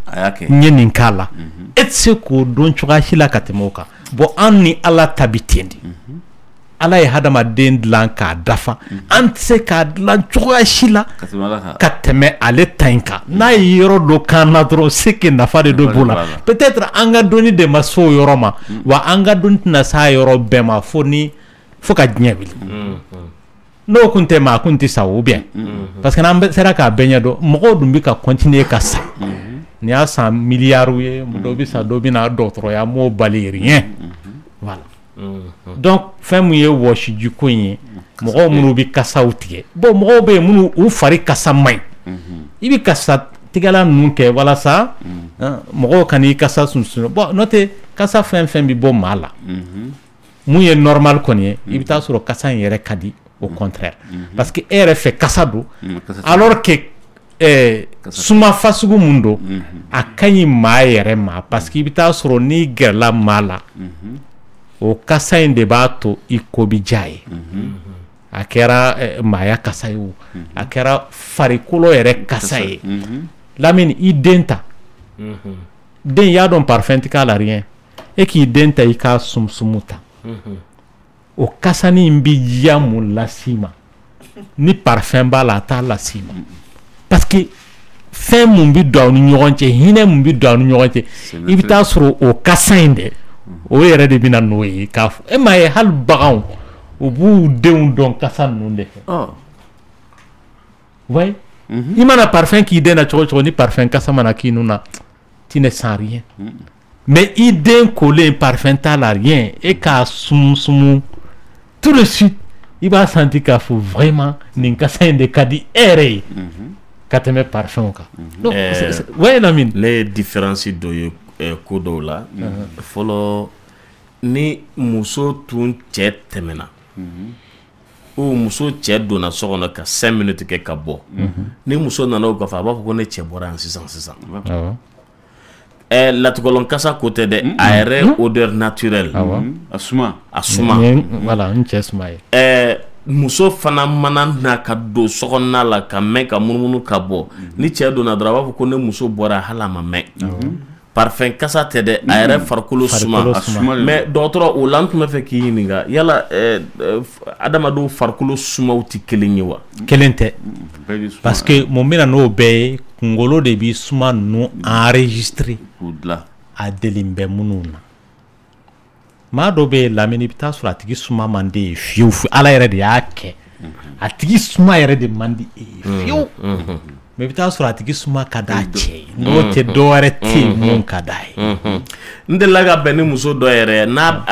n ye nin k'a la e tɛ se k'o dɔn cogoya si la ka tɛmɛ o kan bon an ni ala ta bɛ ten de ala ye hadamaden dilan k'a dafa an tɛ se k'a dilan cogoya si la ka tɛmɛ ale ta in kan n'a ye yɔrɔ dɔ kan na dɔrɔn c'est que nafa de dɔ b'o la peut-être an ka dɔnni de ma se o yɔrɔ ma wa an ka dɔnni tɛna s'a yɔrɔ bɛɛ ma fo ka diɲɛ wuli n'o kun tɛ maa a kun tɛ sa ou bien parce que n'an sera k'a bɛɛ ɲɛdɔn mɔgɔw dun bɛ ka continuer ka sa n'i y'a san miliyariw ye dɔw bɛ sa dɔw bɛ na dɔgɔtɔrɔya m'o bali rien voilà donc fɛn mun ye wɔsiji ko in ye mɔgɔw minnu bɛ kasaw tigɛ bon mɔgɔw bɛ yen minnu u fari kasa man ɲi i bɛ kasa tigɛla ninnu kɛ walasa mɔgɔw ka n'i kasa sunsun bon n'o tɛ kasa fɛn fɛn bɛ bɔ maa la mun ye normal kɔni ye i bɛ taa sɔrɔ kasa in yɛrɛ ka di au contraire parce que e yɛrɛ fɛ kasa don alors que suma fasugu mun don a ka ɲi maa yɛrɛ ma parce que i bɛ taa sɔrɔ n'i gɛrɛla maa la o kasa in de b'a to i ko bɛ diya ye a kɛra maaya kasa ye o a kɛra farikolo yɛrɛ kasa ye Lamine i den ta den y'a dɔn parfum tɛ k'a la rien e k'i den ta i k'a sumusumu ta o kasani in bɛ diya mun las'i ma ni parfum b'a la a t'a las'i ma parce que fɛn mun bɛ don aw ni ɲɔgɔn cɛ hinɛ mun bɛ don aw ni ɲɔgɔn cɛ i bɛ taa sɔrɔ o kasa in dɛ o yɛrɛ de bɛ na n'o ye k'a fɔ e m'a ye hali baganw u b'u denw dɔn kasa ninnu de fɛ ouais i mana parfum k'i den na cogo cogo ni parfum kasa mana k'i nun na tu ne sens rien mais i den kolen parfum t'a la rien e k'a sumu tout de suite i b'a senti k'a fɔ vraiment nin kasa in de ka di e yɛrɛ ye ka tɛmɛ parfum kan donc ouais Lamine ne ye différence dɔ ye ko dɔw la fɔlɔ ni muso tun cɛ tɛmɛna o muso cɛ donna so kɔnɔ ka 5 minutes kɛ ka bɔ ni muso nana o kɔfɛ a b'a fɔ ko ne cɛ bɔra yan sisan latigɔlɔn kasa ko tɛ dɛ a yɛrɛ odeur naturelle a suma voilà n cɛ suma ye muso fana mana na ka don sokɔnɔna la ka mɛn ka munumunu ka bɔ ni cɛ donna dɔrɔn a b'a fɔ ko ne muso bɔra hali a ma mɛn parfum kasa tɛ dɛ a yɛrɛ farikolo suma mais dɔgɔtɔrɔ o la n tun bɛ fɛ k'i ɲininka yala adamadenw farikolo sumaw tɛ kelen ye wa kelen tɛ parce que mun bɛna n'o bɛɛ ye kunkolo de bɛ suma ninnu enregistré a deli bɛ minnu na maa dɔ bɛ lamini i bɛ taa sɔrɔ a tigi suma man di ye fiyewu ala yɛrɛ de y'a kɛ a tigi suma yɛrɛ de man di e ye fiyewu mais i bɛ taa sɔrɔ a tigi suma ka d'a cɛ ye n'o tɛ dɔwɛrɛ tɛ yen mun ka d'a ye n delila ka bɛn ni muso dɔ yɛrɛ n'a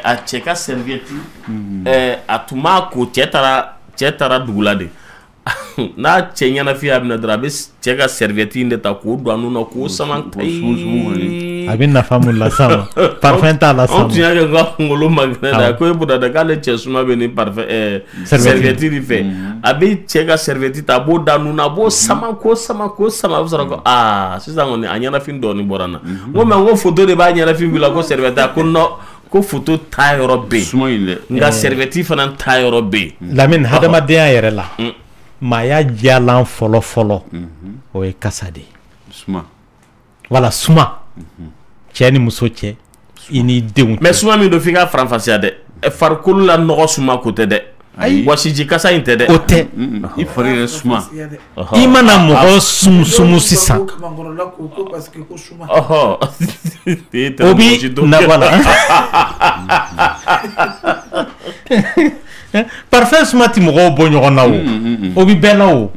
a cɛ ka serviette a tun b'a ko cɛ taara dugu la de n'a cɛ ɲɛnafin y'a minɛ dɔrɔn a bɛ cɛ ka serviette in de ta k'o don a nun na k'o sama a bɛ nafa mun las'a ma parfum t'a las'a ma anw tun y'a kɛ ka kunkolo magɛnɛ da ko e budada k'ale cɛ suma bɛ ni parfum serviette de fɛ a bɛ cɛ ka serviette ta a b'o da nun na a b'o sama k'o sama a bɛ sɔrɔ ko sisan kɔni a ɲɛnafin dɔɔni bɔra n na n ko mais n ko photo de b'a ɲɛnafin bila ko serviette a ko non ko photo ta yɔrɔ bɛ yen nka serviette fana ta yɔrɔ bɛ yen Lamine hadamadenya yɛrɛ la maaya jalan fɔlɔ o ye kasa de suma wala suma cɛ ni muso cɛ i ni denw mais suma min do f'i ka faranfasiya dɛ farikolo la nɔgɔ suma ko tɛ dɛ wasiji kasa in tɛ dɛ o tɛ i fari yɛrɛ suma i mana mɔgɔ sumu sisan o bi na wala parfum suma ti mɔgɔw bɔ ɲɔgɔn na o bi bɛɛ la o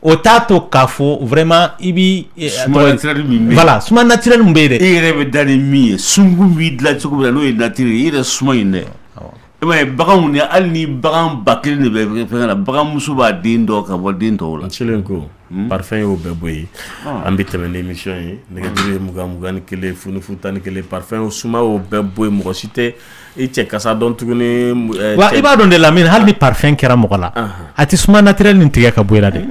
o t'a to k'a fɔ vraiment i bi suma naturel min bɛ voilà suma naturel min bɛ yen dɛ i yɛrɛ bɛ da ni min ye sungun b'i dilan cogo min na n'o ye nature ye i yɛrɛ suma in dɛ i m'a ye baganw ni hali ni bagan ba kelen de bɛ fɛn na baganmuso b'a den dɔ ka bɔ den tɔw la cilen ko parfum y'o bɛɛ bɔ yen an bɛ tɛmɛ ni émission ye nɛgɛjuru ye 21 21 funifu 11 parfum suma y'o bɛɛ bɔ yen mɔgɔ si tɛ i cɛ kasa dɔn tuguni wa i b'a dɔn de Lamine hali ni parfum kɛra mɔgɔ la a tɛ suma naturel nin tigɛ ka bɔ i la dɛ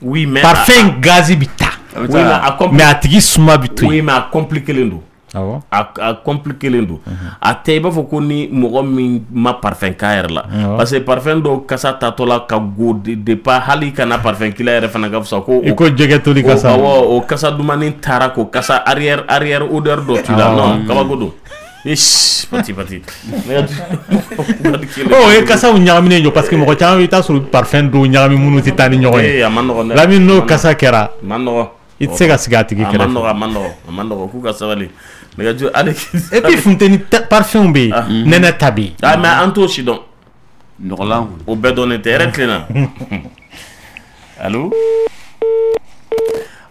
oui mais parfum gazi bi taa mais a tigi suma bi to yen oui mais a compliqué len don a compliqué len don a tɛ i b'a fɔ ko ni mɔgɔ min ma parfum k'a yɛrɛ la parce que parfum dɔw kasa tatɔ la ka go de pas hali kana parfum kila yɛrɛ fana ka fisa ko i ko jɛgɛ toli kasa o kasa dumani taara ko kasa arrière odeur dɔ tu la non kabako don ish pati oh e kasa ɲagaminen jɔ parce que mɔgɔ caman i t'a sɔrɔ parfum dɔw ɲagami minnu tɛ taa ni ɲɔgɔn ye Lamine n'o kasa kɛra i tɛ se ka sigi a tigi kɛrɛfɛ a man nɔgɔ k'u ka sabali nɛgɛjuru et puis funteni parfum bɛ yen nɛnɛ ta bɛ yen mais an t'o si dɔn nɔgɔlan o bɛɛ dɔnnen tɛ yɛrɛ tilenna allo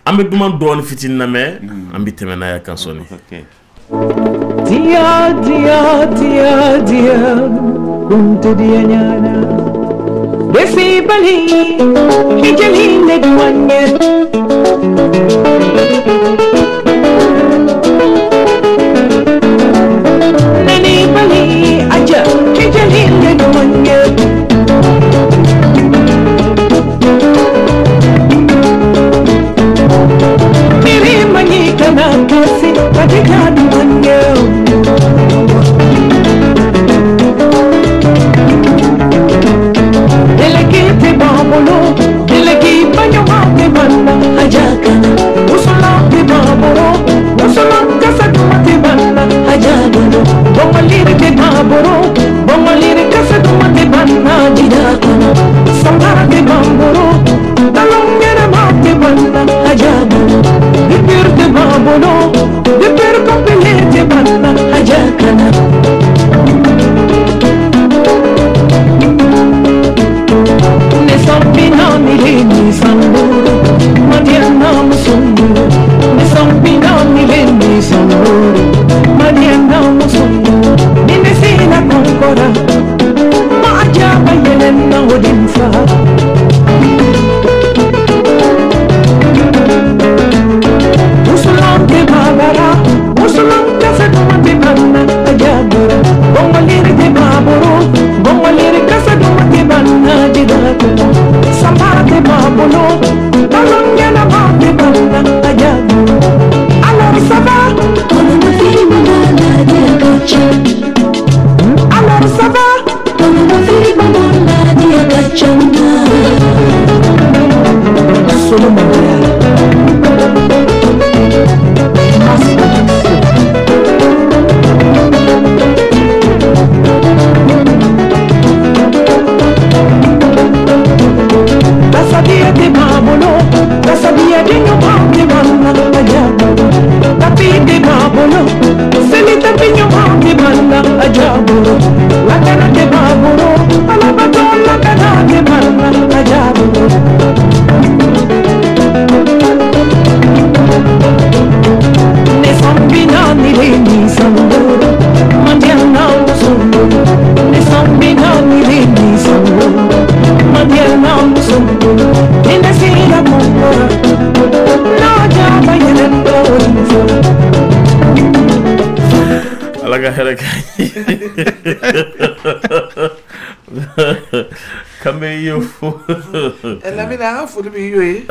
an bɛ duman dɔɔni fitinin na mais an bɛ tɛmɛ n'a ye kan sɔɔni dia kuntu dia nyana desi bali hijaline duanye nani bali aja hijaline duanye miri mani kana kasi katika duanye Tapi de babolo, akana ke baburo alabato lakana ke barna ajaburo ne sambina ni re ni sango mandiana usungo ne sambina ni re ni sango mandiana usungo ne sira mongo no jaba yendo alaga hereka kambe yo ela mina fu bi yo e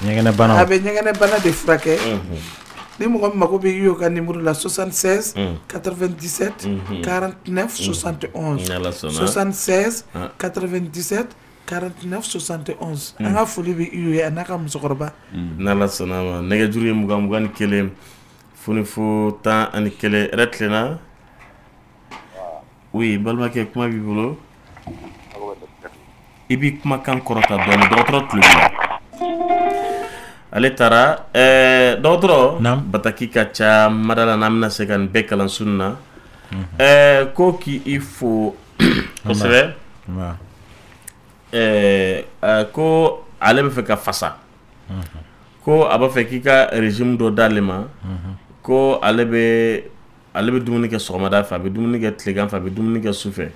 nyegene bana abe nyegene bana de frake ni mo ko mako bi yo ka numéro la 76 97 49 71 76 97 49 71 anga fuli bi yo anaka musokorba nala sonama nega juri mugan kele funi fu tan ani kele retlena oui balma ke kuma bi bolo ibi kuma kan korota don docteur tlubi ale tara docteur bataki kacha madala namna sekan bekalan sunna ko ki ifo ko sebe ko ale be fe ka fasa ko aba fe ki ka régime do dalema ko ale be dumuni ke sogomada fa be dumuni ke tlegan fa be dumuni ke sufe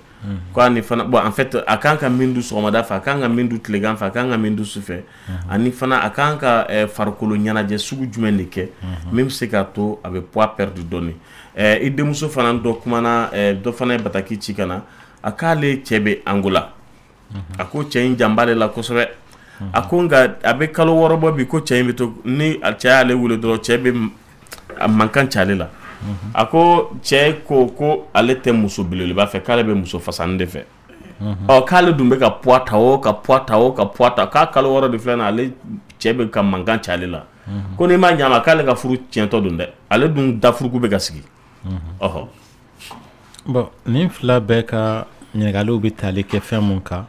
ko ani fana bon en fait akanka mindu sogomada fa akanka mindu tlegan fa akanka mindu sufe ani fana akanka farkolo nyanaje sugu jumenike même se ka to abe poids perdu donné e demuso fana do kumana do fana bataki chikana akale chebe angola ako chain jambale la kosobe akonga abe kalo worobo bi ko chain bito ni alcha ale wule do chebe mankan chale la ako che ko ale te muso bilele ba fe kale be muso fasande fe o kale dumbe ka poata ka kalo woro de flena ale chebe ka mankan chale la ko ni ma nyama kale ka furu tiento dunde ale dun da furu ku be ka sigi oho bon ni fla be ka nyegalo bi tale ke fe munka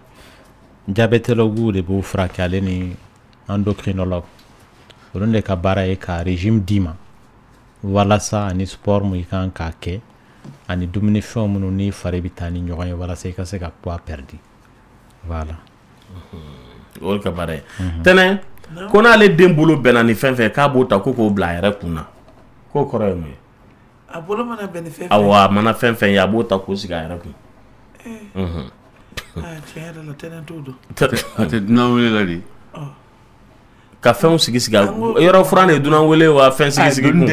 diabétologue de bo frakale ni endocrinologue ronde ka bara e ka régime dima wala sa ni sport mu kan ka ke ani dumuni fo mu ni fare bitani nyoy wala se ka se ka poids perdu voilà ol ka bare tene kona le dembolo benani fenfe ka bota ko bla yere kuna ko koro mi abolo mana benefe awa mana fenfe ya bota ko siga yere ku tiens la tene todo ate na wele ladi ka fɛnw sigi sigi yɔrɔ fura ne dunan wele wa fɛn sigi sigi kun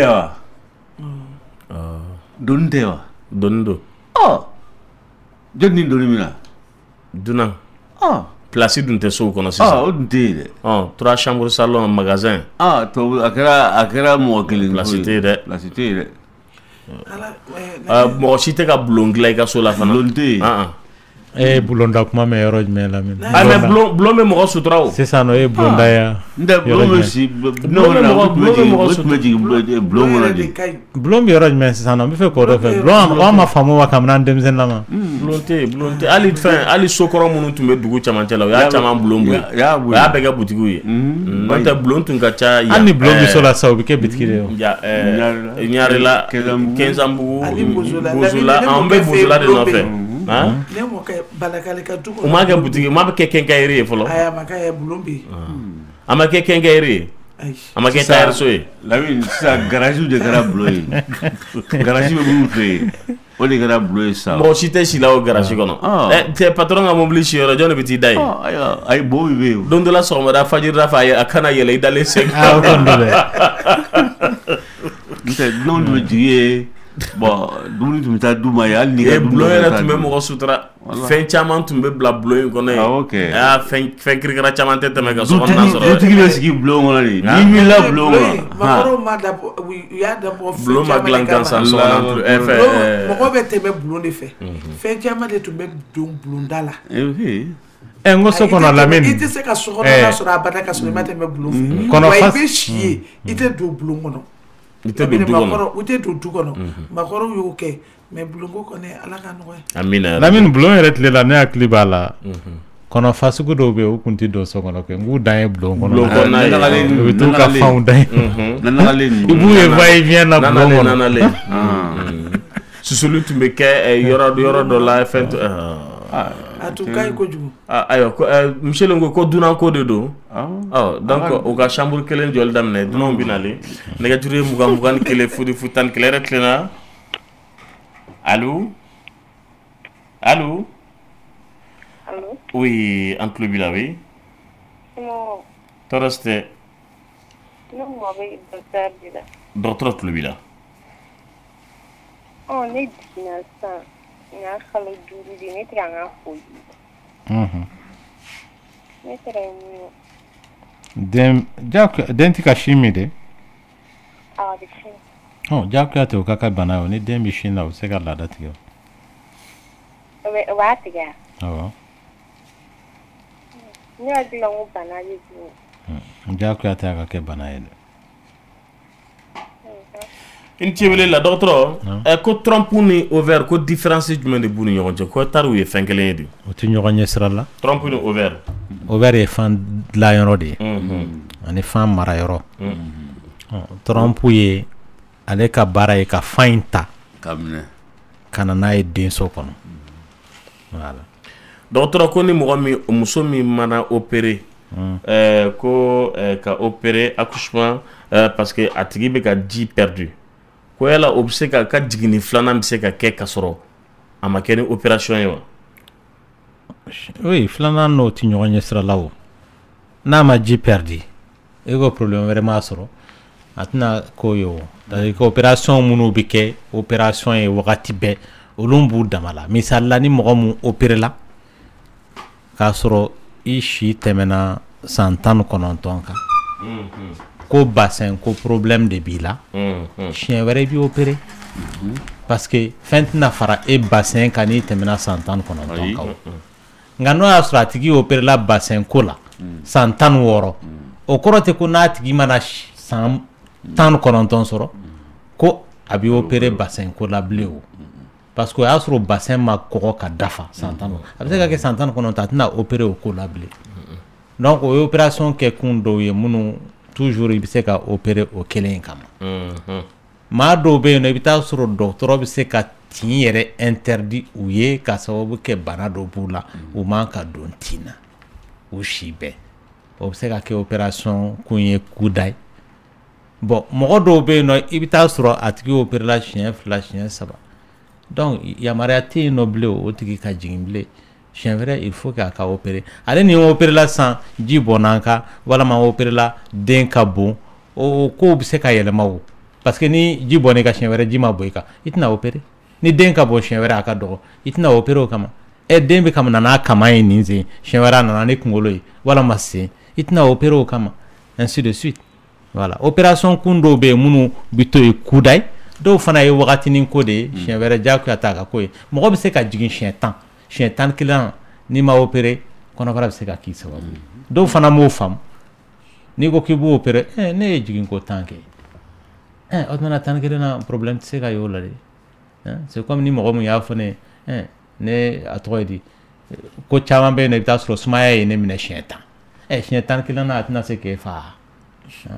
doni tɛ wa doni do jɔni ni doni mina dunan place dun tɛ sow kɔnɔ sisan o dun tɛ yen dɛ 3 chambres salon magasin to a kɛra mɔgɔ kelen place tɛ yen dɛ place tɛ yen dɛ mɔgɔ si tɛ ka bulon dilan i ka so la fana bulon tɛ yen bulon da kuma me yɔrɔ jumɛn la min mais bulon bɛ mɔgɔ sutura o sisan nɔ bulon da ya bulon bɛ si bulon bɛ yɔrɔ jumɛn sisan nɔ n bɛ fɛ k'o dɔ fɛ bulon an ma faamu wa kabini an denmisɛnnin la ma bulon tɛ hali sokɔrɔ minnu tun bɛ dugu camancɛ la o y'a caman bulon bɔ yen o y'a bɛɛ kɛ butigiw ye n'o tɛ bulon tun ka ca yan hali ni bulon bɛ so la sa o bɛ kɛ bitigi de ye Ɲarela Kenzambugu Bozula an bɛ Bozula de nɔfɛ ne mo ke balakale ka dugu o ma kɛ butigi ma kɛ kenkayeri ye fɔlɔ aya ma kɛ bulon bi a ma kɛ kenkayeri ye a ma kɛ tayɛri so ye Lamine sisan garage de kɛra bulon ye garage bɛ minnu fɛ yen o de kɛra bulon ye sisan mɔgɔ si tɛ si la o garage kɔnɔ patron ka mobili si yɔrɔ jɔn de bɛ t'i da yen ayi bo bɛ yen don dɔ la sɔgɔmada fajiri fɛ a kana yɛlɛ i dalen sen kan n'o tun bɛ jigi ye bon dumuni tun bɛ taa d'u ma ye hali ni ka bulon yɛrɛ tun bɛ mɔgɔ sutura fɛn caman tun bɛ bila bulon in kɔnɔ yen fɛn kirikara caman tɛ tɛmɛ ka sokɔnɔna sɔrɔ dutigi bɛ sigi bulon kɔnɔ de n'i wulila bulon kɔnɔ mɔgɔw ma dabɔ u y'a dabɔ bulon ma dilan gansan sokɔnɔ mɔgɔ bɛ tɛmɛ bulon de fɛ fɛn caman de tun bɛ don bulonda la n ko so kɔnɔ Lamine i tɛ se ka sokɔnɔna sɔrɔ abada ka sɔrɔ i ma tɛmɛ bulon fɛ wa i bɛ si ye i tɛ don bulon kɔnɔ i tɛ don du kɔnɔ u tɛ don du kɔnɔ makɔrɔw y'o kɛ mais bulonko kɔni ala ka nɔgɔya amina Lamine bulon yɛrɛ tile la ne hakili b'a la kɔnɔ fa sugu dɔw bɛ yen o kun tɛ don so kɔnɔ kɛ n k'u dan ye bulon kɔnɔ u bɛ t'u ka fanw dan ye i b'u ye va et vient na bulon kɔnɔ susulu tun bɛ kɛ yɔrɔ dɔ la fɛn a tun ka ɲi kojugu ayiwa monsieur le ko dunan ko de don donc o ka chambre kelen jɔli daminɛ dunanw bɛ nalen nɛgɛjuru ye 20 21 fu 10 kɛlɛ yɛrɛ tilenna allo allo allo oui an tulo b'i la oui tɔɔrɔ si tɛ ne mɔ bɛ docteur de la dɔgɔtɔrɔ tulo b'i la ne jiginna sisan n y'a kalo 5 de ne tɛ ka n ka foli ne tɛra min den tɛ ka sin min de a bɛ sin jagoya tɛ o ka bana ye ni den bɛ sin na o bɛ se ka laada tigɛ o b'a tigɛ awɔ ne hakili la n ko bana bɛ bin jagoya tɛ a ka kɛ bana ye dɛ n tɛ wele la dɔgɔtɔrɔ ko trompe ni ovaire ko différence jumɛn de b'u ni ɲɔgɔn cɛ ko tari u ye fɛn kelen ye de o tɛ ɲɔgɔn ɲɛ sira la trompe ni ovaire ye fan dilanyɔrɔ de ye ani fan marayɔrɔ trompe ye ale ka baara ye ka fan in ta ka na n'a ye denso kɔnɔ voilà dɔgɔtɔrɔ ko ni muso min mana opérer ko ka opérer accouchement parce que a tigi bɛ ka ji perdu ko yala o bɛ se ka jiginni filanan bɛ se ka kɛ ka sɔrɔ a ma kɛ ni opération ye wa oui filanan n'o tɛ ɲɔgɔn ɲɛ sira la o n'a ma ji perdu e ko problème wɛrɛ m'a sɔrɔ a tɛna k'o ye o c'est-à-dire que opération minnu bɛ kɛ opération ye wagati bɛɛ olu b'u dama la misali la ni mɔgɔ mun opéré la k'a sɔrɔ i si tɛmɛna san 19 kan ko bassin ko problème de b'i la siɲɛ wɛrɛ i b'i opéré parce que fɛn tɛna fara e bassin kan n'i tɛmɛna san 19 kan nka n'o y'a sɔrɔ a tigi opéré la bassin ko la san 16 o kɔrɔ tɛ ko n'a tigi mana san 19 sɔrɔ ko a b'i opéré bassin ko la bilen o parce que o y'a sɔrɔ bassin ma kɔgɔ ka dafa san 10 a bɛ se ka kɛ san 19 a tɛna opéré o ko la bilen donc o ye opération kɛ kun dɔw ye minnu toujours i bɛ se ka opérer o kelen kama maa dɔw bɛ yen nɔ i bɛ taa sɔrɔ dɔgɔtɔrɔ bɛ se ka tin yɛrɛ interdit u ye ka sababu kɛ bana dɔ b'u la u man ka don tin na u si bɛɛ o bɛ se ka kɛ opération kun ye kuda ye bon mɔgɔ dɔw bɛ yen nɔ i bɛ taa sɔrɔ a tigi opérer la siɲɛ 2 siɲɛ 3 donc yamaruya tɛ yen nɔ bilen o tigi ka jigin bilen siɲɛ wɛrɛ il faut k'a ka opérer ale ni opérer la san ji bɔnna kan walama opérer la den ka bon o ko bɛ se ka yɛlɛma o parce que ni ji bɔnna i ka siɲɛ wɛrɛ ji ma bɔ i kan i tɛna opérer ni den ka bon siɲɛ wɛrɛ a ka dɔgɔ i tɛna opérer o kama den bɛ ka n'a kama ye nin sen siɲɛ wɛrɛ a nana ni kunkolo ye walama sen i tɛna opérer o kama ainsi de suite voilà opération kun dɔw bɛ yen minnu bɛ to ye kuda ye dɔw fana ye wagatinin ko de ye siɲɛ wɛrɛ jagoya t'a ka ko ye mɔgɔ bɛ se ka jigin siɲɛ 10 siɲɛ 11 n'i ma opéré kɔnɔbara bɛ se ka k'i sababu dɔw fana m'o faamu n'i ko k'i b'o opéré ne ye jigin ko 10 kɛ o tuma 11 na problème tɛ se ka ye o la de c'est comme ni mɔgɔ min y'a fɔ ne ye ne a tɔgɔ ye di ko caman bɛ yen nɔ i bɛ taa sɔrɔ sumaya ye ne minɛ siɲɛ 10 siɲɛ 11 na a tɛna se k'e faga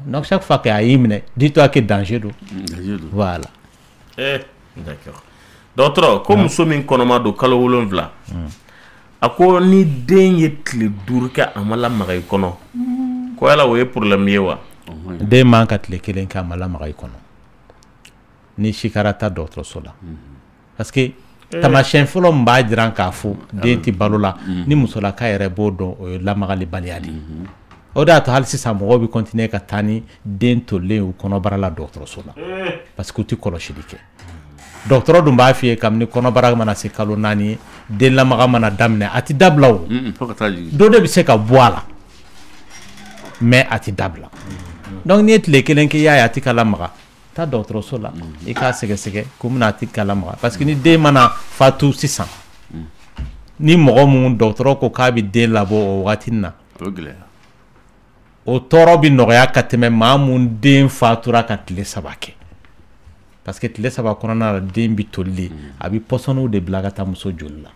donc chaque fois que a y'i minɛ dis-toi que danger don voilà d'accord dɔgɔtɔrɔ ko muso min kɔnɔma don kalo 7 a ko ni den ye tile 5 kɛ a ma lamaga i kɔnɔ ko yala o ye problème ye wa den man ka tile 1 kɛ a ma lamaga i kɔnɔ ni sikara ta dɔgɔtɔrɔso la parce que tamasiyɛn fɔlɔ min b'a jira k'a fɔ den tɛ balo la ni musolaka yɛrɛ b'o dɔn o ye lamagali baliya de ye o de y'a to hali sisan mɔgɔw bɛ continuer ka taa ni den tolen u kɔnɔbara la dɔgɔtɔrɔso la parce que u tɛ kɔlɔsili kɛ dɔgɔtɔrɔ dun b'a f'i ye kabini kɔnɔbara mana se kalo 4 ye den lamaga mana daminɛ a tɛ dabila o dɔ de bɛ se ka bɔ a la mais a tɛ dabila donc n'i ye tile 1 kɛ i y'a ye a tɛ ka lamaga taa dɔgɔtɔrɔso la i k'a sɛgɛsɛgɛ ko mun na a tɛ ka lamaga parce que ni den mana fatu sisan ni mɔgɔ mun dɔgɔtɔrɔ ko k'a bɛ den labɔ o wagati na o tɔɔrɔ bɛ nɔgɔya ka tɛmɛ maa mun den fatura ka tile 3 kɛ parce que tile 3 kɔnɔna la den bɛ toli a bɛ pɔsɔniw de bila ka taa muso joli la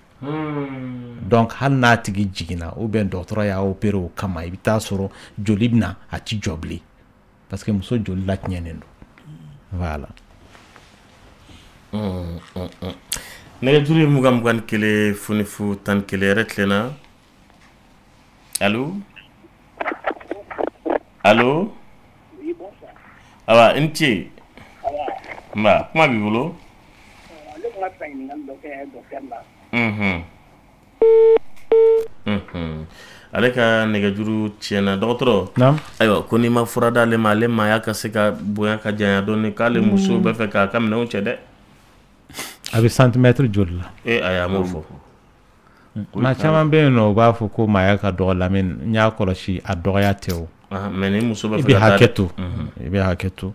donc hali n'a tigi jiginna ou bien dɔgɔtɔrɔ y'a opéré o kama i bɛ taa sɔrɔ joli bɛ na a tɛ jɔ bilen parce que muso joli la tiɲɛnen don voilà nɛgɛjuru ye 21 fonifu 11 yɛrɛ tilenna allo allo awa i ni ce nba kuma b'i bolo ale ka nɛgɛjuru tiɲɛna dɔgɔtɔrɔ ayiwa ko n'i ma fura d'ale ma ale maaya ka se ka bonya ka janya dɔɔni k'ale muso bɛ fɛ k'a ka minɛnw cɛ dɛ a bɛ centimètre joli la ayi a m'o fɔ maa caman bɛ yen nɔ u b'a fɔ ko maaya ka dɔgɔ Lamine n y'a kɔlɔsi a dɔgɔya tɛ o mais ni muso bɛ i fɛ bɛ ka taa hakɛ to i bɛ hakɛ to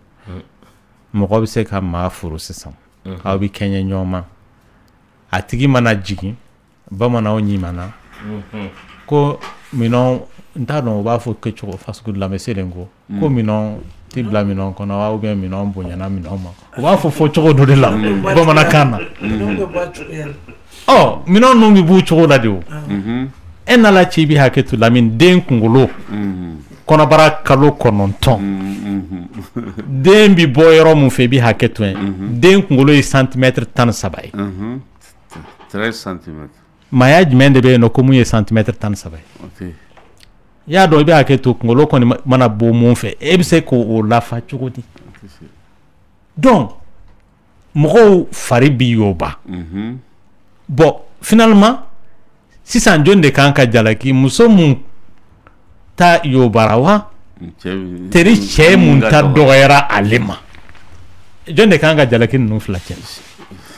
mɔgɔ bɛ se ka maa furu sisan aw bɛ kɛɲɛ ɲɔgɔn ma a tigi mana jigin bamananw ɲimana ko minɛn n t'a dɔn u b'a fɔ kɛcogo fasugu lamɛselen ko minɛn ti bila minɛn kɔnɔ wa ou bien minɛn bonyana minɛn ma u b'a fɔ cogo dɔ de la bamanankan na minɛn ninnu bɛ b'u cogo la de o e n'ala cɛ i bɛ hakɛ to Lamine den kunkolo kɔnɔbara kalo 9 den bɛ bɔ yɔrɔ mun fɛ i bɛ hakɛ to yen den kunkolo ye centimètre 13 ye 13 cm maaya jumɛn de bɛ yen nɔ ko mun ye centimètre 13 ye i y'a dɔn i bɛ hakɛ to kunkolo kɔni mana bɔ mun fɛ e bɛ se k'o lafa cogo di donc mɔgɔw fari bɛ yoba bon finalement sisan jɔn de kan ka jalaki muso mun ta yobara wa teri cɛ mun ta dɔgɔyara ale ma jɔn de kan ka jalaki ninnu fila cɛ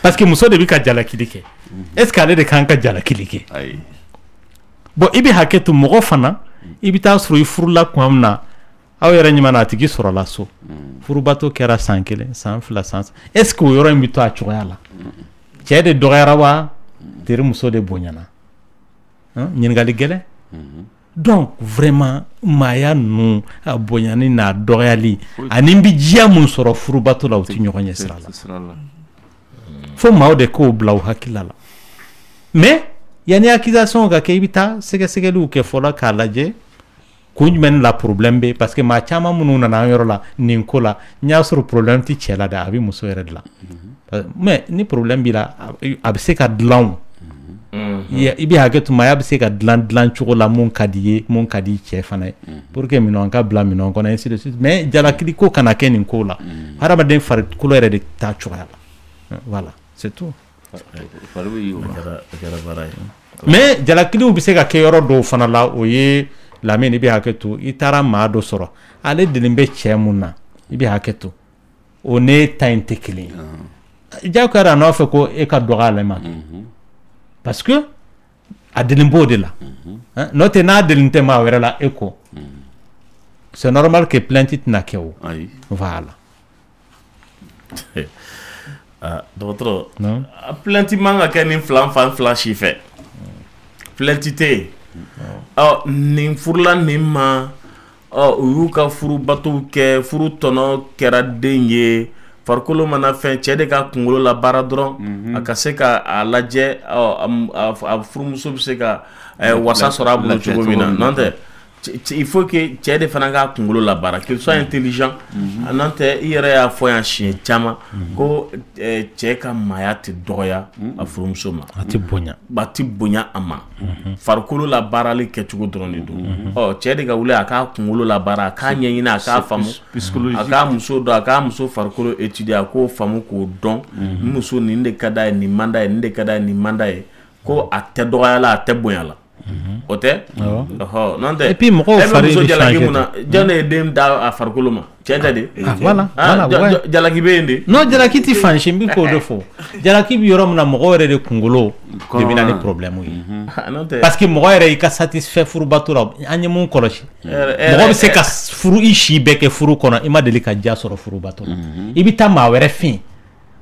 parce que muso de bɛ ka jalakili kɛ est ce que ale de kan ka jalakili kɛ bon i bɛ hakɛ to mɔgɔ fana i bɛ taa sɔrɔ i furula kuma min na aw yɛrɛ ɲuman a tigi sɔrɔla so furubato kɛra san 1 san 2 san est ce que o yɔrɔ in bɛ to a cogoya la cɛ de dɔgɔyara wa teri muso de bonyana ɲininkali gɛlɛn donc vraiment maaya ninnu a bonyani n'a dɔgɔyali ani n bɛ diya mun sɔrɔ furubato la u tɛ ɲɔgɔn ɲɛ sira la fo maaw de k'o bila u hakilila la mais yanni accusation ka kɛ i bɛ taa sɛgɛsɛgɛliw kɛ fɔlɔ k'a lajɛ kun jumɛn la problème bɛ parce que maa caman minnu nana an yɔrɔ la nin ko la n y'a sɔrɔ problème tɛ cɛ la dɛ a bɛ muso yɛrɛ de la mais ni problème b'i la a bɛ se ka dilan i bɛ hakɛ to maaya bɛ se ka dilan cogo la mun ka di ye mun ka di cɛ fana ye pour que minɛn ka bila minɛn kɔnɔ ainsi de suite mais jalakili ko kana kɛ nin ko la hadamaden farikolo yɛrɛ de taa cogoya la voilà c'est tout mais jalakiliw bɛ se ka kɛ yɔrɔ dɔw fana la o ye Lamine i bɛ hakɛ to i taara maa dɔ sɔrɔ ale delen bɛ cɛ mun na i bɛ hakɛ to o ne ta in tɛ kelen ye jagoya a nɔfɛ ko e ka dɔgɔ ale ma parce que a delen b'o de la n'o tɛ n'a delen tɛ maa wɛrɛ la e ko c'est normal que plainte tɛna kɛ o voilà dɔgɔtɔrɔ plainte man ka kɛ nin fila si fɛ plainte tɛ yen nin furula nin ma u y'u ka furubato kɛ furu tɔnɔ kɛra den ye farikolo mana fɛn cɛ de ka kunkolo la baara dɔrɔn a ka se ka a lajɛ a furumuso bɛ se ka wasa sɔrɔ a bolo cogo min na n'o tɛ il faut que cɛ de fana ka kunkolo la baara qu'il soit intelligent n'o tɛ i yɛrɛ y'a fɔ yan siɲɛ caman ko cɛ ka maaya tɛ dɔgɔya a furumuso ma a tɛ bonya a ma farikolo la baarali kɛcogo dɔrɔn de don cɛ de ka wuli a k'a kunkolo la baara a k'a ɲɛɲini a k'a faamu a k'a muso dɔn a k'a muso farikolo étudier a k'o faamu k'o dɔn muso nin de ka d'a ye nin man d'a ye nin de ka d'a ye nin man d'a ye ko a tɛ dɔgɔya la a tɛ bonya la o tɛ n'o tɛ et puis mɔgɔw fari bɛ jalaki mun na jɔn de ye den da a farikolo ma cɛ tɛ de voilà jalaki bɛ yen de non jalaki tɛ fan si n bɛ k'o de fɔ jalaki bɛ yɔrɔ min na mɔgɔw yɛrɛ de kunkolo de bɛ na ni problème ye parce que mɔgɔ yɛrɛ i ka satisfait furubato la an ye mun kɔlɔsi mɔgɔ bɛ se ka furu i si bɛɛ kɛ furu kɔnɔ i ma deli ka diya sɔrɔ furubato la i bɛ taa maa wɛrɛ fɛ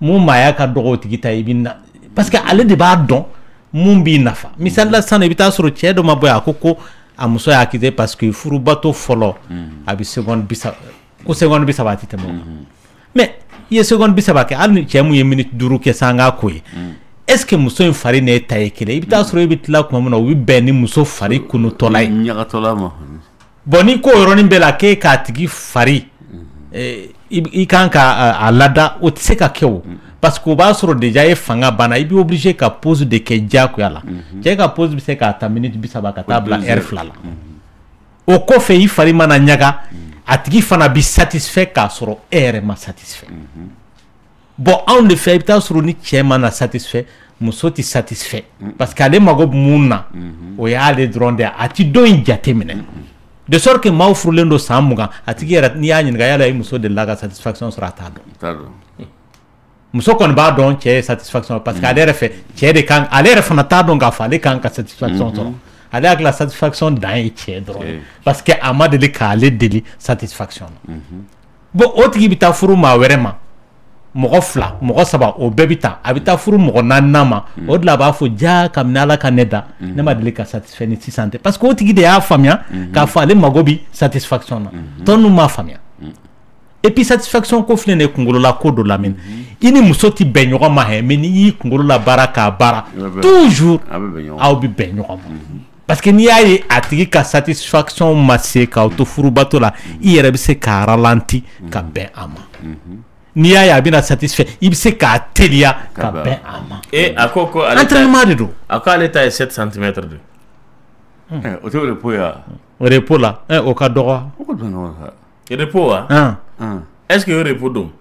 mun maaya ka dɔgɔ o tigi ta i bɛ na parce que ale de b'a dɔn mun b'i nafa misali la sisan i bɛ taa sɔrɔ cɛ dɔ ma bɔ yan a ko a muso y'a kite parce que furubato fɔlɔ a bɛ seconde 30 ko seconde 30 a tɛ tɛmɛ o kan mais i ye seconde 30 kɛ hali ni cɛ mun ye minute 5 kɛ san k'a ko ye est ce que muso in fari n'e ta ye kelen i bɛ taa sɔrɔ i bɛ tila kuma min na o bɛ bɛn ni muso fari kunutɔla ye ɲagatɔla ma bon ni ko yɔrɔnin bɛɛ la k'e k'a tigi fari i kan ka a lada o tɛ se ka kɛ o parce que o b'a sɔrɔ déjà e fanga banna i bɛ obligé ka pause de kɛ diyagoya la cɛ ka pause bɛ se k'a ta minute 30 ka taa bila heure 2 la o kɔfɛ i fari mana ɲaga a tigi fana bi satisfait k'a sɔrɔ e yɛrɛ ma satisfait bon anw de fɛ i bɛ taa sɔrɔ ni cɛ mana satisfait muso tɛ satisfait parce que ale mago bɛ mun na o y'ale dɔrɔn de a ti dɔ in jate minɛ de sorte que maaw furulen don san 20 a tigi yɛrɛ n'i y'a ɲininka yala i muso delila ka satisfaction sɔrɔ a t'a dɔn muso kɔni b'a dɔn cɛ ye satisfaction parce que ale yɛrɛ fɛ cɛ de kan ale yɛrɛ fana t'a dɔn k'a fɔ ale kan ka satisfaction sɔrɔ ale hakili satisfaction dan ye cɛ dɔrɔn parce que a ma deli k'ale deli satisfaction bon o tigi bɛ taa furu maa wɛrɛ ma mɔgɔ 2 mɔgɔ 3 o bɛɛ bɛ taa a bɛ taa furu mɔgɔ 4 ma o de la a b'a fɔ jaa kabini Ala ka ne da ne ma deli ka satisfait ni sisan tɛ parce que o tigi de y'a faamuya k'a fɔ ale mago bɛ satisfaction na tɔ ninnu m'a faamuya et puis satisfaction ko filɛ nin ye kunkolola ko dɔ lamɛn i ni muso tɛ bɛn ɲɔgɔn ma mais n'i y'i kunkolo la baara k'a baara toujours aw bɛ bɛn ɲɔgɔn ma parce que n'i y'a ye a tigi ka satisfaction ma se k'aw to furubato la i yɛrɛ bɛ se k'a ralentir ka bɛn a ma n'i y'a ye a bɛna satisfait i bɛ se k'a teliya ka bɛn a ma a ko ko entraînement de don a ko ale ta ye 7 cm de o tɛ repos ya repos la o ka dɔgɔ repos wa est-ce que o repos don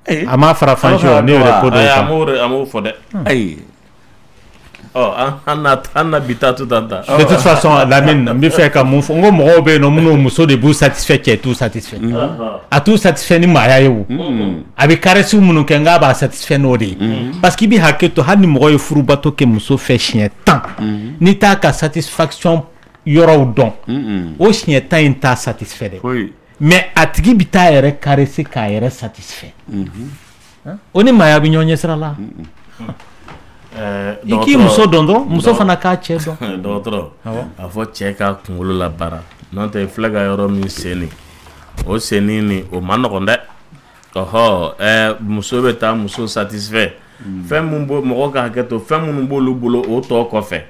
a ma fara fansi ne repos don a m'o fɔ dɛ ayi an na bi taa tout an ta de toute façon Lamine n bɛ fɛ ka mun fɔ n ko mɔgɔw bɛ yen nɔ minnu muso de b'u satisfait cɛ t'u satisfait a t'u satisfait ni maaya ye o a bɛ caresse minnu kɛ n k'a b'a satisfait n'o de ye parce que i bɛ hakɛ to hali ni mɔgɔ ye furubato kɛ muso fɛ siɲɛ 10 n'i t'a ka satisfaction yɔrɔw dɔn o siɲɛ 10 in t'a satisfait dɛ mais a tigi bɛ taa yɛrɛ caresse k'a yɛrɛ satisfait o ni maaya bɛ ɲɔgɔn ɲɛ sira la i k'i muso dɔn dɔrɔn muso fana k'a cɛ dɔn dɔgɔtɔrɔ a fɔ cɛ ka kunkolo la baara n'o tɛ filɛ ka yɔrɔ min senni o senni ni o ma nɔgɔn dɛ ɔhɔ muso bɛ taa muso satisfait fɛn mun bɔ mɔgɔ ka hakɛ to fɛn minnu b'olu bolo o tɔ kɔfɛ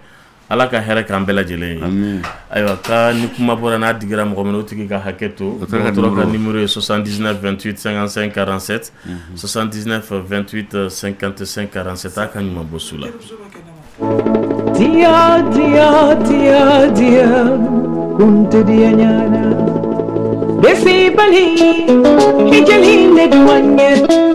Ala ka hɛrɛ k'an bɛɛ lajɛlen ye ayiwa ka ni kuma bɔra n'a digira mɔgɔ min o tigi ka hakɛ to dɔgɔtɔrɔ ka numéro ye 79 28 55 47 79 28 55 47 a ka ɲuman bɔ su la dia dia dia dia kunte dia nyana defi bali hijali ne duanye